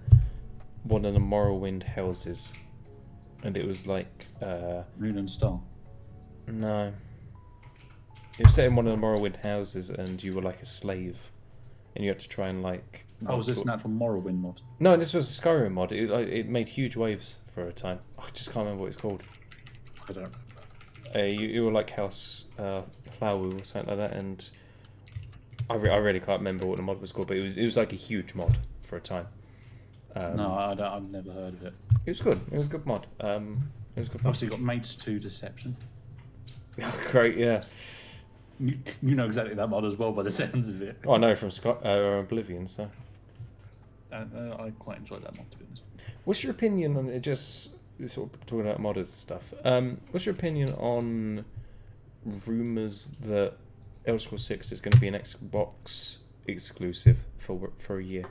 one of the Morrowind houses, and it was like Moon and Star. no, it was set in one of the Morrowind houses, and you were like a slave, and you had to try and like. Oh, was this an actual Morrowind mod? No, this was a Skyrim mod. It made huge waves for a time. I just can't remember what it's called. I don't know. You were like House Plow or something like that, and I really can't remember what the mod was called, but it was like a huge mod for a time. No, I've never heard of it. It was good. It was a good mod. It was good. Obviously, got Mates 2 Deception. Great, yeah. You know exactly that mod as well by the sounds of it. Oh, I know from Oblivion. So, I quite enjoyed that mod, to be honest. what's your opinion on it? Just sort of talking about modders and stuff. What's your opinion on rumors that Elder Scrolls 6 is going to be an Xbox exclusive for a year,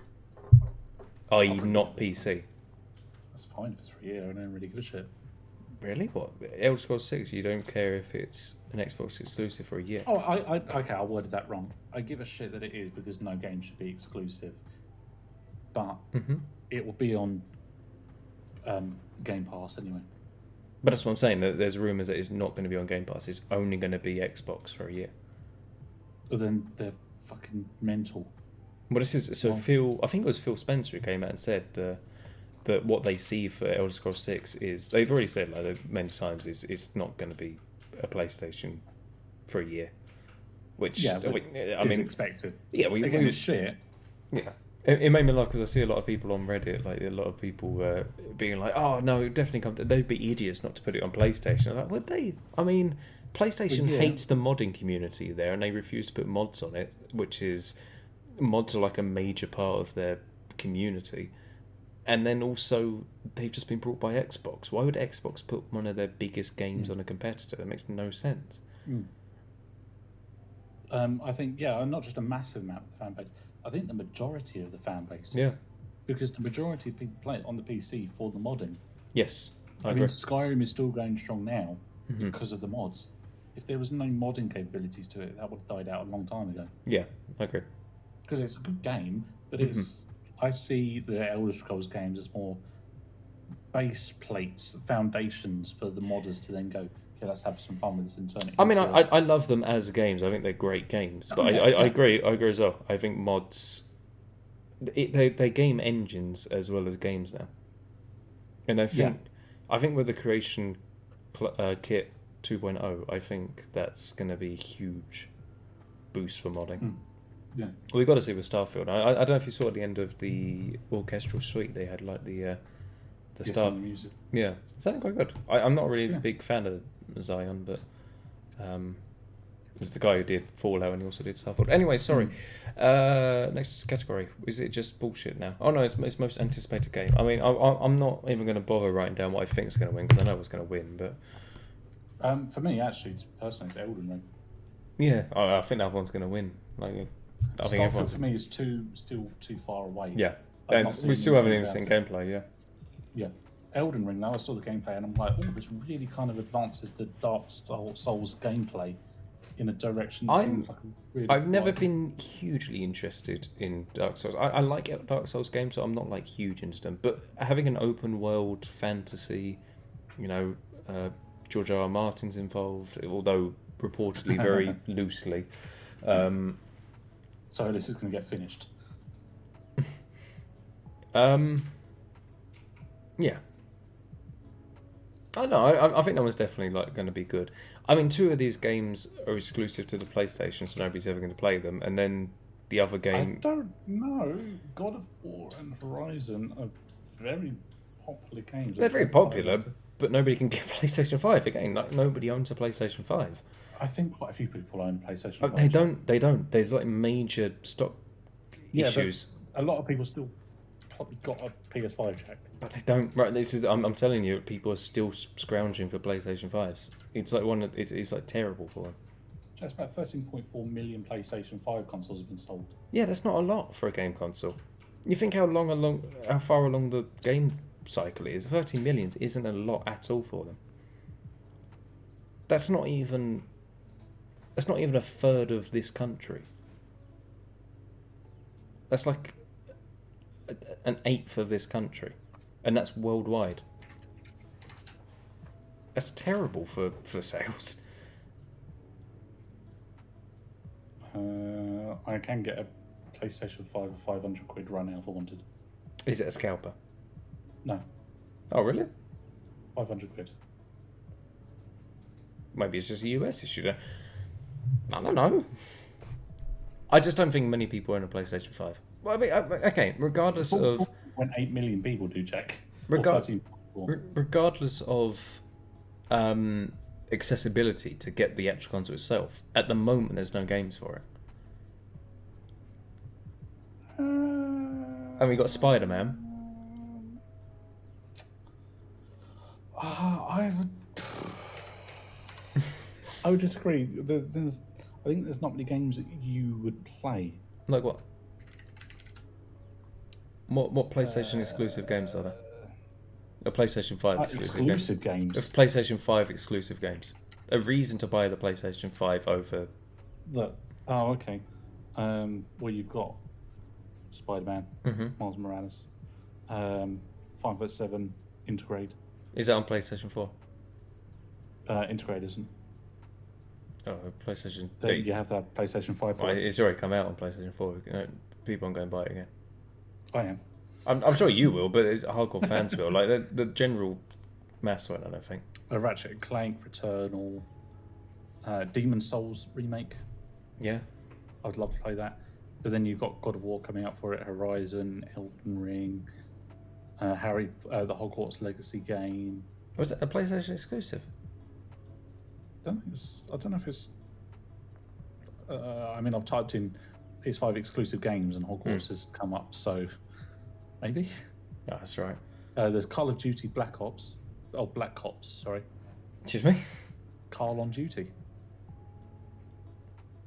i.e., not PC? That's fine if it's for a year. I don't really give a shit. Really? What? Elder Scrolls 6, you don't care if it's an Xbox exclusive for a year? Oh, okay, I worded that wrong. I give a shit that it is because no game should be exclusive. But it will be on Game Pass anyway. But that's what I'm saying. There's rumours that it's not going to be on Game Pass. It's only going to be Xbox for a year. Well, then they're fucking mental. Well, this is so. I think it was Phil Spencer who came out and said that what they see for Elder Scrolls 6 is, they've already said like many times, is it's not going to be a PlayStation for a year. Which Yeah, I mean, expected. yeah, Again, it's shit. yeah. It made me laugh because I see a lot of people on Reddit, like a lot of people being like, "Oh no, it definitely come." They'd be idiots not to put it on PlayStation. I'm like, would they? I mean, PlayStation hates the modding community there, and they refuse to put mods on it, which is mods are like a major part of their community. And then also, they've just been brought by Xbox. Why would Xbox put one of their biggest games on a competitor? That makes no sense. I think, not just a massive amount of the fan base. I think the majority of the fan base. Yeah. Because the majority of people play it on the PC for the modding. Yes, I mean, agree. Skyrim is still going strong now because of the mods. if there was no modding capabilities to it, that would have died out a long time ago. Yeah, I agree. Because it's a good game, but it's. I see the Elder Scrolls games as more base plates, foundations for the modders to then go, okay, let's have some fun with this and turn it I mean, into I love them as games. I think they're great games. But I agree as well. I think mods, they're game engines as well as games now. And I think with the creation kit 2.0, I think that's going to be a huge boost for modding. Yeah. We've got to see with Starfield. I don't know if you saw at the end of the orchestral suite, they had like the stuff. Music. Yeah, it sounded quite good. I'm not really a big fan of Zion, but it's the guy who did Fallout and he also did Starfield. Anyway, sorry. Next category. Is it just bullshit now? Oh no, it's most anticipated game. I mean, I'm not even going to bother writing down what I think is going to win because I know what's going to win. But for me, actually, personally, it's Elden Ring. Yeah, I think that one's going to win. Like, I think Starfield for me is still too far away. Yeah, and we still haven't even seen gameplay. Yeah. Yeah. Elden Ring, though, I saw the gameplay and I'm like, oh, this really kind of advances the Dark Souls gameplay in a direction that seems like a really I've never been hugely interested in Dark Souls. I like Dark Souls games, so I'm not like huge into them. But having an open world fantasy, George R. R. Martin's involved, although reportedly very loosely. Sorry, this is going to get finished. Yeah. I know. I think that one's definitely like going to be good. I mean, 2 of these games are exclusive to the PlayStation, so nobody's ever going to play them. And then the other game. I don't know. God of War and Horizon are very popular games. They're very popular, but nobody can get PlayStation 5 again. Like nobody owns a PlayStation 5. I think quite a few people own PlayStation 5. They don't. There's like major stock issues. But a lot of people still probably got a PS5 check. But they don't. Right, this is. I'm telling you, people are still scrounging for PlayStation 5s. It's like it's like terrible for them. Just about 13.4 million PlayStation 5 consoles have been sold. Yeah, that's not a lot for a game console. You think how far along the game cycle is? 13 million isn't a lot at all for them. That's not even a third of this country. That's like an eighth of this country, and that's worldwide. That's terrible for sales. I can get a PlayStation 5 for £500 right now if I wanted. Is it a scalper? No. Oh, really? £500. Maybe it's just a US issue. I don't know. I just don't think many people own a PlayStation 5. Well, I mean, okay, regardless of... When 8 million people do check. Regardless of accessibility to get the actual console itself, at the moment there's no games for it. And we got Spider-Man. I would disagree. I think there's not many games that you would play. Like what? What PlayStation exclusive games are there? PlayStation 5 exclusive games. PlayStation 5 exclusive games. A reason to buy the PlayStation 5 over... Oh, okay. Well, you've got Spider-Man, Miles Morales, 5.7 Integrate. Is that on PlayStation 4? Integrate isn't. Oh, PlayStation... You have to have PlayStation 5 for it. It's already come out on PlayStation 4. People aren't going to buy it again. I am. I'm sure you will, but hardcore fans will. Like the general mass won't, I don't think. A Ratchet and Clank, Returnal, Demon Souls remake. Yeah. I'd love to play that. But then you've got God of War coming out for it, Horizon, Elden Ring, the Hogwarts Legacy game. Was it a PlayStation exclusive? I don't know if it's... I mean, I've typed in PS5 exclusive games and Hogwarts has come up, so maybe. Yeah, that's right. There's Call of Duty Black Ops. Oh, Black Ops, sorry. Excuse me? Call on Duty.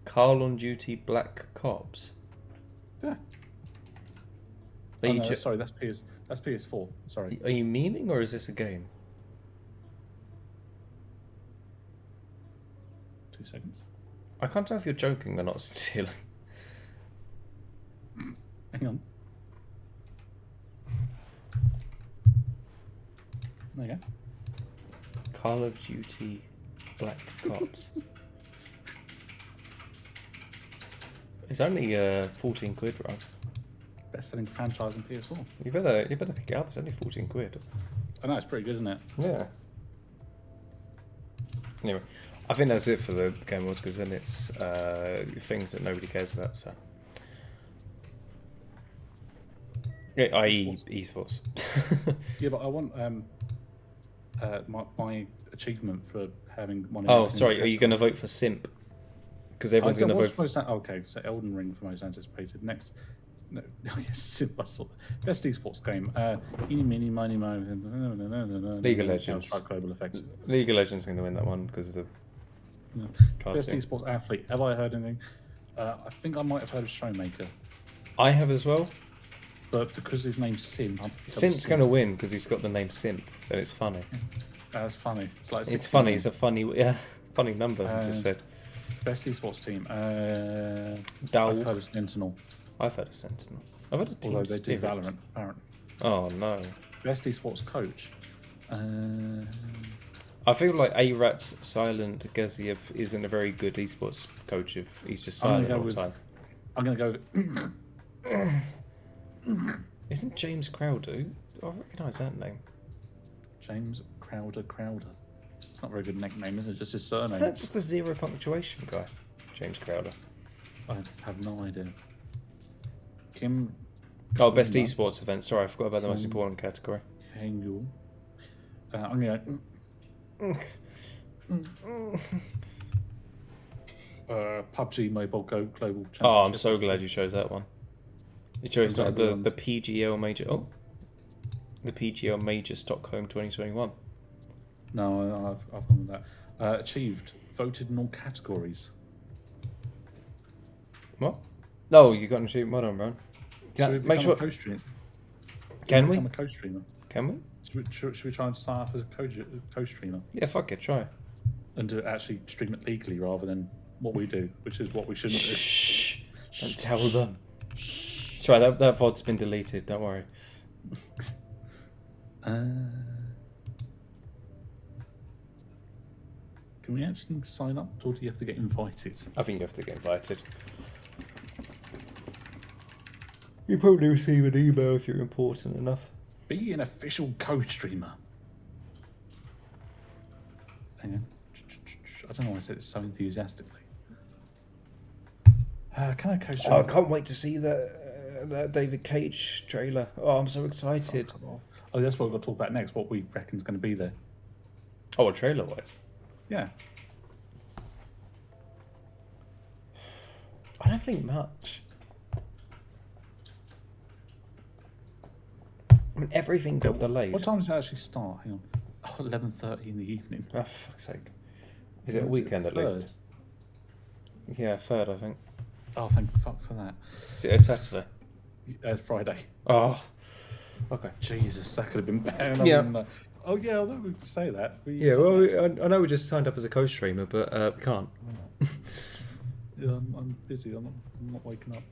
Call on Duty Black Cops? Yeah. Sorry, that's PS4. Sorry. Are you memeing or is this a game? 2 seconds. I can't tell if you're joking or not, sincerely. Hang on. There you go. Call of Duty Black Ops. It's only 14 quid, right? Best-selling franchise on PS4. You better pick it up. It's only 14 quid. I know, it's pretty good, isn't it? Yeah. Anyway, I think that's it for the Game Awards because then it's things that nobody cares about. So, yeah, i.e. esports. Yeah, but I want my achievement for having one. Oh, sorry. Are you going to vote for Simp? Because everyone's going to vote. Okay, so Elden Ring for most anticipated. Next, no, yes, Simp. I saw that. Best esports game. Eeny, meeny, miny, moe. League of Legends. Global effects. League of Legends going to win that one because of the Best esports athlete. Have I heard anything? I think I might have heard of Showmaker, I have as well. but because his name's Sim, Simp's going to win because he's got the name Simp, and it's funny. That's funny. It's like It's funny. It's a funny, funny number. You just said. Best esports team. Dow. I've heard of Sentinel, I've heard of Sentinel. I've heard of Team although they do Spirit. Valorant apparently. Oh no. Best esports coach. I feel like A-Rat's Silent Geziev isn't a very good esports coach if he's just silent all the time. I'm going to go with Isn't James Crowder? I recognise that name. James Crowder. It's not a very good nickname, is it? Just his surname. Is that just a zero punctuation guy? James Crowder. I have no idea. Kim. Oh, best esports event. Sorry, I forgot about the most important category. Hangul. I'm going to PUBG Mobile Global Championship. Oh, I'm so glad you chose that one. You chose not the ones. PGL Major. Oh, the PGL Major Stockholm 2021. No, I've gone with that. Achieved. Voted in all categories. What? No, you got to shoot. Well done, Brian. Should we Make become sure. a co-streamer? Can we? Become a co-streamer. Can we? Should we try and sign up as a co-streamer Yeah, fuck it. Try. and do actually stream it legally rather than what we do, which is what we shouldn't do. Shh. Don't tell them. It's right. That VOD's been deleted. Don't worry. Can we actually sign up, or do you have to get invited? I think you have to get invited. You probably receive an email if you're important enough. Be an official co-streamer. Hang on. I don't know why I said it so enthusiastically. Can I co-stream? Oh, I can't wait to see that David Cage trailer. Oh, I'm so excited. Oh, that's what we've got to talk about next. What we reckon's going to be there. Oh, trailer-wise? Yeah. I don't think much. I mean, everything got delayed. What time does it actually start? Hang on. Oh, 11:30 in the evening. Oh, fuck's sake. Is it a weekend at least? Yeah, third, I think. Oh, thank fuck for that. Is it a Saturday? Friday. Oh, okay. Jesus, that could have been better. Yeah. Oh, yeah, although we could say that. Yeah, well, I know we just signed up as a co-streamer, but we can't. Yeah, I'm busy. I'm not waking up.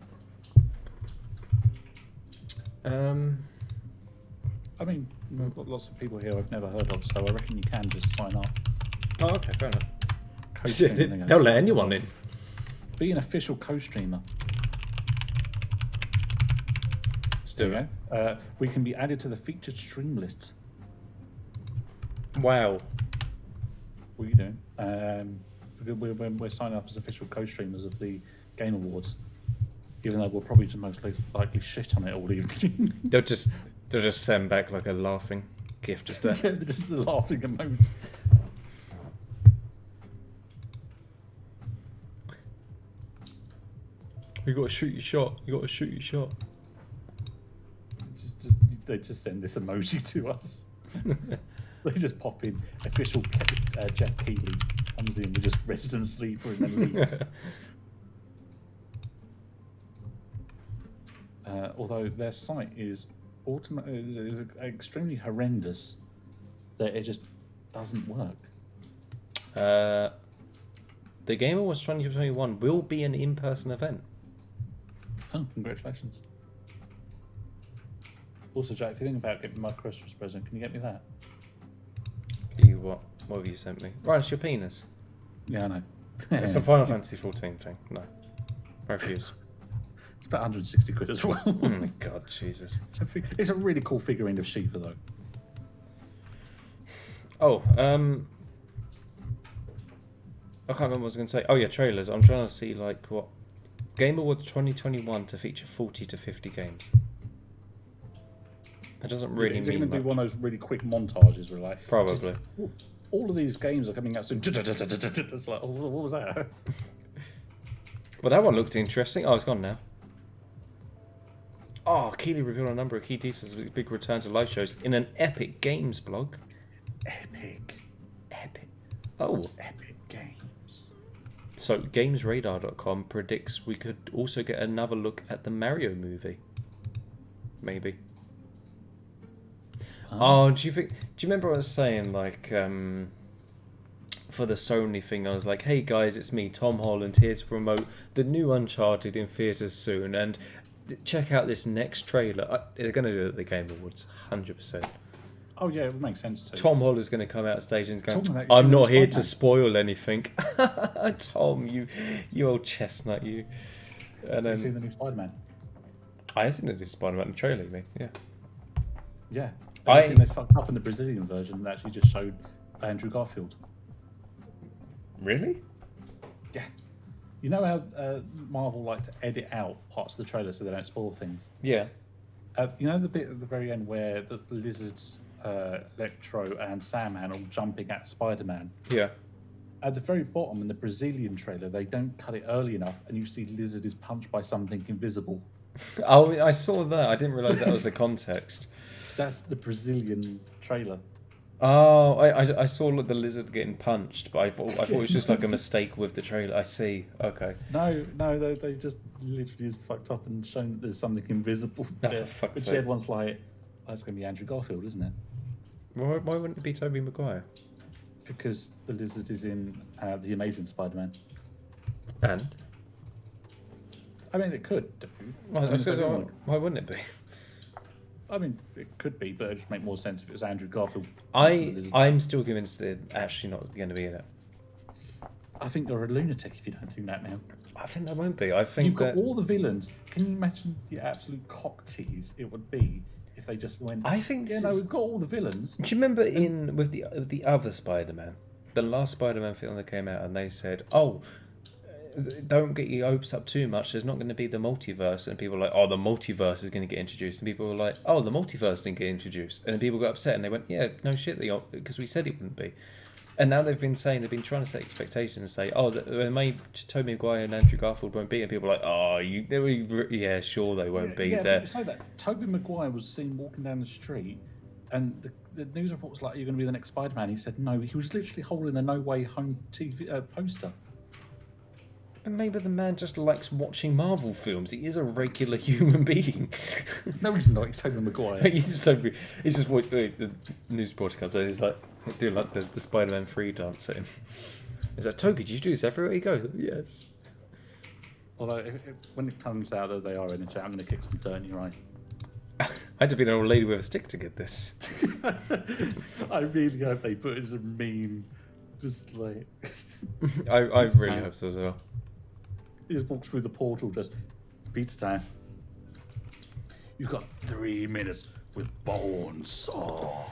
I mean, we've got lots of people here I've never heard of, so I reckon you can just sign up. Oh, okay, fair enough. Co-streaming. They'll let anyone in. Be an official co-streamer. Let's do it. We can be added to the featured stream list. Wow. What are you doing? We're signing up as official co-streamers of the Game Awards, even though we'll probably just most likely shit on it all evening. They'll just send back like a laughing gift just there. Yeah, just the laughing emoji. You got to shoot your shot. You got to shoot your shot. They just send this emoji to us. They just pop in official Jeff Keighley comes in with just resident sleeper and then leaves. Although their site is extremely horrendous, that it just doesn't work. The Game Awards 2021 will be an in-person event. Oh, congratulations. Also, Jack, if you think about getting my Christmas present, can you get me that? You what? What have you sent me? Right, it's your penis. Yeah, I know. It's a Final Fantasy 14 thing. No. Refuse. It's about 160 quid as well. Oh my god, Jesus. It's a really cool figurine of Sheepa, though. Oh, I can't remember what I was going to say. Oh yeah, trailers. I'm trying to see like what Game Awards 2021 to feature 40 to 50 games. It doesn't really Is it mean going to be much. one of those really quick montages where like Probably. all of these games are coming out soon? It's like, oh, what was that? Well, that one looked interesting. Oh, it's gone now. Oh, Keighley revealed a number of key details of his big return to live shows in an Epic Games blog. Epic. Oh. Epic Games. So, GamesRadar.com predicts we could also get another look at the Mario movie. Maybe. Oh, do you remember what I was saying, like, for the Sony thing, I was like, hey guys, it's me, Tom Holland, here to promote the new Uncharted in theatres soon, and check out this next trailer. They're going to do it at the Game Awards, 100%. Oh yeah, it would make sense to. Tom Holland's going to come out stage and go, Talking about I'm you not seen here the to Spider-Man? spoil anything. Tom, you old chestnut, you. And Have you then seen the new Spider-Man? I seen the new Spider-Man in the trailer, you mean? Yeah. Yeah. Have you seen they fucked up in the Brazilian version and actually just showed Andrew Garfield? Really? Yeah. You know how Marvel like to edit out parts of the trailer so they don't spoil things? Yeah. You know the bit at the very end where the lizards, Electro and Sandman are all jumping at Spider-Man? Yeah. At the very bottom in the Brazilian trailer, they don't cut it early enough and you see Lizard is punched by something invisible. Oh, I saw that. I didn't realise that was the context. That's the Brazilian trailer. Oh, I saw the lizard getting punched, but I thought it was just like a mistake with the trailer. I see. Okay. No, they just literally just fucked up and shown that there's something invisible Oh, there. for fuck's Which sake. everyone's like, oh, it's going to be Andrew Garfield, isn't it? Why wouldn't it be Tobey Maguire? Because the lizard is in The Amazing Spider-Man. And? I mean, it could do. Well, I mean, why wouldn't it be? I mean, it could be, but it'd just make more sense if it was Andrew Garfield. punching the lizard. I'm still convinced they're actually not going to be in it. I think you're a lunatic if you don't think that now. I think they won't be. I think You've got that all the villains. Can you imagine the absolute cock tease it would be if they just went? I think Yeah, this no, is- we've got all the villains. Do you remember with the other Spider-Man, the last Spider-Man film that came out, and they said, "Oh, don't get your hopes up too much. There's not going to be the multiverse," and people were like, "Oh, the multiverse is going to get introduced," and people were like, "Oh, the multiverse didn't get introduced," and then people got upset and they went, "Yeah, no shit, because we said it wouldn't be." And now they've been trying to set expectations and say, "Oh, maybe Tobey Maguire and Andrew Garfield won't be," and people are like, "Oh, yeah, sure they won't be Yeah, there." but you say that. Tobey Maguire was seen walking down the street, and the news report was like, "You're going to be the next Spider-Man." He said, "No." He was literally holding the No Way Home TV poster. And maybe the man just likes watching Marvel films. He is a regular human being. No, he's not. He's Tobey Maguire. He's just watching the news report comes in. He's like doing like the Spider-Man free dance at him. He's like, "Toby, do you do this everywhere you go?" Like, yes. Although, when it comes out that they are in a chat, I'm going to kick some dirt in your eye. I had to be an old lady with a stick to get this. I really hope they put it as a meme. Just like... I This really time. hope so as well. He just walks through the portal, just... Pizza time. You've got 3 minutes with Bone Saw.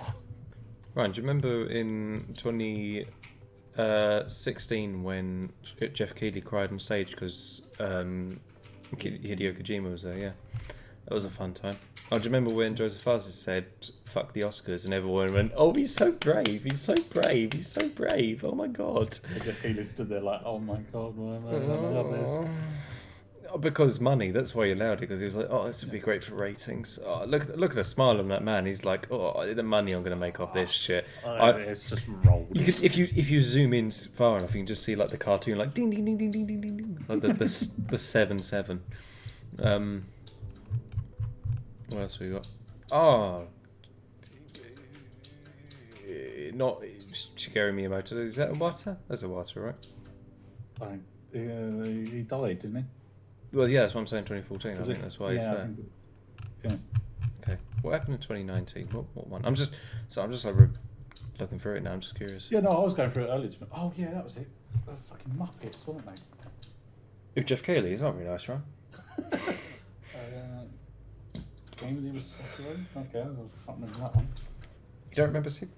Ryan, do you remember in 2016 when Jeff Keighley cried on stage because Hideo Kojima was there? Yeah, that was a fun time. Oh, do you remember when Joseph Fares said "fuck the Oscars" and everyone went, "Oh, he's so brave! He's so brave! He's so brave! Oh my god!" And Jeff Keighley stood there like, oh my god, why am I allowed this? Because money, that's why he allowed it, because he was like, "Oh, this would be great for ratings." Oh, look at the smile on that man. He's like, "Oh, the money I'm going to make off this shit." It's just rolled. You could, if you zoom in far enough, you can just see like the cartoon, like ding ding ding ding ding ding ding, ding. Like the 7-7. What else we got? Oh, not Shigeru Miyamoto. Is that a Wata? That's a Wata, right? Oh, he died, didn't he? Well, yeah, that's what I'm saying. 2014. I Was think it? that's why he's Yeah, I there. think yeah. Okay. What happened in 2019? What one? I'm just like looking through it now. I'm just curious. Yeah, no, I was going through it earlier. Oh, yeah, that was it. The fucking Muppets, wasn't they? Ooh, Jeff Keighley. He's not very nice, right? Game of the year was Sekiro. Okay, I can't remember that one. You don't remember seeing?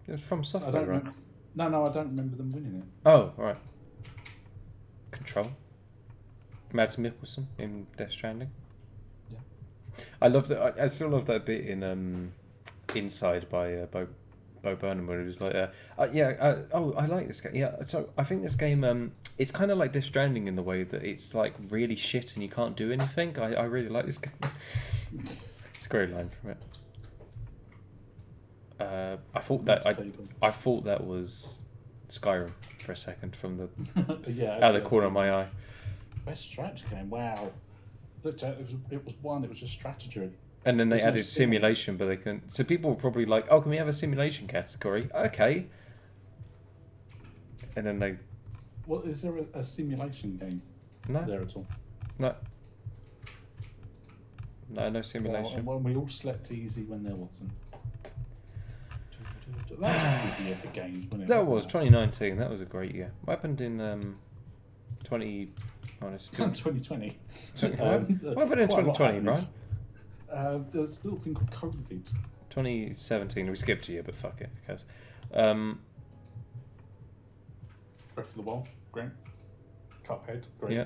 It was from I Software, don't right? remember. No, I don't remember them winning it. Oh, right. Control. Mads Mikkelsen in Death Stranding. Yeah. I love that. I still love that bit in Inside by Bo Burnham, where it was like, I like this game. Yeah, so I think this game, it's kind of like Death Stranding in the way that it's like really shit and you can't do anything. I really like this game. It's a great line from it. I thought that was Skyrim for a second from the yeah, out of the corner of my eye. Best strategy game. Wow. Looked at it was one. It was just strategy. And then they There's no added sim. simulation, but they couldn't. So people were probably like, "Oh, can we have a simulation category?" Okay. And then they Well, is there a simulation game no there at all? no simulation. Well, we all slept easy when there wasn't. That was a good year for games, wasn't it? That was 2019. That was a great year. What happened in 20? Oh, it's still 2020. what happened in 2020, right? There's a little thing called COVID. 2017. We skipped a year, but fuck it, because Breath of the Wild, great. Cuphead, great. yeah,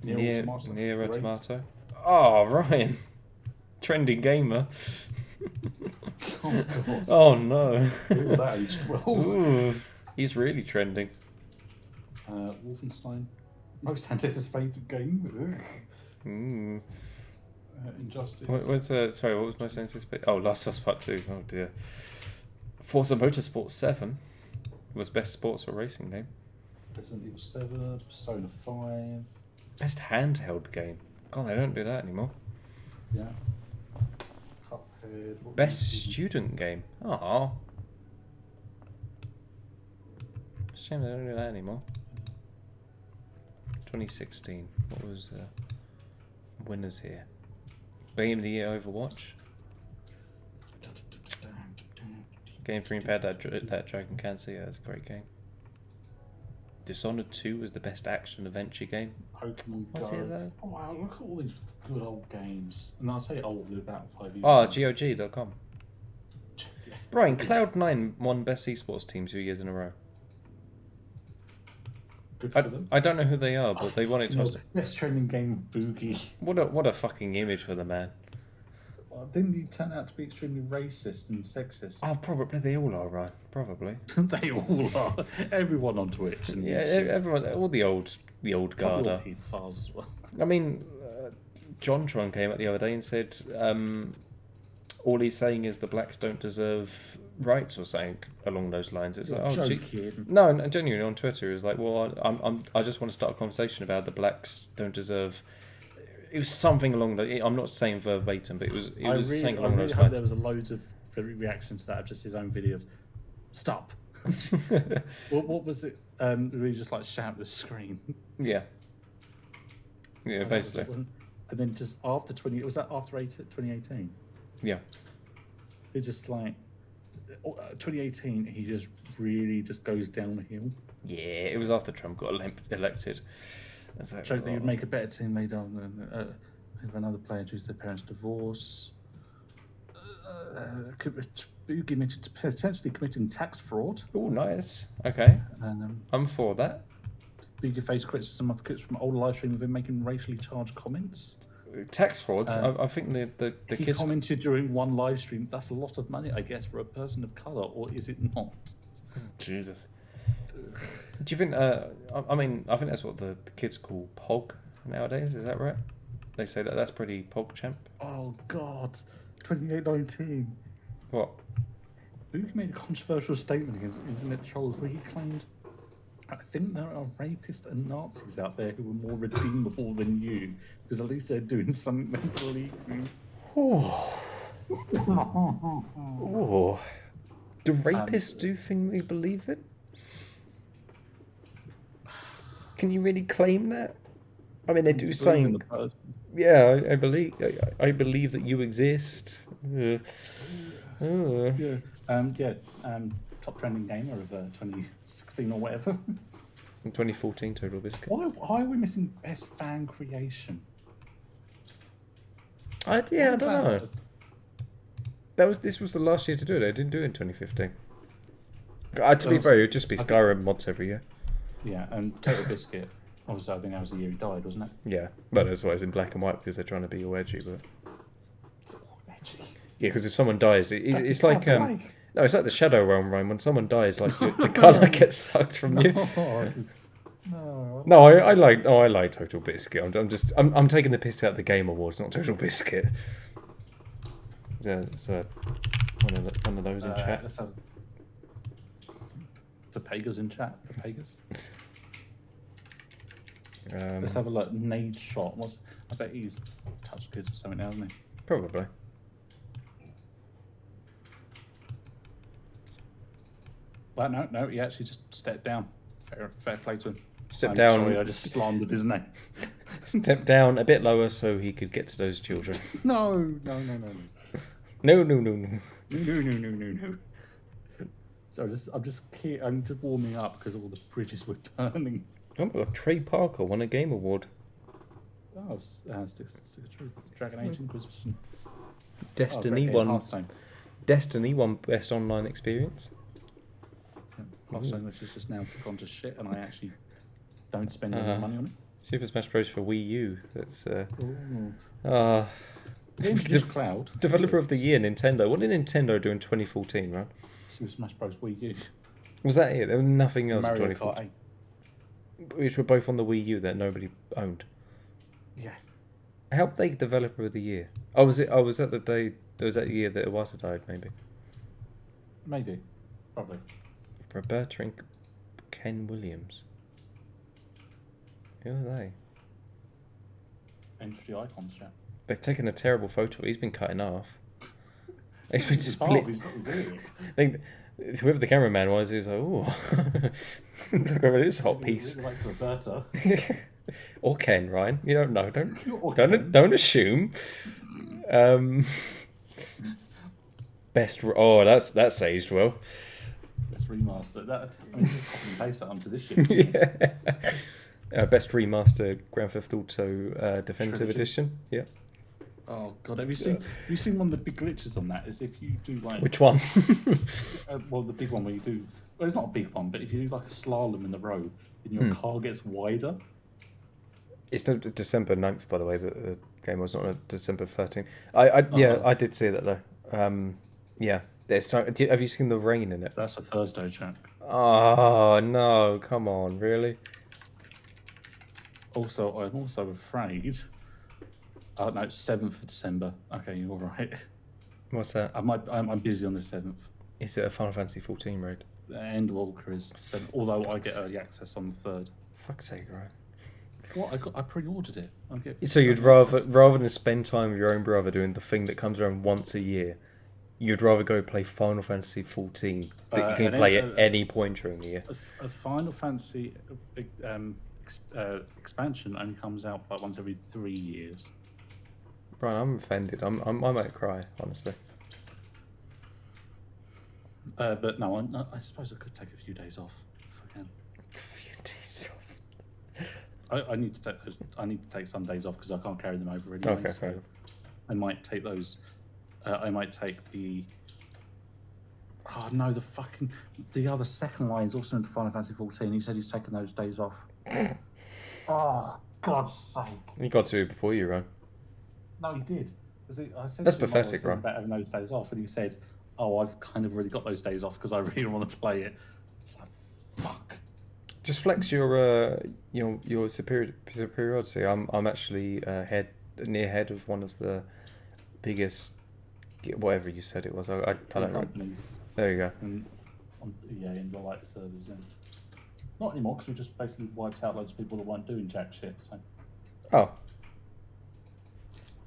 Nier Automata, Nier great. Automata. Oh, Ryan, trending gamer. Oh god. Oh no. Ooh, that aged well. Ooh, he's really trending. Wolfenstein, most anticipated game. Mm. Injustice. What was most anticipated? Oh, Last of Us Part 2. Oh dear. Forza Motorsport 7 was best sports or racing game. Resident Evil 7, Persona 5. Best handheld game. God, they don't do that anymore. Yeah. Cuphead. what Best was it? student game. Oh. Shame they don't do that anymore. 2016. What was winners here? Game of the Year Overwatch. Game for Impaired, that Dragon Cancer. Yeah, that's a great game. Dishonored 2 was the best action adventure game. Pokemon What's Go. it though? Oh wow, look at all these good old games. And I say old, they're about 5 years Oh, old. GOG.com. Brian, Cloud9 won best esports team 2 years in a row. Good for them. I don't know who they are, but they won it twice. Best trending game, Boogie. What a fucking image for the man. Didn't he turn out to be extremely racist and sexist? Oh, probably they all are, Ryan. Probably. They all are. Everyone on Twitch and Yeah, YouTube. everyone, all the old guard Couple are. of pedophiles as well. I mean, JonTron came out the other day and said all he's saying is the blacks don't deserve rights or something along those lines. It's like, oh, joking. no, and genuinely on Twitter, it was like, well, I just want to start a conversation about the blacks don't deserve. It was something along the. I'm not saying verbatim, but it was saying along those hope lines. there was a loads of reactions to that of just his own videos. Stop. what was it? Really just like shout at the screen. Yeah. Yeah, basically. And then just after 2018? Yeah. It just like 2018. He just really just goes downhill. Yeah, it was after Trump got elected. It's like, Joke that you'd make a better team made on if another player due to their parents' divorce. Boogie admitted to potentially committing tax fraud. Oh, nice. Okay. And I'm for that. Boogie faced criticism of clips from old live stream of him making racially charged comments. Tax fraud. I think the He kids. commented during one live stream, that's a lot of money, I guess, for a person of colour, or is it not? Jesus. Do you think? I mean, I think that's what the kids call pog nowadays. Is that right? They say that's pretty pog champ. Oh, God. 2019. What? Boogie made a controversial statement against internet trolls where he claimed, I think there are rapists and Nazis out there who are more redeemable than you, because at least they're doing something mentally. Oh. Oh. Do rapists do think they believe it? Can you really claim that? I mean, they do Believe in saying, the person. yeah, I believe that you exist. Yeah. Yeah. Top trending gamer of 2016 or whatever. In 2014, Total Biscuit. Why are we missing best fan creation? I What don't is that? know. This was the last year to do it. I didn't do it in 2015. To be Also, fair, it would just be Skyrim mods every year. Yeah, and Total Biscuit. Obviously, I think that was the year he died, wasn't it? Yeah, but that's why it's in black and white because they're trying to be all edgy. But Actually, yeah, because if someone dies, it's like away. no, it's like the Shadow Realm, Ryan. When someone dies, like the color gets sucked from you. No. No, I like Total Biscuit. I'm taking the piss out of the Game Awards, not Total Biscuit. So one of those in chat. Let's have the Pegas in chat. The Pegas. Let's have a look. Nade shot. I bet he's touched kids or something now, hasn't he? Probably. Well, no, he actually just stepped down. Fair play to him. Step I'm down. Sorry, I just slandered his name. Step down a bit lower so he could get to those children. No. No. No. So I'm just warming up because all the bridges were burning. Oh my god, Trey Parker won a Game Award. Oh, stick of truth. Dragon Age Inquisition. Destiny won Best Online Experience. Hearthstone, which is just now gone to shit, and I actually don't spend any money on it. Super Smash Bros. For Wii U. That's They introduced Cloud. Developer of the Year, Nintendo. What did Nintendo do in 2014, right? Super Smash Bros. Wii U. Was that it? There was nothing else Mario in Kart 2014. Which were both on the Wii U that nobody owned. 8. Yeah. How big Developer of the Year? Oh, was it? Oh, was that the day? Was that the year that Iwata died? Maybe. Probably. Roberta and Ken Williams. Who are they? Industry icons, chat. They've taken a terrible photo. He's been cut in half. He's been He's split. He's not his ear. Whoever the cameraman was, he was like, "Oh, look over this hot piece." Like Roberta. Or Ken, Ryan. You don't know. Or Ken. Don't assume. That's aged well. Let's remaster that. I mean, just copy and paste that onto this shit. Yeah. Best remaster Grand Theft Auto Definitive Trilogy. Edition. Yeah. Oh god, have you seen one of the big glitches on that? Is if you do like Which one? well, the big one where you do. Well, it's not a big one, but if you do like a slalom in the road, then your car gets wider. It's December 9th, by the way. The game was not December 13th. I did see that though. Yeah. Have you seen the rain in it? That's a Thursday, Jack. Oh no! Come on, really? Also, I'm also afraid. Oh no, it's 7th of December. Okay, you're all right. What's that? I'm busy on the 7th. Is it a Final Fantasy 14 raid? The Endwalker is the 7th, although I get early access on the 3rd. Fuck's sake, right? What? I pre-ordered it. So you'd rather than spend time with your own brother doing the thing that comes around once a year, you'd rather go play Final Fantasy 14 that you can play at any point during the year. A Final Fantasy expansion only comes out like once every 3 years. Right, I'm offended. I might cry, honestly. But no, I suppose I could take a few days off if I can. A few days off. I need to take those. I need to take some days off because I can't carry them over anyway. Okay, so fair enough. I might take those. I might take the. Oh no, the other second line is also into Final Fantasy 14. He said he's taking those days off. Oh, God's sake! He got to it before you, Ron. No, he did. I said That's to him, pathetic, right? right? About having those days off, and he said, "Oh, I've kind of really got those days off because I really want to play it." It's like, fuck. Just flex your superiority. I'm actually near head of one of the biggest, whatever you said it was. I don't know. Companies. There you go. In the light servers. Then. Not anymore because we just basically wiped out loads of people that weren't doing jack shit. So. Oh.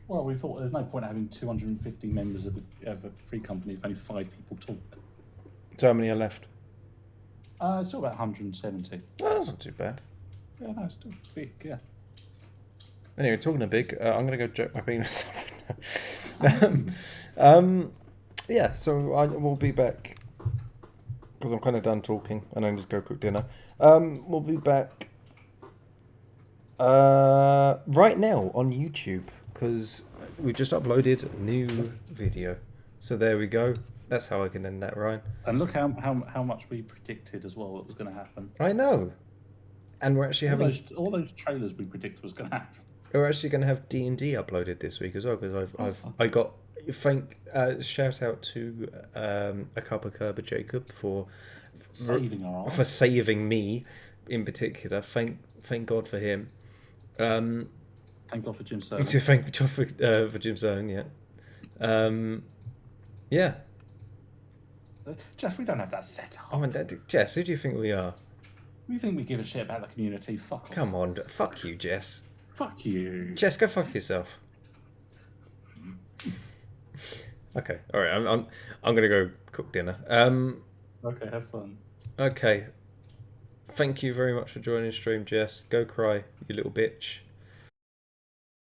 Well, we thought there's no point having 250 members of a free company if only 5 people talk. So how many are left? It's still about 170. Oh, that's not too bad. Yeah, no, it's still big. Yeah. Anyway, talking of big, I'm gonna go jerk my penis off now. Yeah, so I will be back because I'm kind of done talking and I need to go cook dinner. We'll be back right now on YouTube because we just uploaded a new video. So there we go. That's how I can end that, Ryan. And look how much we predicted as well that was going to happen. I know, and we're actually having All those trailers we predicted was going to happen. we're actually going to have D&D uploaded this week as well because I got shout out to a cup of Kerber Jacob for Saving our for ass. saving me in particular. Thank God for him. Thank God for Jim Sterling. Thank God for Jim Zone, yeah. Yeah. Jess, we don't have that set up. Oh, and Jess, who do you think we are? You think we give a shit about the community? Fuck off. Come on, fuck you, Jess. Fuck you. Jess, go fuck yourself. Okay, all right. I'm gonna go cook dinner. Okay, have fun. Okay. Thank you very much for joining the stream, Jess. Go cry, you little bitch.